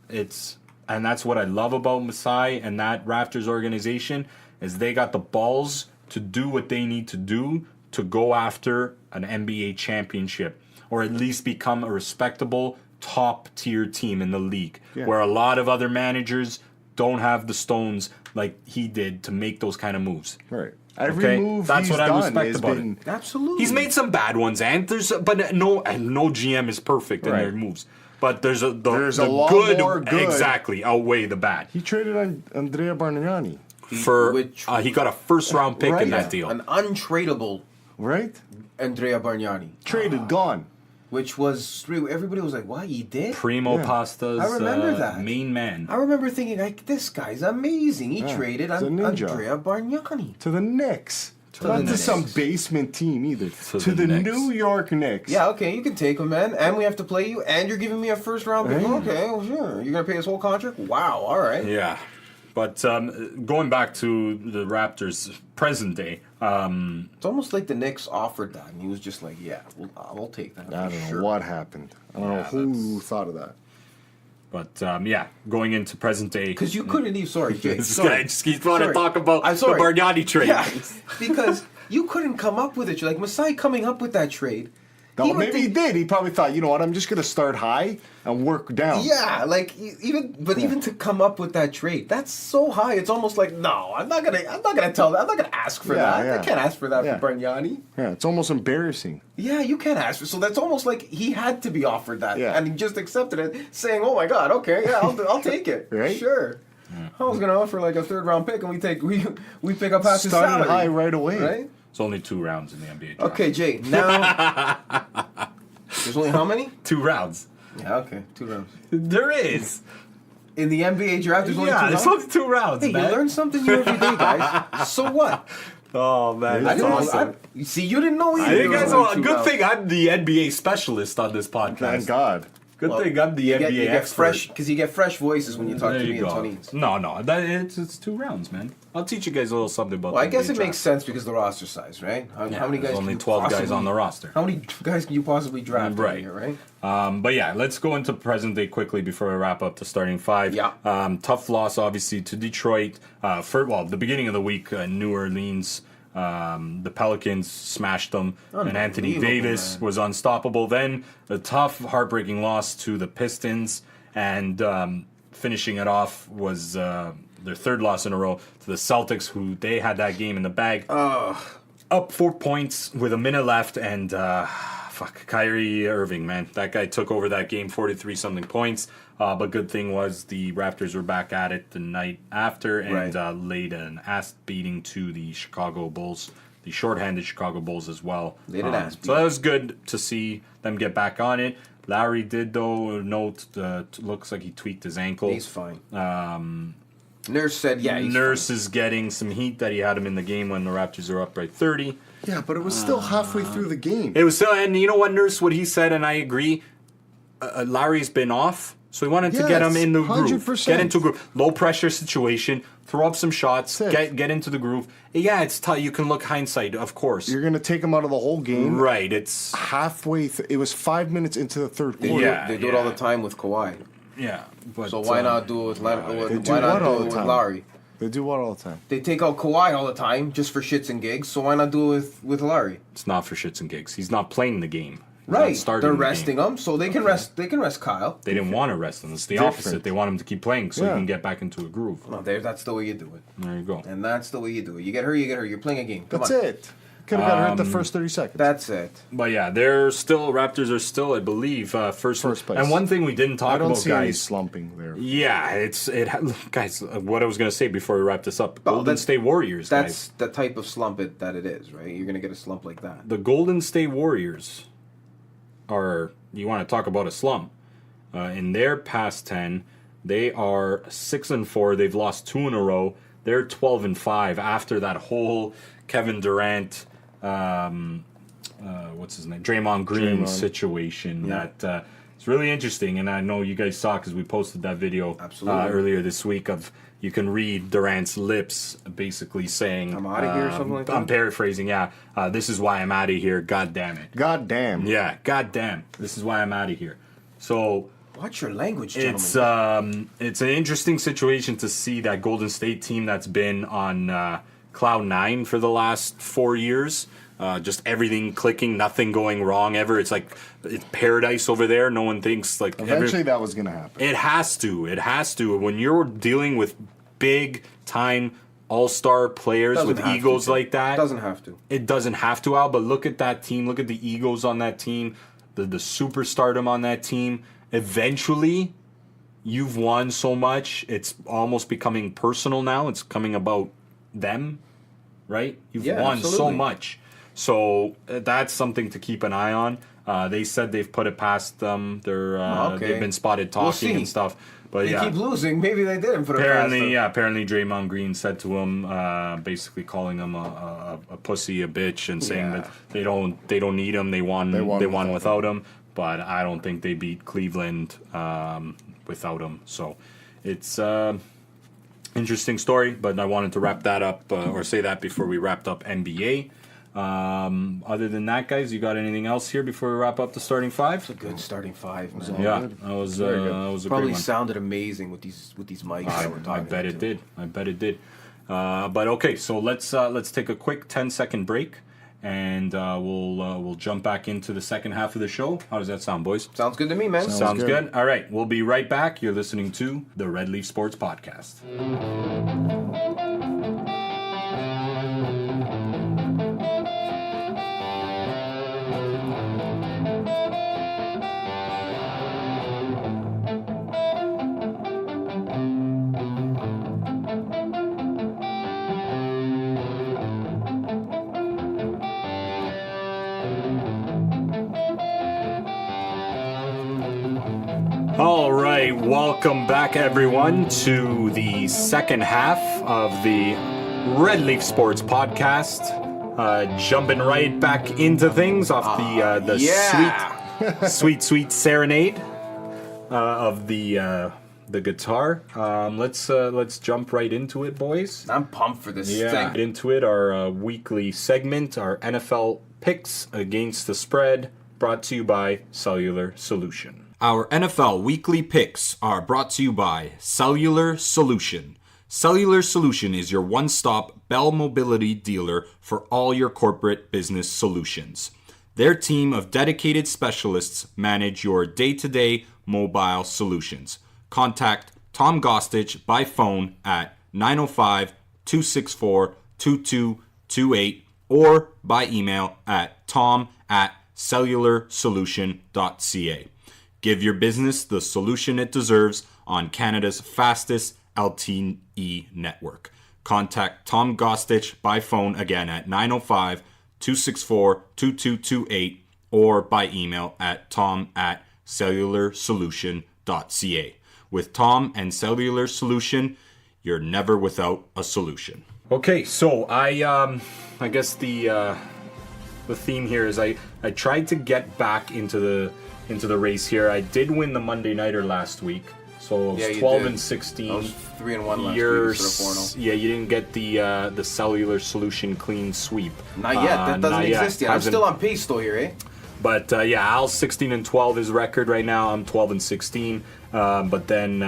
And that's what I love about Masai and that Raptors organization is they got the balls to do what they need to do to go after an NBA championship or at least become a respectable top tier team in the league Yeah. where a lot of other managers don't have the stones like he did to make those kind of moves. Right. Every Okay? move That's he's what I done respect has about been it. Absolutely. He's made some bad ones, and no GM is perfect in Right. their moves. But there's a There's a lot more good. exactly outweigh the bad. He traded on Andrea Bargnani, He got a first round pick Right. in that deal. an untradeable right? Andrea Bargnani, Traded, gone. which was everybody was like, "What, he did?" Primo Yeah. Pasta's I remember that. main man. I remember thinking, like, this guy's amazing. He traded he's a ninja. Andrea Bargnani. To the Knicks. the Not to Knicks. some basement team either. To the the Knicks. New York Knicks. Yeah, okay, you can take him, man. And we have to play you, and you're giving me a first round pick. Hey. Okay, well, sure. You're gonna pay his whole contract? Wow, all right. Yeah. But going back to the Raptors present day, It's almost like the Knicks offered that, and he was just like, "Yeah, I'll take that." I for don't know sure. what happened. I don't know who thought of that. but going into present day. Because you couldn't even. Sorry, Jay. This sorry. guy just keeps wanting to Sorry. talk about I'm the sorry. Bargnani trade. Yeah, because you couldn't come up with it. Like Masai coming up with that trade, No, maybe he did. He probably thought, you know what, I'm just going to start high and work down. Yeah, like even to come up with that trade, that's so high. It's almost like no, I'm not gonna tell that. I'm not gonna ask for that. I can't ask for that for Bargnani. Yeah, it's almost embarrassing. Yeah, you can't ask for. So that's almost like he had to be offered that, and he just accepted it, saying, "Oh my God, okay, yeah, I'll take it, right? Sure." I was gonna offer like a 3rd round pick, and we pick up half his salary. Started high right away, right? It's only 2 rounds in the NBA draft. Okay, Jay. Now there's only how many? 2 rounds. Yeah, okay, 2 rounds. There is. In the NBA draft, there's only 2 rounds. There's only 2 rounds, Hey, man. you learn something new every day, guys. So what? Oh man, I that's didn't awesome. know. You see, you didn't know either. I think There was guys, only a 2 good rounds. thing I'm the NBA specialist on this podcast. Thank God. Good Well, thing I'm the You NBA get expert. fresh because you get fresh voices when you talk There to you me go. and Tony. No, it's 2 rounds, man. I'll teach you guys a little something about. Well, I the guess NBA it makes draft. sense because of the roster size, right? How many guys? There's can only you 12 guys possibly- on the roster. How many guys can you possibly draft Right. here, right? But yeah, let's go into present day quickly before we wrap up the starting 5. Yeah. Tough loss, obviously, to Detroit. The beginning of the week, New Orleans, the Pelicans smashed them, and Anthony Unbelievable, Davis man. was unstoppable. Then a tough, heartbreaking loss to the Pistons, and finishing it off was their 3rd loss in a row to the Celtics, who they had that game in the bag. Up 4 points with a minute left, and Kyrie Irving, man. That guy took over that game, 43-something points. But good thing was the Raptors were back at it the night after and laid an ass beating to the Chicago Bulls, the shorthanded Chicago Bulls as well. Laid an ass So beating. that was good to see them get back on it. Lowry did, though, note, looks like he tweaked his ankle. He's fine. Nurse said, yeah, he's Nurse is getting some heat that he had him in the game when the Raptors are up by 30. Yeah, but it was still halfway through the game. It was still, and you know what, Nurse, what he said, and I agree. Lowry's been off, so he wanted to get him in the groove. 100%. Get into groove. Low pressure situation. Throw up some shots. That's it. Get into the groove. Yeah, it's tough. You can look hindsight, of course. You're going to take him out of the whole game. Right. It's Halfway it was 5 minutes into the 3rd quarter. Yeah. They do it all the time with Kawhi. yeah. But, So why not do it with They why do not what all do it the with time? Lowry? They do what all the time? They take out Kawhi all the time just for shits and gigs. So why not do it with Lowry? It's not for shits and gigs. He's not playing the game. He's not Right. starting They're the game. resting him, so they can rest. They can rest Kyle. They didn't want to rest him. It's the Different. opposite. They want him to keep playing so Yeah. he can get back into a groove. No, that's the way you do it, There you go. and that's the way you do it. You get hurt, you get hurt. You're playing a game. Come That's on. it. Could have got hurt the first 30 seconds. That's it. But yeah, Raptors are still, I believe, first place. And one thing we didn't talk I don't about, see any guys. slumping there. Yeah, guys. What I was gonna say before we wrap this up, Oh, Golden that's- State Warriors. That's Guys. the type of slump that it is, right? You're gonna get a slump like that. The Golden State Warriors are. You want to talk about a slump? In their past 10, they are 6-4. They've lost 2 in a row. They're 12-5 after that whole Kevin Durant. What's his name? Draymond Green Draymond. situation. That it's really interesting, and I know you guys saw because we posted that video Absolutely. earlier this week. You can read Durant's lips basically saying, I'm outta here or something like that? I'm paraphrasing. Yeah, this is why I'm out of here. God damn it. God damn. Yeah, god damn. This is why I'm out of here. So Watch your language, gentlemen. it's an interesting situation to see that Golden State team that's been on cloud 9 for the last 4 years. Just everything clicking, nothing going wrong ever. It's like it's paradise over there. No one thinks like Eventually that was going to happen. it has to. It has to. When you're dealing with big time all-star players Doesn't with have to, egos Jay. like that, Doesn't have to. it doesn't have to, Al, but look at that team. Look at the egos on that team, the superstardom on that team. Eventually, you've won so much, it's almost becoming personal now. It's coming about them, right? You've Yeah, won so absolutely. much. So that's something to keep an eye on. They said they've put it past them. Okay. They've been spotted We'll talking see. and stuff. But They yeah, keep losing. Maybe they didn't put it past apparently, them. apparently Draymond Green said to him, basically calling him a pussy, a bitch, and saying Yeah. that they don't need him. They won won without him. But I don't think they beat Cleveland without him. So it's interesting story. But I wanted to wrap that up or say that before we wrapped up NBA. Other than that, guys, you got anything else here before we wrap up the starting 5? Good starting 5, man. Yeah, good. that was Very good. that was a Probably great one. sounded amazing with these mics that we're I talking bet it into. did. I bet it did. But okay, so let's take a quick 10-second break, and we'll jump back into the second half of the show. How does that sound, boys? Sounds good to me, man. Sounds good. All right, we'll be right back. You're listening to the Red Leaf Sports Podcast. All right, welcome back, everyone, to the second half of the Red Leaf Sports Podcast. Jumping right back into things off the sweet serenade of the guitar. Let's jump right into it, boys. I'm pumped for this Get thing. into it. Our weekly segment, our NFL picks against the spread, brought to you by Cellular Solution. Our NFL weekly picks are brought to you by Cellular Solution. Cellular Solution is your one-stop Bell Mobility dealer for all your corporate business solutions. Their team of dedicated specialists manage your day-to-day mobile solutions. Contact Tom Gostich by phone at 905-264-2228 or by email at tom@cellularsolution.ca. Give your business the solution it deserves on Canada's fastest LTE network. Contact Tom Gostich by phone again at 905-264-2228 or by email at tom@cellularsolution.ca. With Tom and Cellular Solution, you're never without a solution. Okay, so I guess the theme here is I tried to get back into the race here. I did win the Monday Nighter last week, so it was 12 and 16. I was 3-1 last week instead of 4-0. Yeah, you didn't get the Cellular Solution clean sweep. Not yet. That doesn't exist yet. I'm Hasn't- still on pace though here, eh? But Al's 16 and 12 is record right now. I'm 12 and 16. But then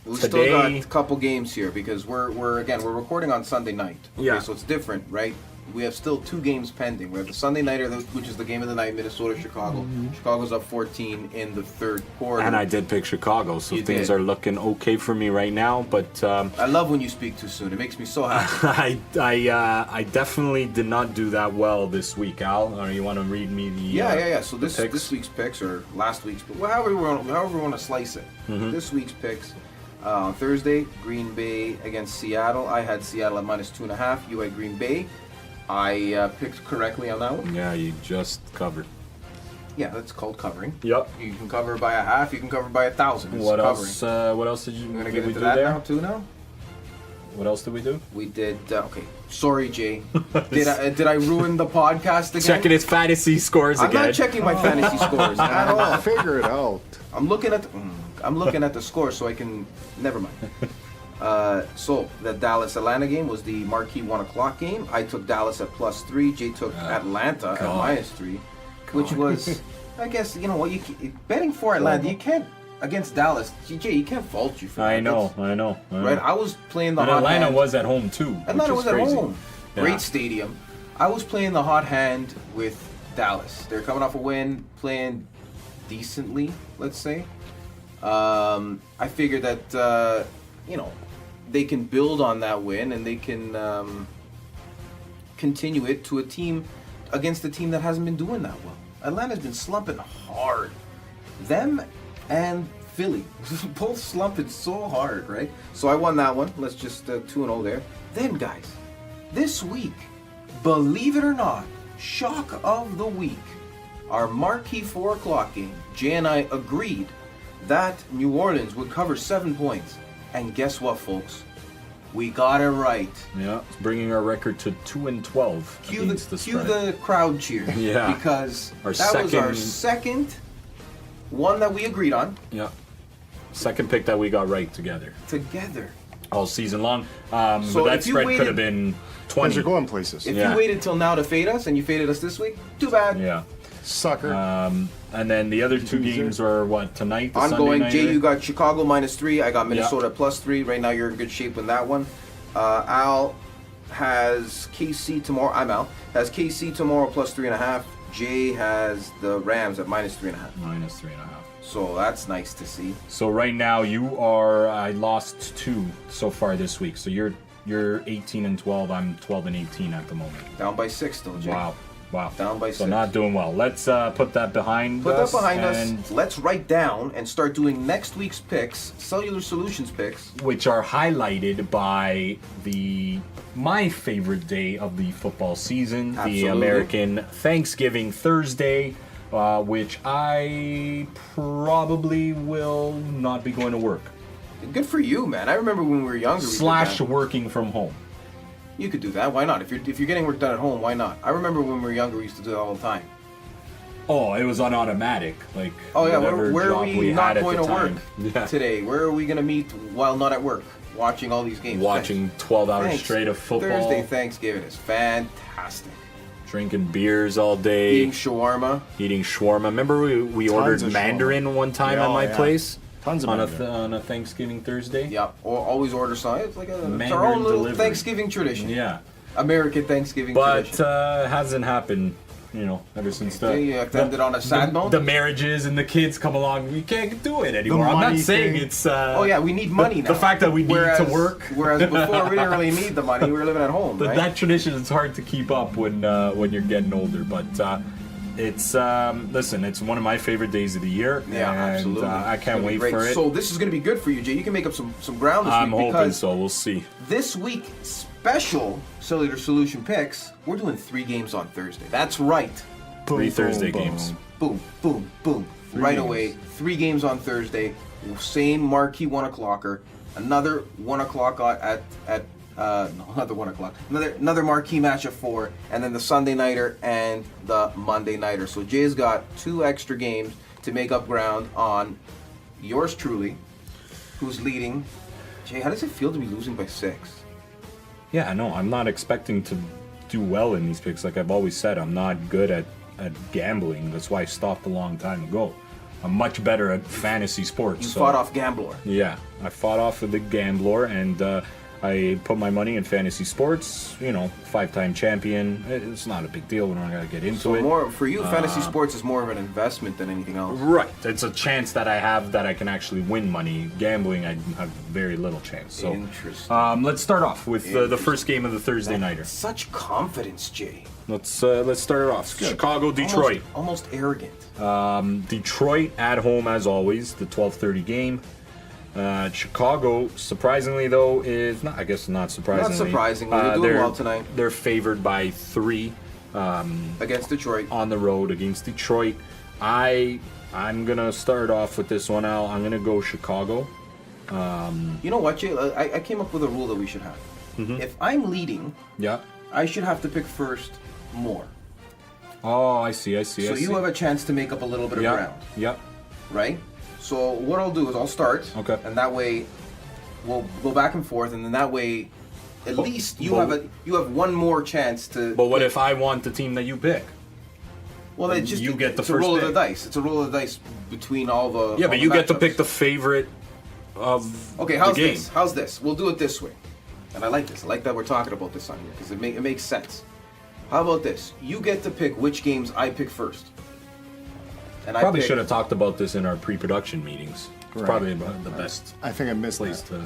We today, still got a couple games here because we're recording on Sunday night. Okay, Yeah. so it's different, right? We have still 2 games pending. We have the Sunday nighter, which is the game of the night, Minnesota-Chicago. Chicago's up 14 in the third quarter. and I did pick Chicago, so You things did. are looking okay for me right now. But I love when you speak too soon. It makes me so happy. I definitely did not do that well this week, Al. Or you want to read me the Yeah. So the this picks? week's picks or last week's, but however we want to slice it. Mm-hmm. This week's picks. On Thursday, Green Bay against Seattle. I had Seattle at -2.5. You had Green Bay. I picked correctly on that one. Yeah, you just covered. Yeah, that's called covering. Yep. You can cover by a half. You can cover by 1,000. It's What covering. else? What else did you? We're gonna did get we into do that there? now too. Now What else did we do? we did. Okay, sorry, Jay. Did I ruin the podcast again? Checking his fantasy scores I'm again. not checking my fantasy scores at all. Figure it out. I'm looking at the score so I can. Never mind. So the Dallas-Atlanta game was the marquee 1:00 game. I took Dallas at +3. Jay took Atlanta at -3, which was, I guess, you know what, betting for Atlanta, you can't against Dallas. Jay, you can't fault you for that. I know. Right, I was playing the And hot Atlanta hand. was at home too. Atlanta which was is at crazy. home. Yeah. Great stadium. I was playing the hot hand with Dallas. They're coming off a win, playing decently, let's say. I figured that, they can build on that win and they can continue it to against a team that hasn't been doing that well. Atlanta's been slumping hard. Them and Philly both slumping so hard, right? So I won that one. Let's just 2-0 there. Then, guys, this week, believe it or not, shock of the week, our marquee 4:00 game, Jay and I agreed that New Orleans would cover 7 points. And guess what, folks? We got it right. Yeah, it's bringing our record to 2-12 Cue against the cue spread. the crowd cheer. Yeah. Because Our that was our second- second one that we agreed on Yeah, second pick that we got right together together. all season long. So but that if you spread waited- could have been Things 20. are going places. If Yeah. you waited till now to fade us and you faded us this week, too bad. Yeah. Sucker. And then the other 2 Loser. games were what, tonight? The Ongoing, Sunday Jay, nighter? you got Chicago -3. I got Minnesota +3. Right now, you're in good shape with that one. Al has KC tomorrow. I'm Al. Has KC tomorrow plus 3.5. Jay has the Rams at minus 3.5. Minus 3.5. So that's nice to see. So right now you are. I lost 2 so far this week. So you're 18 and 12. I'm 12 and 18 at the moment. Down by 6 still, Jay. Wow. Down by 6. So not doing well. Let's put that behind Put us. that behind and us. Let's write down and start doing next week's picks, Cellular Solutions picks. Which are highlighted by my favorite day of the football season, Absolutely. the American Thanksgiving Thursday, which I probably will not be going to work. Good for you, man. I remember when we were younger. we did / that. working from home. You could do that. Why not? If you're getting work done at home, why not? I remember when we were younger, we used to do that all the time. Oh, it was on automatic. Like, Oh yeah, whatever where are job we not had at going the to work time. Yeah. today? Where are we going to meet while not at work? Watching all these games. Watching 12 hours Thanks. straight of football, Thursday Thanksgiving is fantastic. drinking beers all day, Eating shawarma. eating shawarma. Remember we Tons ordered of Mandarin one time Yeah, at my yeah. place? Tons of on Mandarin. on a Thanksgiving Thursday. Yeah, or always order some. It's like it's our Mandarin own little delivery. Thanksgiving tradition. Yeah, American Thanksgiving but tradition. hasn't happened. Ever since So you have to end it on a sad note? The marriages and the kids come along. We can't do it anymore. I'm not money saying thing. it's. Oh yeah, we need money now. the fact that we need to work. Whereas before we didn't really need the money. We were living at home, But right? that tradition is hard to keep up when you're getting older. But it's listen, it's one of my favorite days of the year. Yeah, and, absolutely. I It's can't gonna be wait great. for it. So this is going to be good for you, Jay. You can make up some ground this I'm week hoping because so. We'll see. this week special Cellular Solution picks. We're doing 3 games on Thursday. That's right. Boom, 3 boom, Thursday boom. games. Boom, boom, boom. Right away. 3 games on Thursday. Same marquee 1 o'clocker. Another 1 o'clock another 1 o'clock. Another marquee match at 4, and then the Sunday nighter and the Monday nighter. So Jay's got 2 extra games to make up ground on yours truly, who's leading. Jay, how does it feel to be losing by 6? Yeah, I know. I'm not expecting to do well in these picks. Like I've always said, I'm not good at gambling. That's why I stopped a long time ago. I'm much better at fantasy sports. You so- fought off Gambler. Yeah, I fought off with the gambler, and I put my money in fantasy sports. 5-time champion. It's not a big deal. We're not gonna get into So it. more for you, fantasy sports is more of an investment than anything else. Right. It's a chance that I have that I can actually win money. Gambling, I have very little chance. So, Interesting. let's start off with the first game of the Thursday nighter. Such confidence, Jay. Let's start it off. Chicago, Detroit. Almost arrogant. Detroit at home as always. The 12:30 game. Chicago, surprisingly though, is not. I guess not surprisingly. Not surprisingly, they're doing well tonight. They're favored by 3 Against Detroit. on the road against Detroit. I'm gonna start off with this one, Al. I'm gonna go Chicago. You know what, Jay? I came up with a rule that we should have. If I'm leading, Yeah. I should have to pick first more. Oh, I see. So you have a chance to make up a little bit of ground, Yep. right? So what I'll do is I'll start. Okay. And that way, we'll go back and forth, and then that way, at least you have one more chance to. But what if I want the team that you pick? Well, it's just you get the it's a first roll of pick. the dice. It's a roll of the dice between all the. Yeah, all but the you get to matchups. pick the favorite of Okay, the how's game. this? How's this? We'll do it this way. And I like this. I like that we're talking about this on here because it makes sense. How about this? You get to pick which games I pick first. And Probably I pick, should have talked about this in our pre-production meetings. It's Right. probably about the best I think I missed place that. to.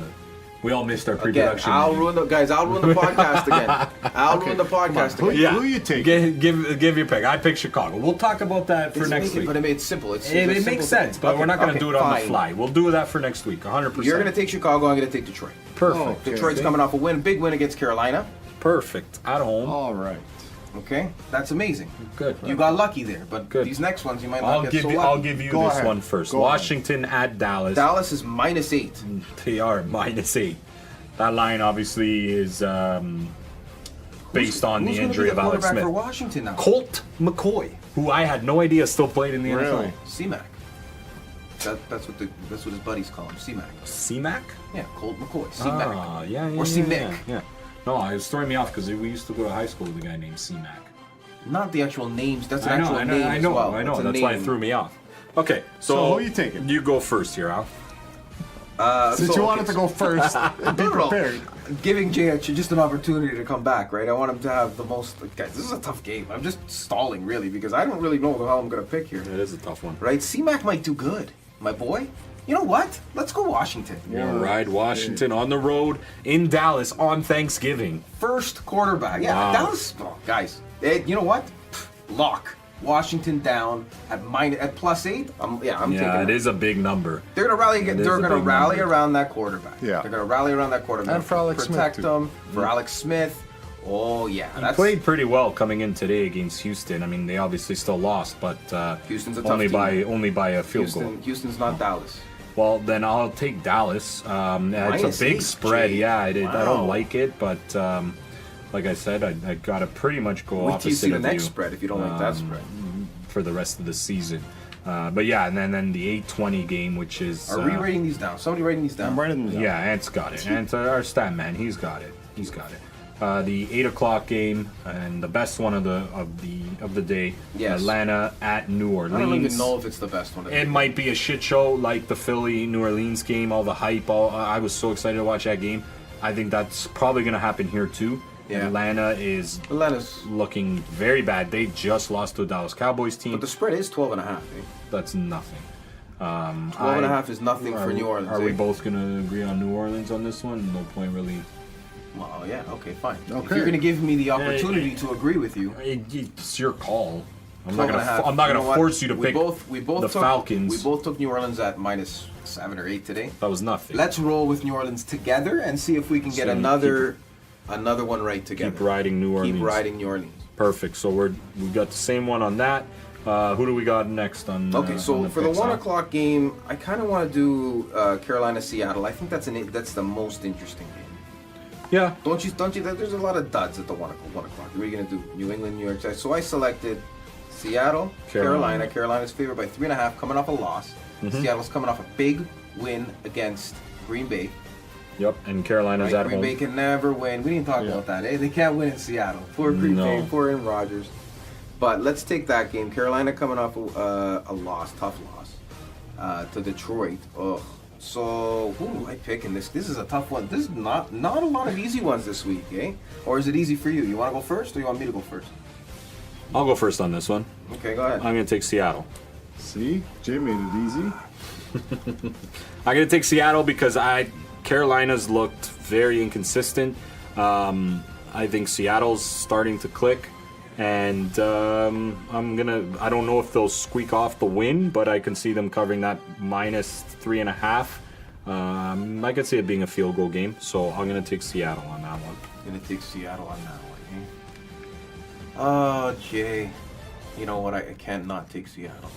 We all missed our Again, pre-production. I'll meeting. ruin the podcast again. I'll ruin the podcast Who, again. Yeah. who you take? Give your pick. I pick Chicago. We'll talk about that for next week. But I mean, it's simple. It's It a makes simple sense, thing. but Okay, we're not going to okay, do it on the fine. fly. We'll do that for next week, 100%. You're going to take Chicago. I'm going to take Detroit. Perfect. Detroit's coming off a win, big win against Carolina. Perfect. At home. All right. Okay, that's amazing. Good. You got lucky there, but Good. these next ones you might not I'll get give so you. lucky. I'll give you Go this ahead. one first. Go ahead. Washington at Dallas. Dallas is -8. They are -8. That line obviously is based on the Who's gonna injury be of the Alex quarterback Smith. for Washington now? Colt McCoy, who I had no idea still played in the Really? NFL. C-Mac. That's what his buddies call him. C-Mac. C-Mac? Yeah, Colt McCoy. C-Mac. Ah, yeah, Or C-Mick. Yeah. No, it was throwing me off because we used to go to high school with a guy named C-Mac. Not the actual names. That's an I know, actual I name know, I as know, well. I know. It's a That's why it name. threw me off. Okay, so So who you taking? You go first here, Al. Since you wanted to go first, be No. prepared. Giving Jay just an opportunity to come back, right? I want him to have the most. Guys, this is a tough game. I'm just stalling, really, because I don't really know the hell I'm going to pick here. It is a tough one. Right? C-Mac might do good, my boy. You know what? Let's go Washington. All right, Washington on the road in Dallas on Thanksgiving. First quarterback. Yeah, Wow. Dallas. Oh, guys, you know what? Lock. Washington down at +8. I'm taking Yeah, it it. is a big number. They're gonna rally. It is They're a gonna big rally number. around that quarterback. Yeah. They're gonna rally around that quarterback. And for Alex Smith, protect too. them for Alex Smith. Oh yeah, that's Played pretty well coming in today against Houston. I mean, they obviously still lost, but Houston's a tough only team. only by a field goal. Houston's not Dallas. Well, then I'll take Dallas. It's -8, a big spread. Jay. Yeah, I Wow. don't like it, but like I said, I gotta pretty much go Wait till you see opposite the of next you spread if you don't like that spread. for the rest of the season. But yeah, and then the 8:20 game, which is Are we writing these down? Somebody writing these down. I'm writing them down. yeah, Ant's got it. Ant's our stat man. He's got it. He's got it. The 8 o'clock game and the best one of the day. Yes. Atlanta at New Orleans. I don't even know if it's the best one. It might be a shit show like the Philly New Orleans game. All the hype. I was so excited to watch that game. I think that's probably going to happen here too. Yeah. Atlanta is Atlanta's, looking very bad. They just lost to a Dallas Cowboys team. but the spread is 12.5. That's nothing. 12.5 is nothing for New Orleans. Are we eh? both going to agree on New Orleans on this one? No point really. Well, yeah. Okay, fine. If Okay. you're gonna give me the opportunity to agree with you, It's your call. I'm 12 not and a half. gonna. I'm not You know gonna what? force you to we pick we both the took, Falcons. We both took New Orleans at -7 or 8 today. That was nothing. Let's roll with New Orleans together and see if we can get So another one right together. keep riding New Orleans. Keep riding New Orleans. Perfect. So we got the same one on that. Who do we got next on? Okay, on so for the picks, 1 o'clock game, I kind of want to do Carolina Seattle. I think that's the most interesting game. Yeah. Don't you? There's a lot of duds at the 1 o'clock. What are you gonna do? New England, New York. So I selected Seattle, Carolina. Carolina's favored by 3.5, coming off a loss. Mm-hmm. Seattle's coming off a big win against Green Bay. Yep. And Carolina's Right? at Green home. Bay can never win. We didn't talk Yeah. about that. Eh? They can't win in Seattle. Poor Green No. Bay, poor Aaron Rodgers. But let's take that game. Carolina coming off a loss, tough loss to Detroit. Ugh. So who do I pick in this? This is a tough one. This is not a lot of easy ones this week, eh? Or is it easy for you? You want to go first, or you want me to go first? I'll go first on this one. Okay, go ahead. I'm gonna take Seattle. See? Jay made it easy. I'm gonna take Seattle because Carolina's looked very inconsistent. I think Seattle's starting to click, and I don't know if they'll squeak off the win, but I can see them covering that -3.5. I could see it being a field goal game, so I'm gonna take Seattle on that one. Gonna take Seattle on that one, eh? Oh, Jay. You know what? I can't not take Seattle.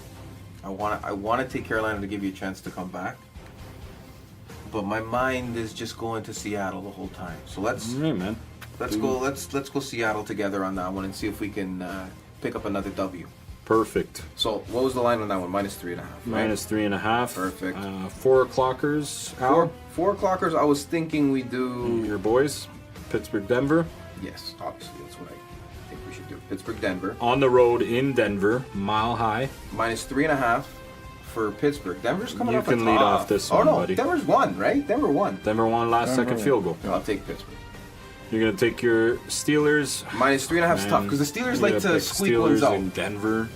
I want to take Carolina to give you a chance to come back. But my mind is just going to Seattle the whole time. So let's All right, man. go Seattle together on that one and see if we can pick up another W. Perfect. So what was the line on that one? -3.5. Right? -3.5. Perfect. 4 o'clockers out. 4 o'clockers. I was thinking we do. Your boys, Pittsburgh, Denver. Yes, obviously that's what I think we should do. Pittsburgh, Denver. On the road in Denver, Mile High. -3.5 for Pittsburgh. Denver's coming You up. can lead off this Oh one, no, buddy. Denver's won, right? Denver won. Denver won last Denver second won. field goal. I'll take Pittsburgh. You're gonna take your Steelers. -3.5 is tough because the Steelers like to squeak ones out. in Denver.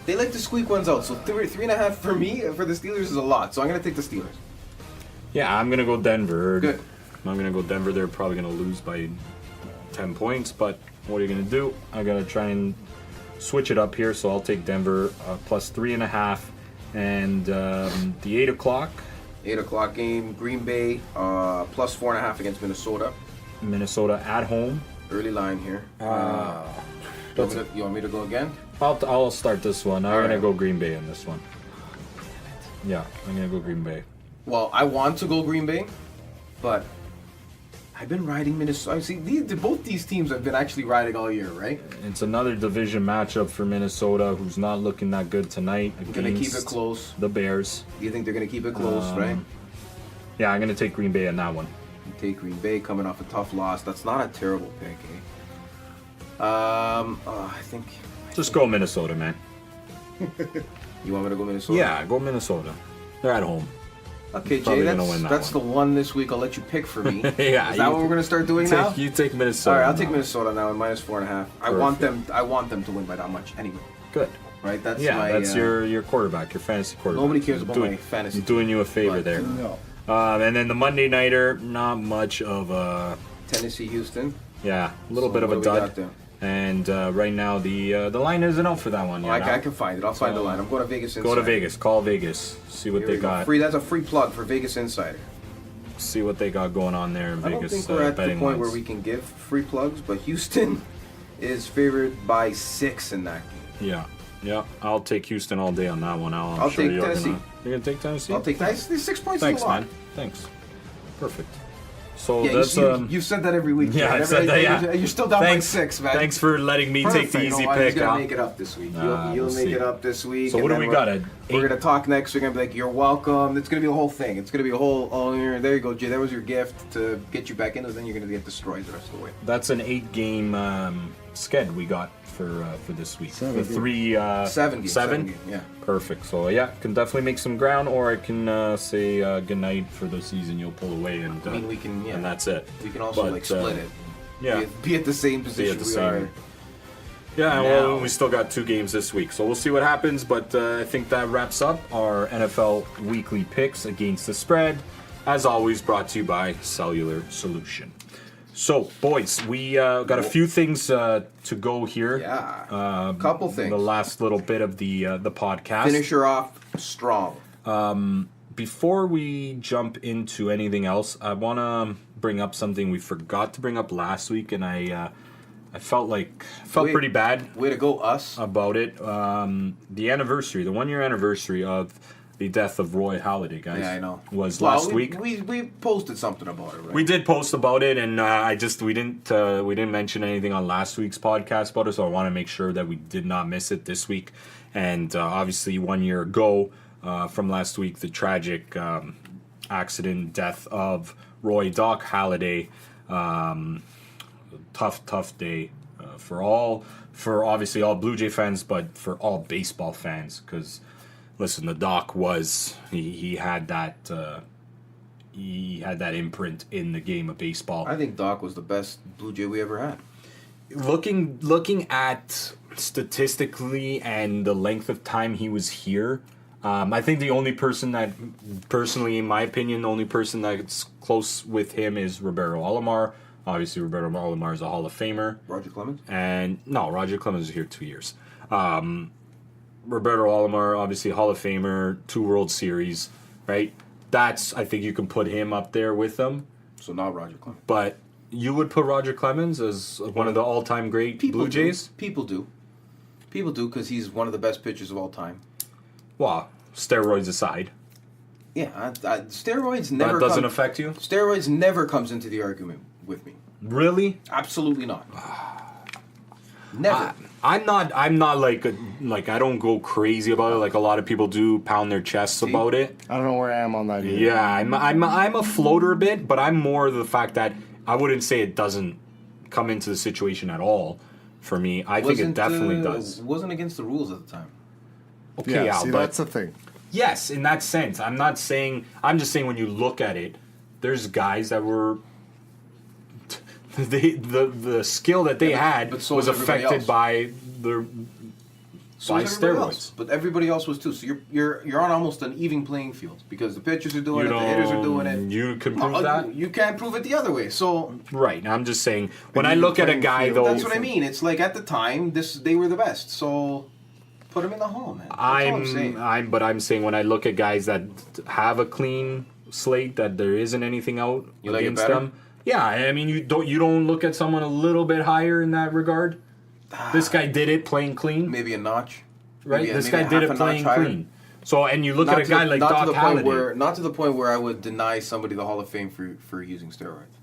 They like to squeak ones out. So 3.5 for me for the Steelers is a lot. So I'm gonna take the Steelers. Yeah, I'm gonna go Denver. Good. I'm gonna go Denver. They're probably gonna lose by 10 points, but what are you gonna do? I gotta try and switch it up here, so I'll take Denver +3.5, and the 8 o'clock 8 o'clock game. Green Bay +4.5 against Minnesota. Minnesota at home. Early line here. You want me to go again? I'll start this one. I'm All gonna right. go Green Bay in this one. Yeah, I'm gonna go Green Bay. Well, I want to go Green Bay, but I've been riding Minnesota. See, both these teams I've been actually riding all year, right? It's another division matchup for Minnesota, who's not looking that good tonight against Gonna keep it close. the Bears. Do you think they're gonna keep it close, right? Yeah, I'm gonna take Green Bay in that one. Take Green Bay coming off a tough loss. That's not a terrible pick, eh? I think Just go Minnesota, man. you want me to go Minnesota. Yeah, go Minnesota. They're at home. Okay, Jay, Probably gonna win that's that the one this week. I'll let you pick for me. Yeah, Is that what we're gonna start doing now? You take Minnesota. All right, I'll take now. Minnesota now at -4.5. I want them to win by that much anyway. Good. Right? That's Yeah, my. that's your quarterback, your fantasy quarterback. Nobody cares about doing, my fantasy I'm doing team, you a favor but- there. No. And then the Monday nighter, not much of a Tennessee, Houston. a little So bit of what a do we dud. got there? And right now the line isn't out for that one yet. I can find it. I'll find the line. I'm going to Vegas Insider. Go to Vegas. Call Vegas. See what Here they we go. got. Free. That's a free plug for Vegas Insider. See what they got going on there in I don't Vegas. think we're at the betting point lines. where we can give free plugs, but Houston is favored by 6 in that game. Yeah. I'll take Houston all day on that one. I'll sure take you're Tennessee. You're gonna take Tennessee. I'll take that. 6 points Thanks, is a lot. man. Thanks. Perfect. So Yeah, that's you've said that every week. yeah, man. I said that. Yeah, You're still down thanks, by 6, man. Thanks for letting me take the Perfect. easy You know what? pick. He's gonna Huh? make it up this week. Ah, You'll we'll make see. it up this week. So and what do then we we're- got, a We're eight? gonna talk next. We're gonna be like, "You're welcome." It's gonna be a whole thing. It's gonna be a whole. Oh, there you go, Jay. That was your gift to get you back into. Then you're gonna get destroyed the rest of the way. That's an 8-game sched we got for this week. Seven. The 3 7 games. 7? Yeah. Perfect. So yeah, can definitely make some ground, or I can say good night for the season. You'll pull away, and I mean, we can. Yeah. and that's it. We can also But, like split it. Yeah. Be at the same position the we same. are. Yeah, well, Now. we still got 2 games this week, so we'll see what happens. But I think that wraps up our NFL weekly picks against the spread. As always, brought to you by Cellular Solution. So, boys, we got a few things to go here. Yeah. Couple things. The last little bit of the podcast. Finish her off strong. Before we jump into anything else, I want to bring up something we forgot to bring up last week, and I felt Wait. pretty bad Way to go, us. about it. The anniversary, the 1-year anniversary of the death of Roy Halladay, guys. Yeah, I know. Was Well, last week. We posted something about it, right? We did post about it, and we didn't mention anything on last week's podcast about it, so I want to make sure that we did not miss it this week. And obviously, 1 year ago from last week, the tragic accident death of Roy Doc Halladay. Tough day for obviously all Blue Jay fans, but for all baseball fans, because listen, the Doc was he had that imprint in the game of baseball. I think Doc was the best Blue Jay we ever had. Looking at statistically and the length of time he was here, I think the only person that, personally, in my opinion, the only person that's close with him is Roberto Alomar. Obviously, Roberto Alomar is a Hall of Famer. Roger Clemens? And no, Roger Clemens was here 2 years. Roberto Alomar, obviously Hall of Famer, 2 World Series, right? That's, I think you can put him up there with them. So not Roger Clemens. But you would put Roger Clemens as one of the all-time great Blue Jays? People do. People do, because he's one of the best pitchers of all time. Well, steroids aside. Yeah, steroids never That doesn't come- affect you? Steroids never comes into the argument with me. Really? Absolutely not. Never. I'm not like I don't go crazy about it like a lot of people do, pound their chests about it. I don't know where I am on that either. Yeah, I'm a floater a bit, but I'm more the fact that I wouldn't say it doesn't come into the situation at all for me. I think it definitely does. Wasn't against the rules at the time. Okay, Yeah, Al, see, but that's the thing. yes, in that sense. I'm just saying when you look at it, there's guys that were the skill that they had but so was was everybody affected else. by the So by is everybody steroids. else. But everybody else was too. So you're on almost an even playing field because the pitchers are doing You it, the hitters are doing it. You can prove that, You can't prove it the other way. So right? I'm just saying when I even look at a playing guy field, though, that's what I mean. It's like at the time, they were the best. So put them in the hall, man. That's all I'm saying. I'm saying when I look at guys that have a clean slate, that there isn't anything out You like it against better? them. Yeah, I mean you don't look at someone a little bit higher in that regard. This guy did it playing clean, Maybe a notch. right? Maybe This maybe guy did half it a playing notch higher. clean. So and you look Not at a to guy the- like not to Doc the point Halladay. not to the point where I would deny somebody the Hall of Fame for using steroids.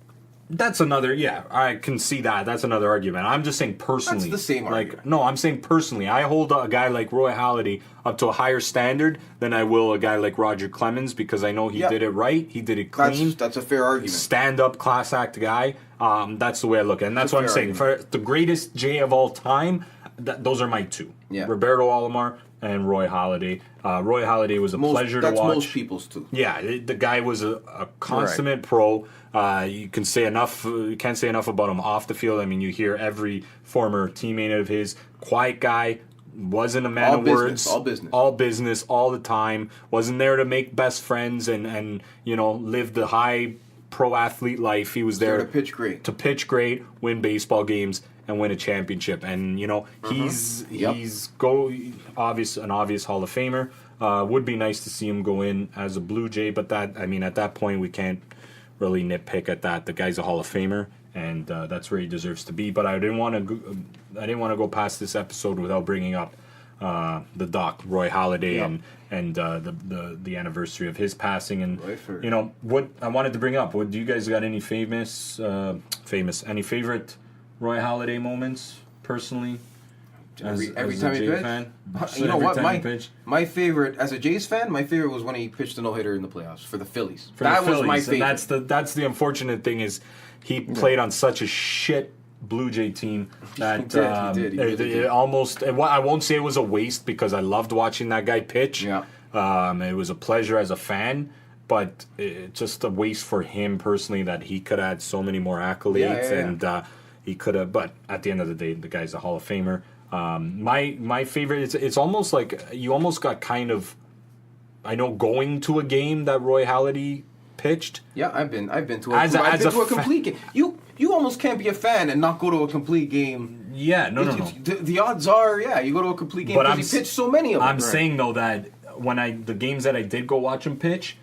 That's another, yeah, I can see that. That's another argument. I'm just saying personally. That's the same like, argument. No, I'm saying personally. I hold a guy like Roy Halladay up to a higher standard than I will a guy like Roger Clemens because I know he Yeah. did it right. He did it clean. That's a fair argument. Stand-up, class act guy. That's the way I look at it. And that's It's a what I'm fair saying. For the greatest J of all time, those are my two. Yeah. Roberto Alomar and Roy Halladay. Roy Halladay was a pleasure to watch. That's most people's too. Yeah, the guy was a consummate pro. You can say enough. You can't say enough about him off the field. I mean, you hear every former teammate of his, quiet guy, wasn't a man of words, all business, all the time. Wasn't there to make best friends and live the high pro athlete life. He was there to pitch great, win baseball games, and win a championship. And he's an obvious Hall of Famer. Would be nice to see him go in as a Blue Jay, but at that point we can't really nitpick at that. The guy's a Hall of Famer, and that's where he deserves to be. But I didn't want to go past this episode without bringing up the Doc, Roy Halladay, and the anniversary of his passing. And what I wanted to bring up. What do you guys got? Any any favorite Roy Halladay moments personally? Every time he pitched. You know what? My favorite, as a Jays fan, my favorite was when he pitched a no-hitter in the playoffs for the Phillies. Was my favorite. That's the unfortunate thing is he played on such a shit Blue Jay team that he did. It almost. I won't say it was a waste because I loved watching that guy pitch. Yeah. It was a pleasure as a fan, but it's just a waste for him personally that he could have had so many more accolades and he could have. But at the end of the day, the guy's a Hall of Famer. My favorite. It's almost like you almost got kind of. I know going to a game that Roy Halladay pitched. Yeah, I've been to a complete game. You almost can't be a fan and not go to a complete game. Yeah, no. The odds are, you go to a complete game because he pitched so many of them. I'm saying though that when the games that I did go watch him pitch,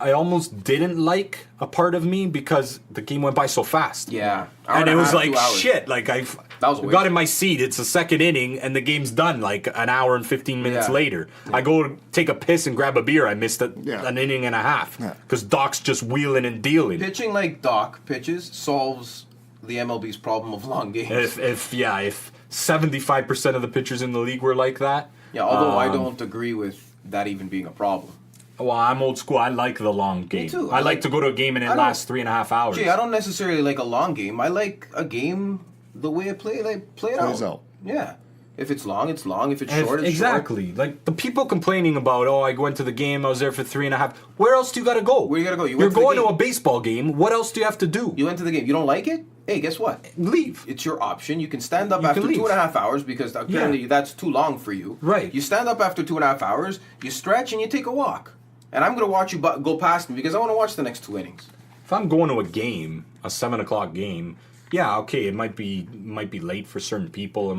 I almost didn't like a part of me because the game went by so fast. Yeah, and it was like shit. Like I got in my seat. It's the second inning, and the game's done. Like an hour and 15 minutes later, I go to take a piss and grab a beer. I missed an inning and a half because Doc's just wheeling and dealing. Pitching like Doc pitches solves the MLB's problem of long games. If 75% of the pitchers in the league were like that. Yeah, although I don't agree with that even being a problem. Well, I'm old school. I like the long game. Me too. I like to go to a game and it lasts 3.5 hours. Gee, I don't necessarily like a long game. I like a game the way it play it out. Yeah. If it's long, it's long. If it's short, it's exactly. short. Like the people complaining about, I went to the game, I was there for 3.5. Where else do you got to go? Where you got to go? You're going to a baseball game. What else do you have to do? You went to the game. You don't like it? Hey, guess what? Leave. It's your option. You can stand up after 2.5 hours because apparently that's too long for you. Right. You stand up after 2.5 hours, you stretch, and you take a walk. And I'm going to watch you go past me because I want to watch the next 2 innings. If I'm going to a game, a 7 o'clock game, it might be late for certain people.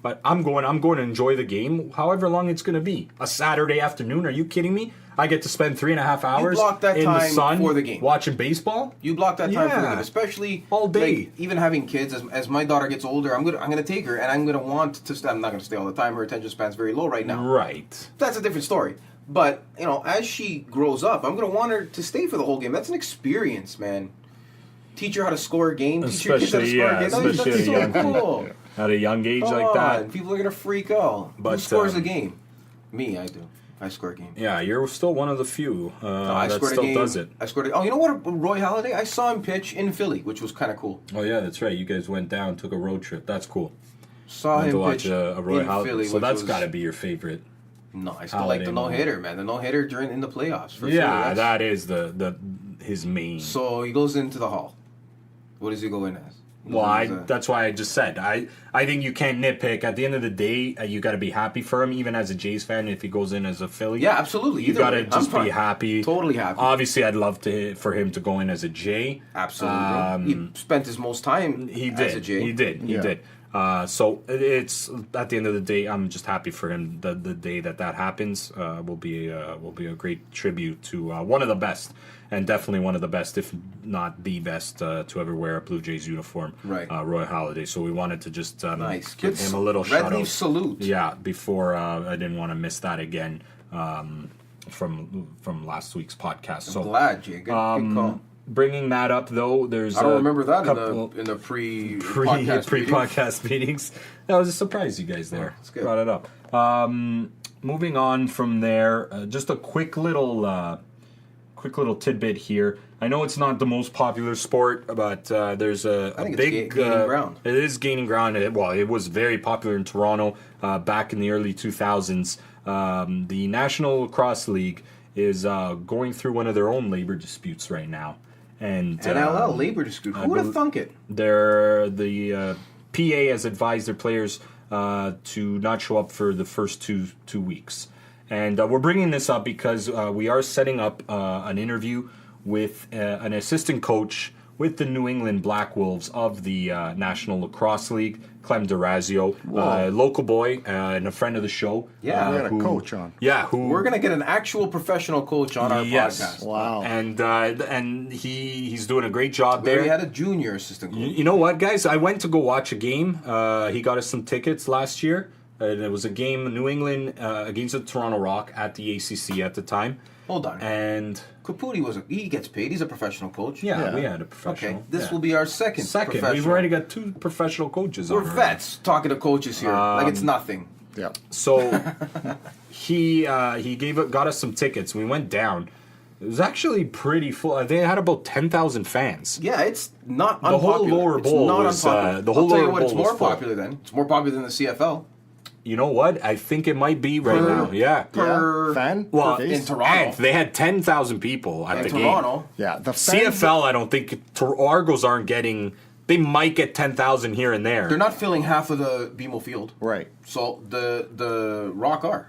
But I'm going to enjoy the game, however long it's going to be. A Saturday afternoon? Are you kidding me? I get to spend 3.5 hours in the sun for the game, watching baseball. You block that time for the game, especially all day. Like, even having kids, as my daughter gets older, I'm gonna take her, and I'm gonna want to stay. I'm not gonna stay all the time. Her attention span's very low right now. Right. That's a different story. But as she grows up, I'm gonna want her to stay for the whole game. That's an experience, man. Teach her how to score a game. Teach your kids how to score a game. That's so cool. At a young age like that, people are gonna freak out. But who scores a game? Me, I do. I score a game. Yeah, you're still one of the few that still does it. I scored a game. Oh, you know what? Roy Halladay, I saw him pitch in Philly, which was kind of cool. Oh, yeah, that's right. You guys went down, took a road trip. That's cool. Saw him watch pitch a Roy in Philly. So that's got to be your favorite. No, I still like the no-hitter, man. The no-hitter in the playoffs. For Philly, that is his main. So he goes into the Hall. What does he go in as? Well, that's why I just said I think you can't nitpick. At the end of the day, you got to be happy for him, even as a Jays fan. If he goes in as a Philly, yeah, absolutely. You got to just be happy, totally happy. Obviously, I'd love for him to go in as a Jay. Absolutely, he spent his most time as a Jay. He did. So it's at the end of the day, I'm just happy for him. The day that happens will be a great tribute to one of the best, and definitely one of the best, if not the best, to ever wear a Blue Jays uniform. Right, Roy Halladay. So we wanted to just give him a little shout out. Red Leaf salute. Yeah, before I didn't want to miss that again from last week's podcast. I'm glad, Jay. Good call. Bringing that up though, there's I don't remember that in the pre-podcast meetings. That was a surprise, you guys there. Brought it up. Moving on from there, just a quick little quick little tidbit here. I know it's not the most popular sport, but there's a think big it's gaining ground. It is gaining ground. It was very popular in Toronto back in the early 2000s. The National Lacrosse League is going through one of their own labor disputes right now. And NLL labor dispute. Who would have thunk it? the PA has advised their players to not show up for the first two weeks. And we're bringing this up because we are setting up an interview with an assistant coach with the New England Black Wolves of the National Lacrosse League, Clem Durazio, local boy and a friend of the show. Yeah. We had a coach on. Yeah, We're gonna get an actual professional coach on our podcast. Wow. And he's doing a great job We already there. had a junior assistant coach. You know what, guys? I went to go watch a game. He got us some tickets last year. It was a game, New England against the Toronto Rock at the ACC at the time. Hold on. And Caputi he gets paid. He's a professional coach. yeah, we had a professional. Okay. This yeah. will be our second. Second. Professional. We've already got 2 professional coaches We're on our- vets talking to coaches here like it's nothing. Yeah. So he got us some tickets. We went down. It was actually pretty full. They had about 10,000 fans. Yeah, it's not The whole unpopular. lower It's bowl not was, unpopular. the whole I'll tell you lower what, it's bowl was more full. popular then. It's more popular than the CFL. You know what? I think it might be right now. Yeah. Per Fan? Well, Per in face? Toronto. And they had 10,000 people at In the Toronto. game. Yeah. The fans, CFL, I don't think Argos aren't getting. They might get 10,000 here and there. They're not filling half of the BMO field. Right. So the Rock are.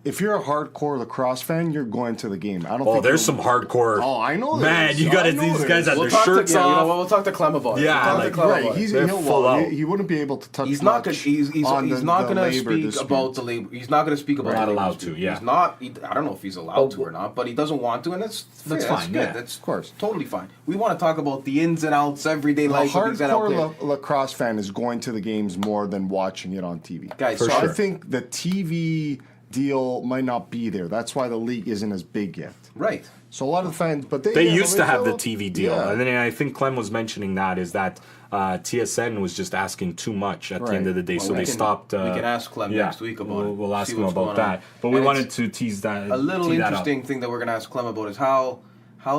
If you're a hardcore lacrosse fan, you're going to the game. I don't Oh, think there's you're- some hardcore. Oh, I know there Man, is. you got I to know these there guys is. have We'll their talk shirts to off. we'll talk to Clem about it. Yeah, We'll talk like, to Clem Right, about he's it. They're he'll full out. He wouldn't be able to touch. He's not gonna. much He's on not the gonna labor speak dispute. about the labor. He's not gonna speak about. Not the labor allowed dispute. to, yeah. He's not. I don't know if he's allowed to or not, but he doesn't want to, and that's That's fair, fine, good. yeah. That's Of course. totally fine. We want to talk about the ins and outs, everyday A life of these NL hardcore players. lacrosse fan is going to the games more than watching it on TV. Guys, For so sure. I think the TV deal might not be there. That's why the league isn't as big yet. right. So a lot of the fans, but They used to have the feel- TV deal, Yeah. and then I think Clem was mentioning that is that TSN was just asking too much at the Right. end of the day, Well, so we they can- stopped. we can ask Clem next week about it, We'll ask see him what's about going on. that, but we And wanted it's to tease that. A little tee that up. interesting thing that we're gonna ask Clem about is how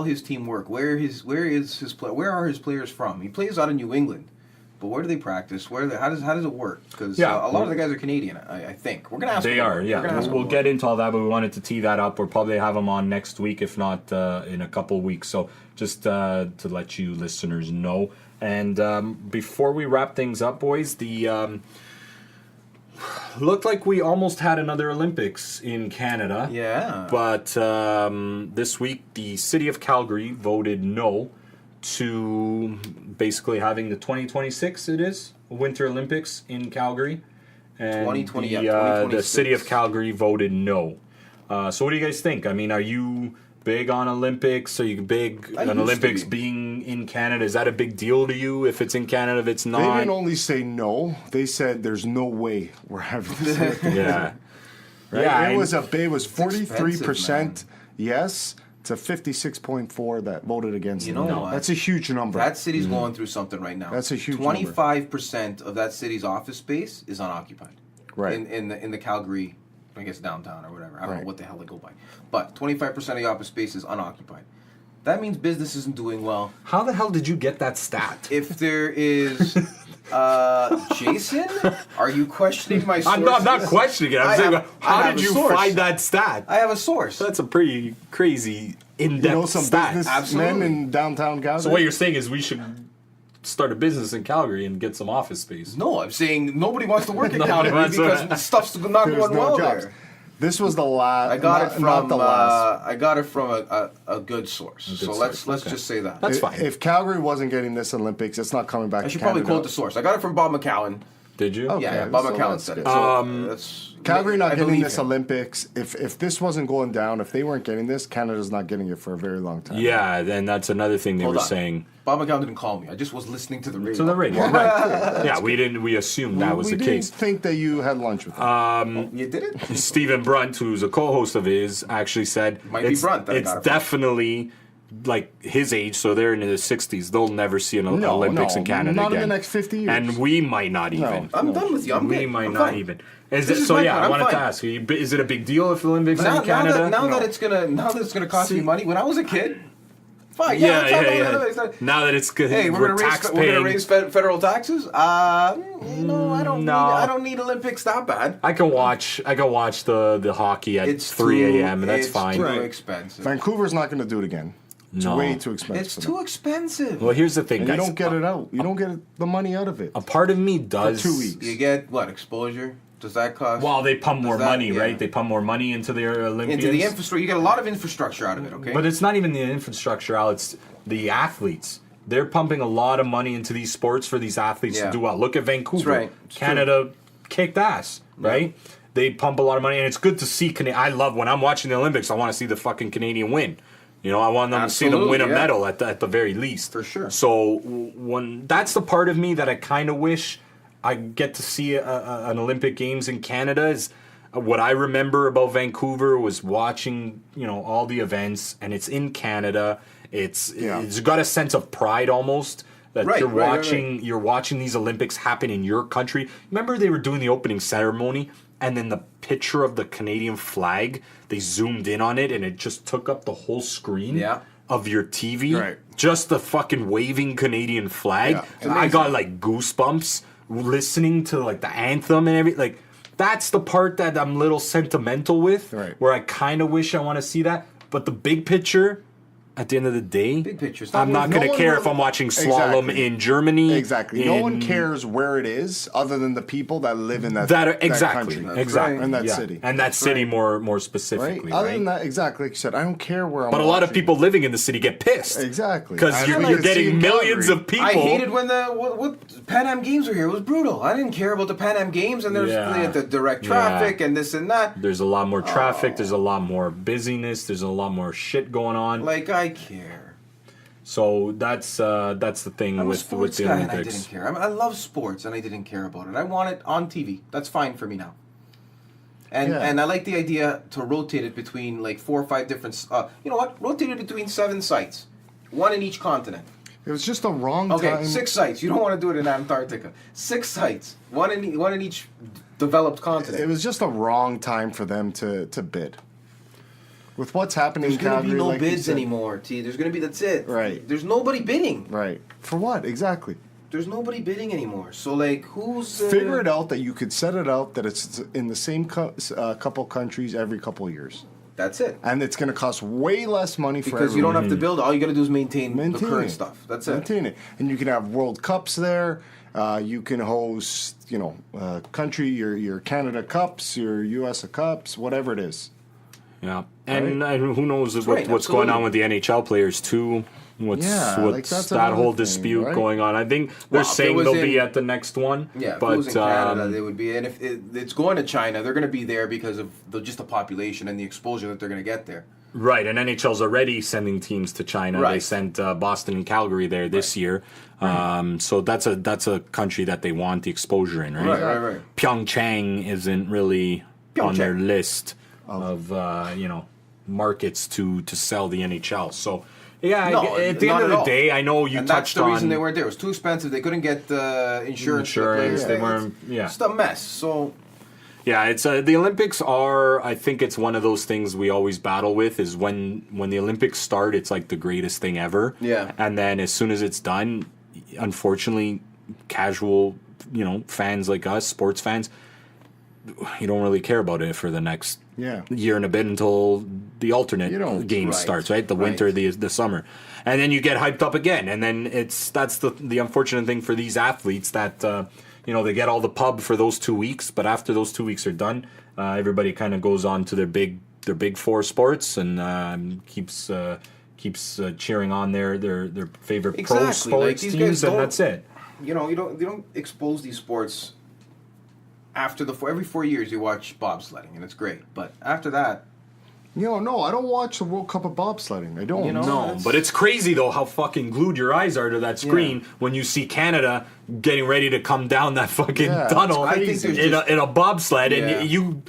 his team work. Where are his players from? He plays out of New England, but where do they practice? How does it work? Because Yeah. a lot of the guys are Canadian. I think we're gonna ask. They him are, about it. yeah. We're gonna ask him We'll about get it. into all that, but we wanted to tee that up. We'll probably have them on next week, if not in a couple of weeks. So just to let you listeners know. And before we wrap things up, boys, the looked like we almost had another Olympics in Canada. Yeah. But this week, the city of Calgary voted no to basically having the 2026, it is, Winter Olympics in Calgary. And 2020, yeah, the 2026. city of Calgary voted no. So what do you guys think? I mean, are you big on Olympics? Are you big I on used to Olympics be. being in Canada? Is that a big deal to you if it's in Canada, if it's They not? didn't only say no; they said there's no way we're having this. Yeah. Right? Yeah, it was and- 43% yes to 56.4 that voted against. You it. know what? That's a huge number. That city's going through something right now. That's a huge number. 25% of that city's office space is unoccupied. Right. In the Calgary, I guess downtown or whatever. I don't Right. know what the hell they go by. But 25% of the office space is unoccupied. That means business isn't doing well. How the hell did you get that stat? If there is, Jason, are you questioning my sources? I'm not questioning it. I'm I saying, have- I how have did a you source. find that stat? I have a source. That's a pretty crazy, in-depth you know, some stat. businessmen Absolutely. in downtown Calgary. So what you're saying is we should start a business in Calgary and get some office space. No, I'm saying nobody wants to work in Nobody Calgary wants to- because stuff's not There's going no well jobs. there. This was the last. I got it from not the last. I got it from a good source. So source, let's okay. just say that. That's fine. If Calgary wasn't getting this Olympics, it's not coming back. I should to probably Canada. quote the source. I got it from Bob McCowan. Did you? Okay. Yeah, Bob so McCowan that's said it. good. So that's Calgary not I getting believe this him. Olympics. If this wasn't going down, if they weren't getting this, Canada's not getting it for a very long time. Yeah, and that's another thing they Hold were on. saying. Bob McCown didn't call me. I just was listening to the radio. To the radio, right? Yeah, we assumed that was we the didn't case. think that you had lunch with them. You did it? Stephen Brunt, who's a co-host of his, actually said Might be Brunt that it's got it from. definitely like his age, so they're in their 60s. They'll never see an No, Olympics no, in Canada not in again. the next 50 years. And we might not even. I'm done with you. I'm we good. might I'm not fine. even. This Is it, is so my yeah, point. I I'm wanted to fine. ask you: is it a big deal if the Olympics Now, are in Canada? now that it's gonna cost me money. When I was a kid, fine. yeah, let's have yeah. Olympics. Now that it's Hey, we're gonna raise federal taxes. I don't need Olympics that bad. I can watch the hockey at It's 3 a.m. and that's it's fine. Too Right. expensive. Vancouver's not going to do it again. It's No. way too expensive. It's for too them. expensive. Well, here's the thing, And guys. you don't get it out. You don't get the money out of it. A part of me does. 2 weeks. You get what exposure? Does that cost? Well, they pump more Does that- money, yeah. right? They pump more money into their Olympians. into the infrastructure. You get a lot of infrastructure out of it. Okay. But it's not even the infrastructure, Al. It's the athletes. They're pumping a lot of money into these sports for these athletes Yeah. to do well. Look at Vancouver. That's right. It's Canada kicked ass, right? They pump a lot of money, and it's good to see. I love when I'm watching the Olympics. I want to see the fucking Canadian win. You know, I want them to see them win a Absolutely, yeah. medal at the very least. For sure. So when that's the part of me that I kind of wish I get to see an Olympic Games in Canada is. What I remember about Vancouver was watching, all the events, and it's in Canada. It's got a sense of pride almost that Right, you're right, watching. right. You're watching these Olympics happen in your country. Remember they were doing the opening ceremony, and then the picture of the Canadian flag. They zoomed in on it, and it just took up the whole screen Yeah. of your TV. Right. Just the fucking waving Canadian flag. Yeah, it's And I got like goosebumps listening to like the anthem and everything. Like. That's the part that I'm a little sentimental with, Right. where I kind of wish I want to see that. But the big picture, at the end of the day, Big picture. I'm not No going to one care will- if I'm watching slalom Exactly. in Germany. Exactly. No one in- cares where it is, other than the people that live in that Exactly. country. Exactly. And that yeah. city. And that city more Right? specifically, Other right? than that, exactly like you said, I don't care where I'm But a lot of watching. people living in the city get pissed. Exactly. Because I you're, like you're to see getting in millions Calgary. of people. I hated when what Pan Am Games were here. It was brutal. I didn't care about the Pan Am Games, and there's Yeah. the direct Yeah. traffic and this and that. There's a lot more traffic. There's a lot more busyness. There's a lot more shit going on. Like I care. So that's the thing I'm a with sports the guy and I Olympics. didn't care. I love sports and I didn't care about it. I want it on TV. That's fine for me now. And Yeah. and I like the idea to rotate it between like 4 or 5 different. You know what? Rotate it between 7 sites, one in each continent. It was just the wrong Okay, time. 6 sites. You don't want to do it in Antarctica. 6 sites, one in each developed continent. It was just the wrong time for them to bid. With what's happening There's in going to Calgary, be no like you bids said. anymore, T. There's going to be, that's it. Right. There's nobody bidding. Right. For what? Exactly. There's nobody bidding anymore. So, like, who's... Figure it out that you could set it out that it's in the same couple countries every couple years. That's it. And it's going to cost way less money for Because you don't everyone. have to build. All you got to do is maintain the Maintain current it. stuff. That's it. Maintain it. And you can have World Cups there. You can host, country, your Canada Cups, your US Cups, whatever it is. Yeah, and who knows right, what's going on absolutely. with the NHL players too? What's like, that's that another whole thing, dispute right? going on? I think they're Well, if it saying was they'll be in- at the next one. Yeah, if but it was in Canada, they would be. And if it's going to China, they're going to be there because of just the population and the exposure that they're going to get there. right, and NHL's already sending teams to China. They Right. sent Boston and Calgary there this year. So that's a country that they want the exposure in, right? Right. Pyeongchang isn't really on their Pyeongchang. list of markets to sell the NHL. So yeah, No, at the not end of at the all. day, I know you And that's touched the on reason they weren't there. It was too expensive. They couldn't get insurance. for the Insurance, players. they weren't- yeah. It's a mess. So Yeah, it's the Olympics are. I think it's one of those things we always battle with. Is when the Olympics start, it's like the greatest thing ever. Yeah. And then as soon as it's done, unfortunately, casual fans like us, sports fans, you don't really care about it for the next year and a bit until the alternate You don't- game Right, starts, right? The right. winter, the summer, and then you get hyped up again, and then that's the unfortunate thing for these athletes that they get all the pub for those 2 weeks, but after those 2 weeks are done, everybody kind of goes on to their big 4 sports and keeps cheering on their favorite pro Exactly, like, sports these teams, guys and don't- that's it. you don't expose these sports. After every 4 years, you watch bobsledding, and it's great. But after that, No, I don't watch the World Cup of bobsledding. I don't. You know, No, that's- but it's crazy though how fucking glued your eyes are to that screen when you see Canada getting ready to come down that fucking Yeah, tunnel it's I think there's in a bobsled, Yeah. and you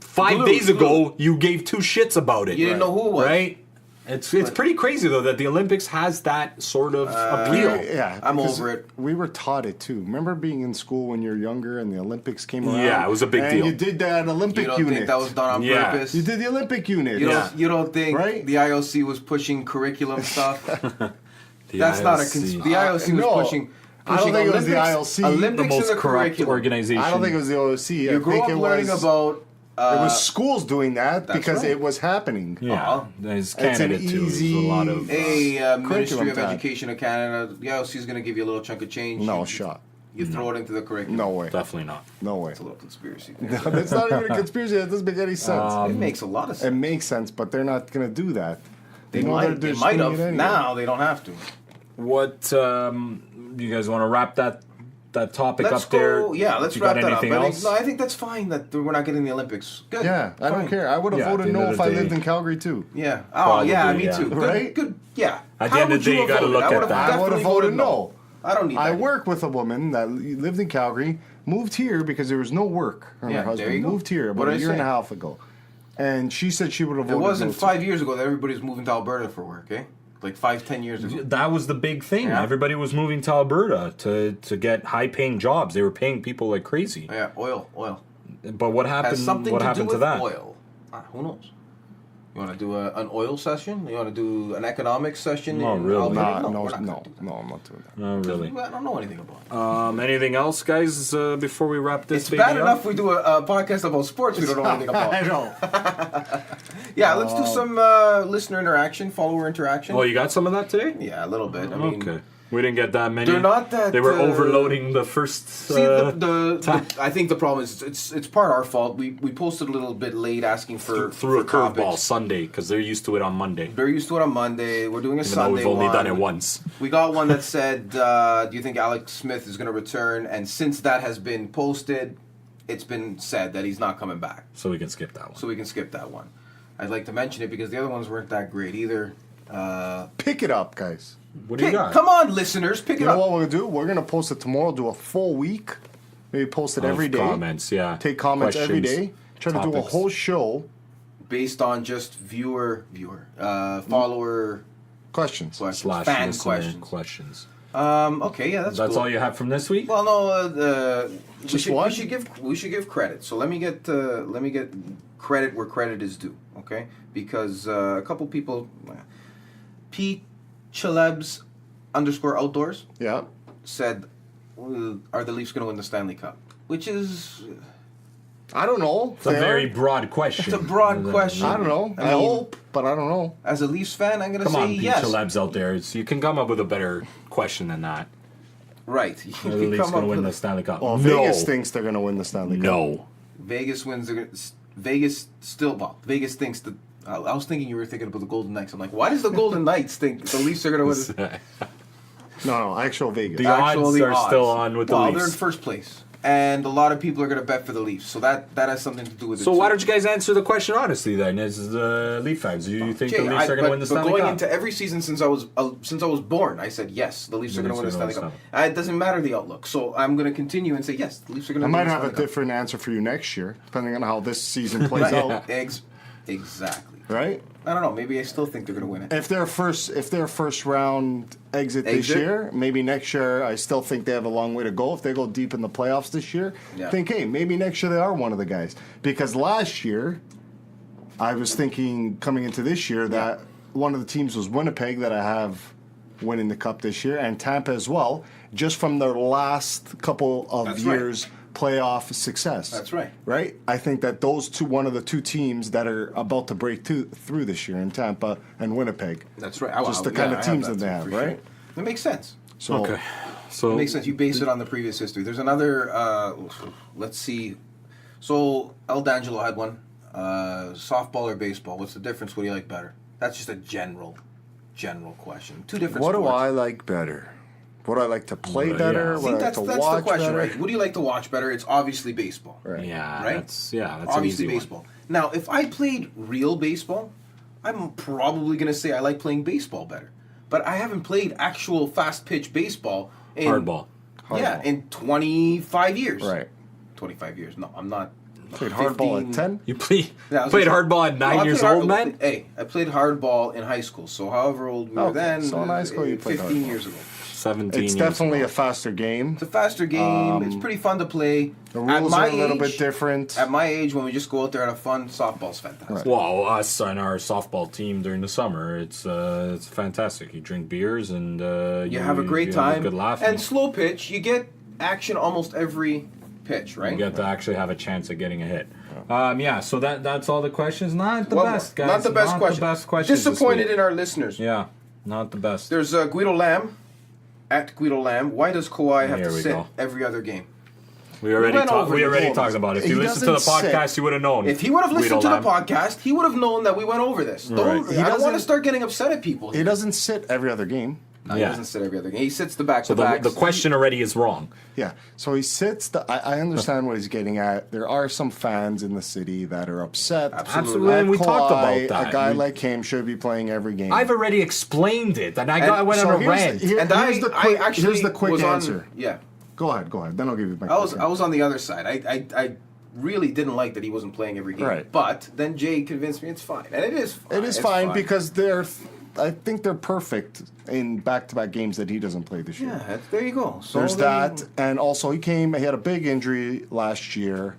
5 Glued, days ago glued. you gave 2 shits about it. You didn't know who it was. right? It's pretty crazy though that the Olympics has that sort of appeal. Yeah, I'm because over it. We were taught it too. Remember being in school when you're younger and the Olympics came around? Yeah, it was a big and deal. You did that Olympic You don't unit. think that was done on Yeah. purpose? You did the Olympic unit. You don't think Right? the IOC was pushing curriculum stuff? The That's not a IOC. the IOC was no. pushing. I don't think it was the Olympics- IOC. Olympics the most in the corrupt curriculum. organization. I don't think it was the OOC. You I grew think up it learning was, about. it was schools doing that That's because right. it was happening. Yeah, there's It's an Canada too. There's a easy- lot of. Ministry curriculum of time. Education of Canada. The IOC is going to give you a little chunk of change. No You- shot. You throw it into the curriculum. No way. Definitely not. No way. It's a little conspiracy. thing. No, that's not even a conspiracy. That doesn't make any sense. It makes a lot of It sense. makes sense, but they're not going to do that. They know might. they're They might doing have. it anyway. Now they don't have to. What you guys want to wrap that topic Let's up there? go. Yeah, let's You wrap got that up. anything else? I think that's fine that we're not getting the Olympics. Good. Yeah, I don't Fine. care. I would have Yeah, at voted the end no of if the I day- lived in Calgary too. Yeah. Oh, Probably, yeah, me yeah. too. Good, Right? Good. Yeah. At the How end of would the day, you have gotta voted? look I at would've that. I would have definitely voted no. I don't need I that. work with a woman that lived in Calgary, moved here because there was no work. Her and Yeah, her husband there you go. moved here about What'd a I year and a say? half ago. And she said she would have It voted wasn't no, too. 5 years ago that everybody was moving to Alberta for work, eh? Like 5-10 years ago. That was the big thing. Yeah. Everybody was moving to Alberta to get high paying jobs. They were paying people like crazy. Yeah, oil. But what Has happened? something What to do happened with to that? oil. Who knows? You want to do an oil session? You want to do an economics session? No, in really. Alberta? No, we're not gonna do that. no, I'm not doing that. Not really. I don't know anything about it. Anything else, guys? Before we wrap this It's baby bad up? enough we do a podcast about sports we don't know anything I about. know. Yeah, let's do some listener interaction, follower interaction. Oh, you got some of that today? Yeah, a little bit. I mean, Okay. We didn't get that many. They're not that, They were uh, overloading the first. See, I think the problem is it's part our fault. We posted a little bit late asking for threw a for curveball topics. Sunday because they're used to it on Monday. They're used to it on Monday. We're doing a Even though Sunday we've only one. done it once. We got one that said, "Do you think Alex Smith is going to return?" And since that has been posted, it's been said that he's not coming back. So we can skip that one. So we can skip that one. I'd like to mention it because the other ones weren't that great either. Pick it up, guys. What do you got? Come on, listeners, pick You it know up. what we're going to do? We're going to post it tomorrow, do a full week. Maybe post it Of every day. comments, yeah. Take comments every Questions, day. Try to do a topics. whole show. Based on just follower Questions. questions, Slash fan listener questions. questions. Okay, yeah, that's That's cool. all you have from this week? Well, no, Just we one? should give credit. So let me get credit where credit is due. Okay, because a couple people, Pete Chalebs _outdoors Yeah. said, "Are the Leafs going to win the Stanley Cup?" Which is I don't know. It's a very broad question. it's a broad question. I don't know. I, mean, hope, but I don't know. As a Leafs fan, I'm going to Come say on, Pete yes. Celebs out there. You can come up with a better question than that. Right. You Are the can Leafs come going up to win with the Stanley Cup? Well, no. Vegas thinks they're going to win the Stanley Cup. No. Vegas wins. Vegas still. Well, Vegas thinks that. I was thinking you were thinking about the Golden Knights. I'm like, why does the Golden Knights think the Leafs are going to win? No, actual Vegas. The odds are still on with the well, Leafs. they're in first place, and a lot of people are going to bet for the Leafs. So that has something to do with it. So too. why don't you guys answer the question honestly then? As the Leaf fans, do you think Jay, the Leafs are going to win the but Stanley going Cup? into every season since I was born, I said yes, the Leafs are going to win the Stanley Cup. It doesn't matter the outlook, so I'm going to continue and say yes, the Leafs are going to I win might the have a Stanley Cup. different answer for you next year, depending on how this season plays Right. out. Exactly. Right? I don't know. Maybe I still think they're going to win it. If their first round exit this Exit? year, maybe next year I still think they have a long way to go. If they go deep in the playoffs this year, Yeah. think, hey, maybe next year they are one of the guys. Because last year, I was thinking coming into this year that one of the teams was Winnipeg that I have winning the cup this year, and Tampa as well, just from their last couple of That's right. years playoff success. That's right. Right? I think that those two, one of the two teams that are about to break through this year in Tampa and Winnipeg. That's right. Just the kind of teams that they have, right? That makes sense. So, Okay. So It makes sense. You base it on the previous history. There's another. Let's see. So El D'Angelo had one. Softball or baseball? What's the difference? What do you like better? That's just a general question. Two different. what do sports. I like better? What do I like to play Yeah. better? I I What think I like that's to the watch question, better? right? What do you like to watch better? It's obviously baseball. Right. yeah, Right? that's an Obviously easy baseball. Now, if I played real baseball, I'm probably going to say I like playing baseball better. But I haven't played actual fast pitch baseball in Hardball. Yeah, Hardball. in 25 years. Right. 25 years. No, I'm not. Played hardball 15. at 10. You played Yeah, I was played gonna say- hardball at No, I 9 played years hard- old, man? Hey, I played hardball in high school. So however old we were Okay, then, so in high school you played 15 hardball. years ago. 17 It's years definitely ago. a faster game. It's a faster game. It's pretty fun to play. The At rules my are a little age- bit different. At my age, when we just go out there and have fun, softball's fantastic. Well, us and our softball team during the summer, it's fantastic. You drink beers and You have a great you time. Have a good laugh. And slow pitch, you get action almost every pitch, right? you get to actually have a chance at getting a hit. Yeah, so that's all the questions. Not the One best, more. guys. Not the best question. The best questions. this Disappointed week. in our listeners. Yeah, not the best. There's Guido Lamb, at Guido Lamb. Why does Kawhi have Here to we sit go. every other game? We already went over this. talked about it. If He you listened to the doesn't podcast, sit. you would have known. If he would have listened Guido to the Lamb. podcast, he would have known that we went over this. Right. Don't, He I don't want to doesn't- start getting upset at people. He doesn't sit every other game. No, he Yeah. doesn't sit every other game. He sits the back So to back. the question already is wrong. Yeah, so he sits. I understand what he's getting at. There are some fans in the city that are upset. Absolutely, At and we talked Kawhi, about that. A guy We- like him should be playing every game. I've already explained it, and I went so on a here's rant. the- here- and here's the quick, I actually here's the quick was answer. On, yeah, Go ahead. Then I'll give you my. I was quick I was on the other side. I really didn't like that he wasn't playing every game. Right. But then Jay convinced me it's fine, and it is. Fine. It is It's fine because I think they're perfect in back-to-back games that he doesn't play this year. Yeah, there you go. So There's then- that, and also he had a big injury last year.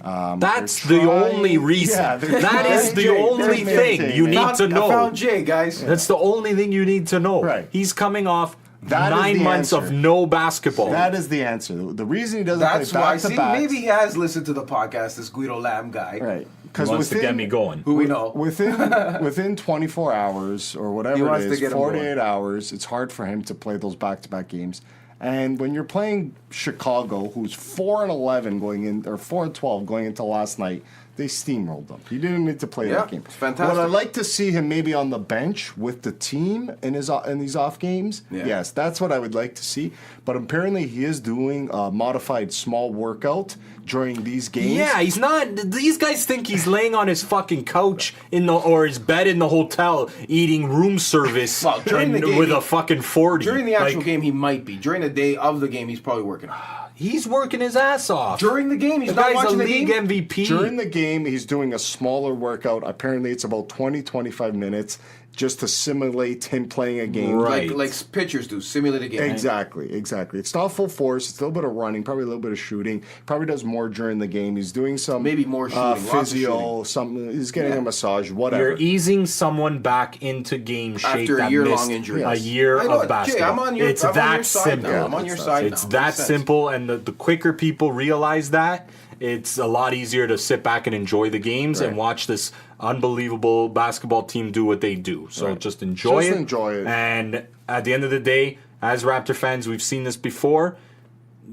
That's they're the trying- only reason. Yeah, they're that trying- is the Jay, only they're thing maintaining you it. need to I found know. Jay, guys. That's the only thing you need to know. Right. He's coming off That is 9 the months of answer. no basketball. That is the answer. The reason he doesn't That's play why. back to See, back, maybe he has listened to the podcast. This Guido Lamb guy, right? He Because wants to get me going. who we know. within 24 hours or He whatever wants it to is, get him 48 hours, it's hard for him to play those back-to-back games. And when you're playing Chicago, who's 4-11 going in, or 4-12 going into last night, they steamrolled them. He didn't need to play Yeah, that game. it's fantastic. Would I like to see him maybe on the bench with the team in these off games? Yeah. Yes, that's what I would like to see. But apparently, he is doing a modified small workout during these games. Yeah, he's not. These guys think he's laying on his fucking couch or his bed in the hotel eating room service Well, during the game, with he- a fucking 40. During the actual Like, game, he might be. During the day of the game, he's probably working. he's working his ass off. During the game, he's the not guy's a watching the league game. MVP. During the game, he's doing a smaller workout. Apparently, it's about 20-25 minutes just to simulate him playing a game. Right. Like pitchers do, simulate a game. Exactly. It's not full force. It's a little bit of running, probably a little bit of shooting. Probably does more during the game. He's doing some Maybe more shooting, lots of physio. Something. He's getting a massage. Whatever. You're easing someone back into game shape After a that year-long missed injury. a year I know of it. basketball. Jay, I'm on your- it's I'm on that your side simple. now. I'm on your side It's now. that Makes sense. simple, and the quicker people realize that, it's a lot easier to sit back and enjoy the games and Right. watch this unbelievable basketball team do what they do. So just enjoy Just it. enjoy it. And at the end of the day, as Raptor fans, we've seen this before.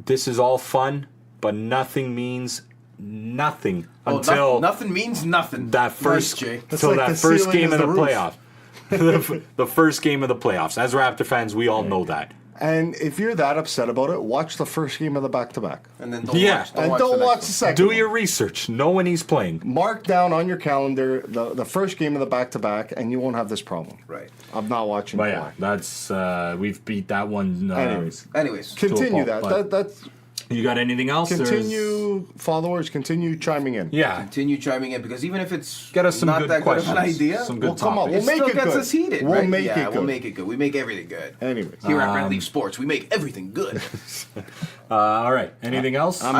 This is all fun, but nothing means nothing Oh, until nothing means nothing. that Nice, first Jay. until like that the first ceiling game is of the the roof. playoffs. the first game of the playoffs. As Raptor fans, we all know that. And if you're that upset about it, watch the first game of the back-to-back. And then don't Yeah. watch, And watch don't the next watch one. the second Do one. your research. Know when he's playing. Mark down on your calendar the first game of the back-to-back, and you won't have this problem. Right. I'm not watching. But Kawhi. yeah, that's we've beat that one. Anyways, Anyways, continue to a that. fault, That's you got anything else? continue. Followers, continue chiming in. Yeah. continue chiming in because even if it's Get us some not good that questions. good of an idea, Some good Well, come on, topics. we'll it make still it gets good. us heated. We'll right? make yeah, it we'll good. make it good. We make everything good. Anyways, Here at Red Leaf Sports, we make everything good. All right. Anything else? I'm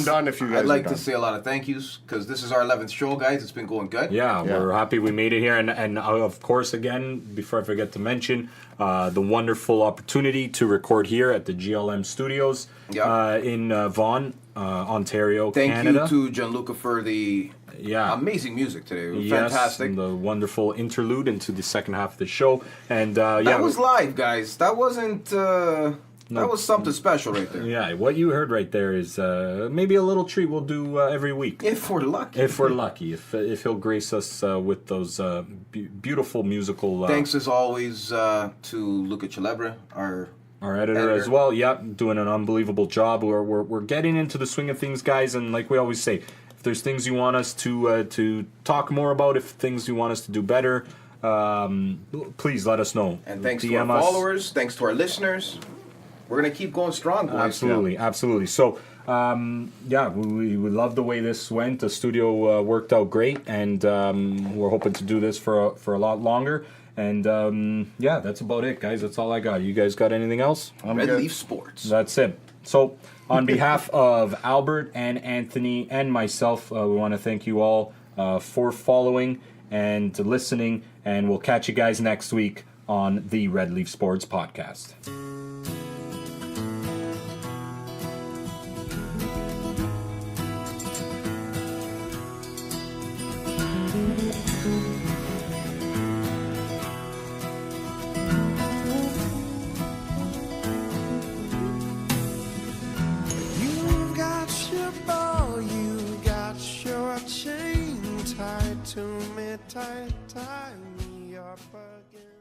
done if you guys I'd are like done. to say a lot of thank yous because this is our 11th show, guys. It's been going good. Yeah, Yeah. we're happy we made it here, and of course, again, before I forget to mention, the wonderful opportunity to record here at the GLM Studios Yeah. in Vaughan, Ontario, Thank Canada. you to Gianluca for the Yeah. amazing music today. It was Yes, fantastic. and the wonderful interlude into the second half of the show, and That was live, guys. That wasn't. That was something special right there. yeah. What you heard right there is maybe a little treat we'll do every week. If we're lucky. If we're lucky, if he'll grace us with those beautiful musical. Thanks as always to Luca Celebre, our Editor as well. Yep, doing an unbelievable job. We're getting into the swing of things, guys. And like we always say, if there's things you want us to talk more about, if things you want us to do better, please let us know. and thanks to DM our us. followers, thanks to our listeners. We're gonna keep going strong, boys. Absolutely. So yeah, we love the way this went. The studio worked out great, and we're hoping to do this for a lot longer. And yeah, that's about it, guys. That's all I got. You guys got anything else? Red Leaf Sports. That's it. So, on behalf of Albert and Anthony and myself, we want to thank you all for following and listening, and we'll catch you guys next week on the Red Leaf Sports Podcast. You got your ball, you got your chain tied to me, tight, tie me up again.